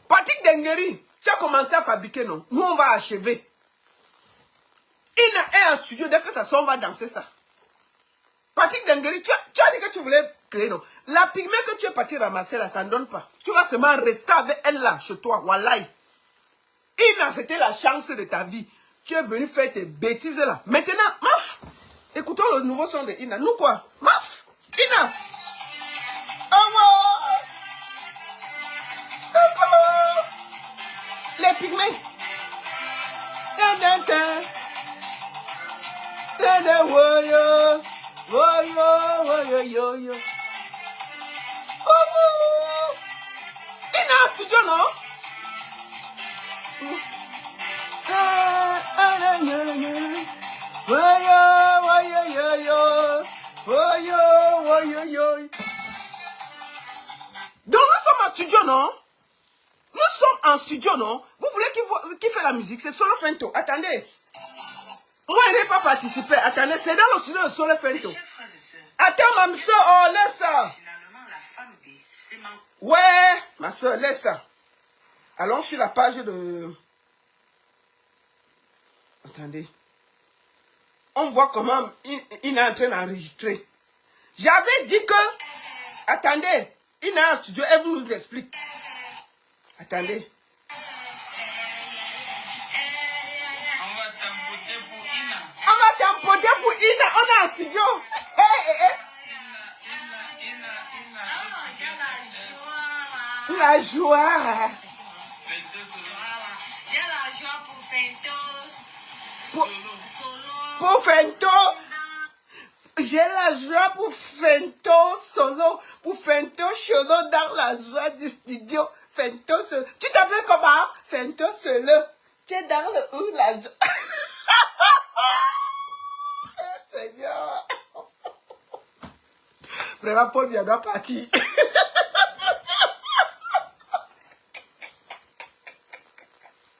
S1: Patrick Dengueri, tu as commencé à fabriquer, non? Nous, on va achever. Il est en studio. Dès que ça sort, on va danser ça. Patrick Dengueri, tu as dit que tu voulais créer, non. La pygmée que tu es parti ramasser là, ça ne donne pas. Tu vas seulement rester avec elle là, chez toi, wallahi. Ina, c'était la chance de ta vie. Tu es venu faire tes bêtises là. Maintenant, maf, écoutons le nouveau son de Ina. Nous quoi? Maf, Ina. Les pygmées. Ina studio, non? Donc nous sommes en studio, non? Nous sommes en studio, non? Vous voulez qui fait la musique? C'est Solo Fento. Attendez. Moi, je n'ai pas participé. Attendez, c'est dans le studio de Solo Fento. Attends, ma soeur, oh, laisse ça.
S4: Finalement, la femme des séments.
S1: Ouais, ma soeur, laisse ça. Allons sur la page de... Attendez. On voit comment il est en train d'enregistrer. J'avais dit que... Attendez. Il est en studio, elle nous explique. Attendez.
S5: On va tampoter pour Ina.
S1: On va tampoter pour Ina. On est en studio. La joie.
S4: J'ai la joie pour Fentos.
S1: Pour Fento. J'ai la joie pour Fento solo. Pour Fento solo dans la joie du studio. Fento solo. Tu t'appelles comment? Fento solo. Tu es dans le où la joie. Seigneur. Vraiment, Paul vient de partir.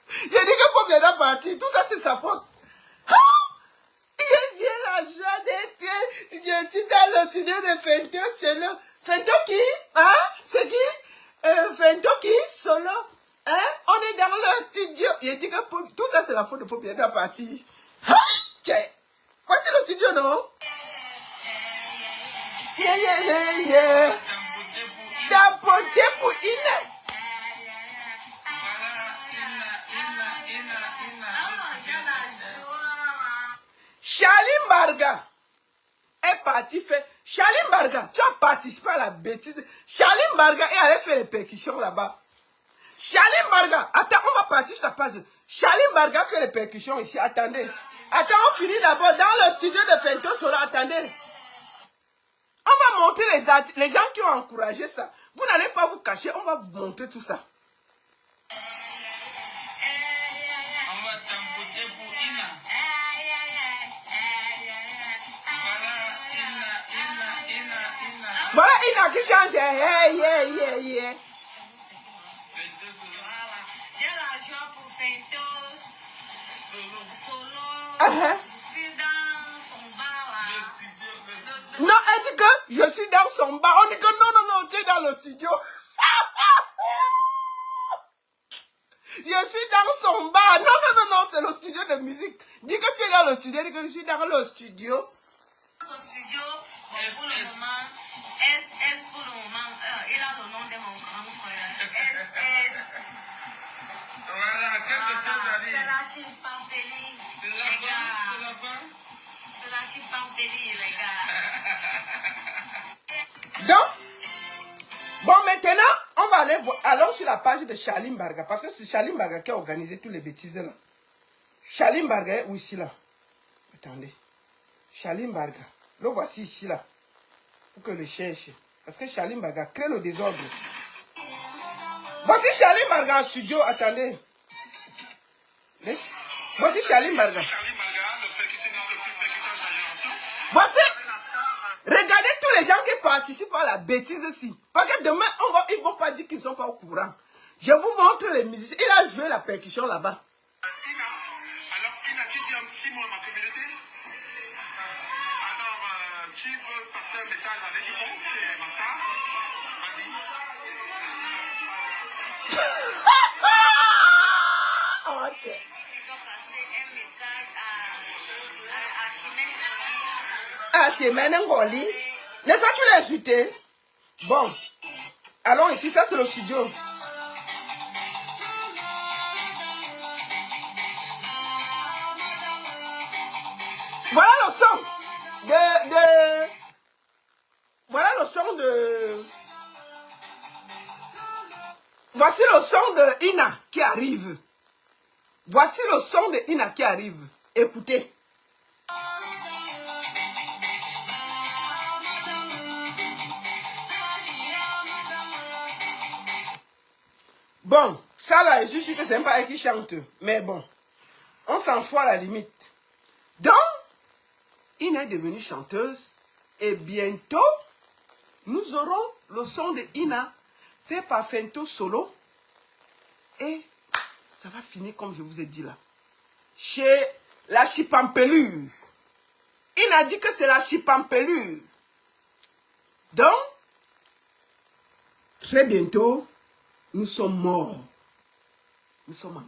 S1: J'ai dit que Paul vient de partir. Tout ça, c'est sa faute. J'ai la joie d'être. Je suis dans le studio de Fento solo. Fento qui? Hein? C'est qui? Fento qui? Solo. Hein? On est dans le studio. J'ai dit que Paul, tout ça, c'est la faute de Paul vient de partir. Tiens. Voici le studio, non? Yeah. Tampoté pour Ina. Chalim Barga est parti faire. Chalim Barga, tu as participé à la bêtise. Chalim Barga est allé faire les percussions là-bas. Chalim Barga, attends, on va partir sur la page. Chalim Barga fait les percussions ici. Attendez. Attends, on finit d'abord dans le studio de Fento Solo. Attendez. On va montrer les gens qui ont encouragé ça. Vous n'allez pas vous cacher, on va montrer tout ça.
S5: On va tampoter pour Ina.
S1: Voilà Ina qui chante. Yeah.
S4: J'ai la joie pour Fentos. Solo. Je suis dans son bar.
S1: Non, elle dit que je suis dans son bar. On dit que non, tu es dans le studio. Je suis dans son bar. Non, c'est le studio de musique. Dis que tu es dans le studio. Dis que je suis dans le studio.
S4: Ce studio, pour le moment, SS pour le moment, il a le nom de mon grand frère. SS.
S5: Voilà, quelque chose à dire.
S4: C'est la Chimpampelie, les gars. C'est la Chimpampelie, les gars.
S1: Donc, bon, maintenant, on va aller voir. Allons sur la page de Chalim Barga. Parce que c'est Chalim Barga qui a organisé tous les bêtises là. Chalim Barga est où ici là? Attendez. Chalim Barga. Le voici ici là. Il faut que je le cherche. Parce que Chalim Barga crée le désordre. Voici Chalim Barga en studio. Attendez. Voici Chalim Barga. Voici. Regardez tous les gens qui participent à la bêtise ici. Parce que demain, ils ne vont pas dire qu'ils ne sont pas au courant. Je vous montre les musiciens. Il a joué la percussion là-bas.
S3: Ina, alors Ina, tu dis un petit mot à ma communauté. Alors, tu veux passer un message avec Yvon, qui est ma star. Vas-y.
S1: Ok.
S4: Je dois passer un message à Chimène.
S1: Ah, c'est Menengoli. N'est-ce pas que tu l'as insulté? Bon. Allons ici, ça c'est le studio. Voilà le son voilà le son de... Voici le son de Ina qui arrive. Voici le son de Ina qui arrive. Écoutez. Bon, ça là, je suis sûr que c'est même pas elle qui chante. Mais bon, on s'en fout à la limite. Donc, Ina est devenue chanteuse. Et bientôt, nous aurons le son de Ina fait par Fento Solo. Et ça va finir comme je vous ai dit là. Chez la Chipampelure. Ina dit que c'est la Chipampelure. Donc, très bientôt, nous sommes morts. Nous sommes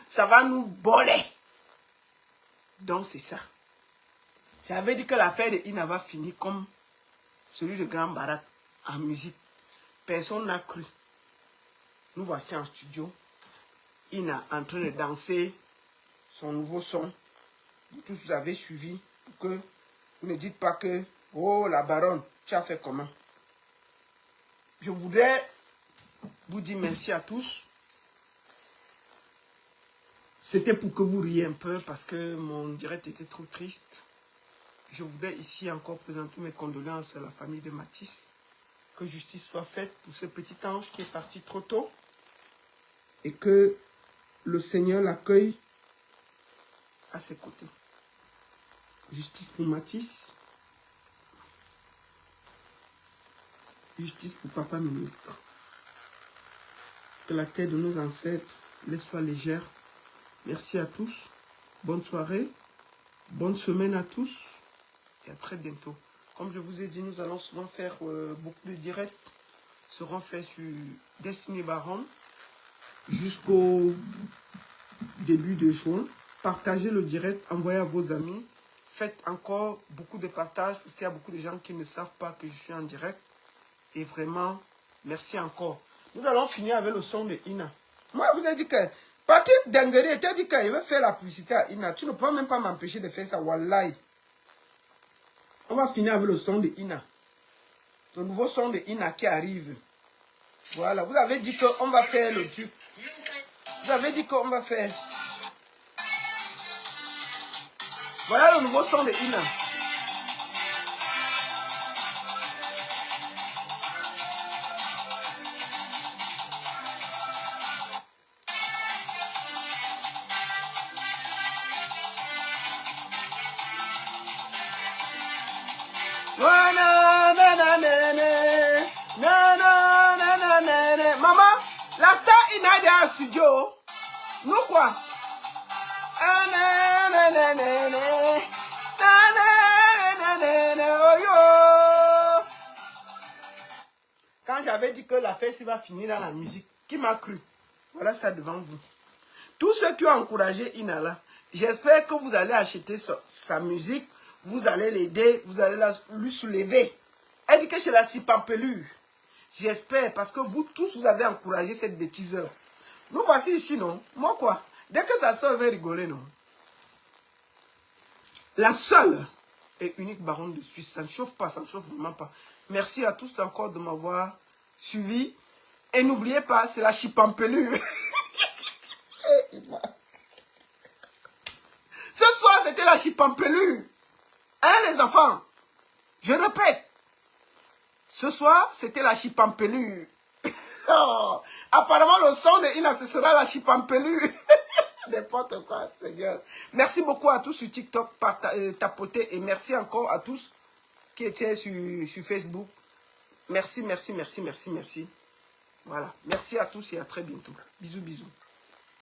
S1: ça va nous voler. Donc c'est ça. J'avais dit que l'affaire de Ina va finir comme celui de Grand Barak en musique. Personne n'a cru. Nous voici en studio. Ina en train de danser son nouveau son. Vous tous vous avez suivi pour que vous ne dites pas que oh la baronne, tu as fait comment? Je voudrais vous dire merci à tous. C'était pour que vous riez un peu parce que mon direct était trop triste. Je voudrais ici encore présenter mes condoléances à la famille de Mathis. Que justice soit faite pour ce petit ange qui est parti trop tôt. Et que le Seigneur l'accueille à ses côtés. Justice pour Mathis. Justice pour Papa Ministre. Que la terre de nos ancêtres les soit légère. Merci à tous. Bonne soirée. Bonne semaine à tous. Et à très bientôt. Comme je vous ai dit, nous allons souvent faire beaucoup de directs. Seront faits sur Destiny Baron jusqu'au début de juin. Partagez le direct, envoyez à vos amis. Faites encore beaucoup de partages parce qu'il y a beaucoup de gens qui ne savent pas que je suis en direct. Et vraiment, merci encore. Nous allons finir avec le son de Ina. Moi, je vous ai dit que Patrick Dengueri t'a dit qu'il veut faire la publicité à Ina. Tu ne peux même pas m'empêcher de faire ça, wallahi. On va finir avec le son de Ina. Le nouveau son de Ina qui arrive. Voilà, vous avez dit qu'on va faire le truc. Vous avez dit qu'on va faire. Voilà le nouveau son de Ina. Maman, la star Ina est dans le studio. Nous quoi? Quand j'avais dit que la fête va finir dans la musique, qui m'a cru? Voilà ça devant vous. Tous ceux qui ont encouragé Ina là, j'espère que vous allez acheter sa musique, vous allez l'aider, vous allez lui soulever. Elle dit que c'est la Chipampelure. J'espère, parce que vous tous, vous avez encouragé cette bêtise-là. Nous voici ici, non? Moi quoi? Dès que sa soeur veut rigoler, non? La seule et unique baronne de Suisse, ça ne chauffe pas, ça ne chauffe vraiment pas. Merci à tous encore de m'avoir suivi. Et n'oubliez pas, c'est la Chipampelure. Ce soir, c'était la Chipampelure. Hein, les enfants? Je répète. Ce soir, c'était la Chipampelure. Oh, apparemment, le son de Ina, ce sera la Chipampelure. N'importe quoi, Seigneur. Merci beaucoup à tous sur TikTok, tapoter. Et merci encore à tous qui étaient sur Facebook. Merci, merci, merci, merci, merci. Voilà. Merci à tous et à très bientôt. Bisous, bisous.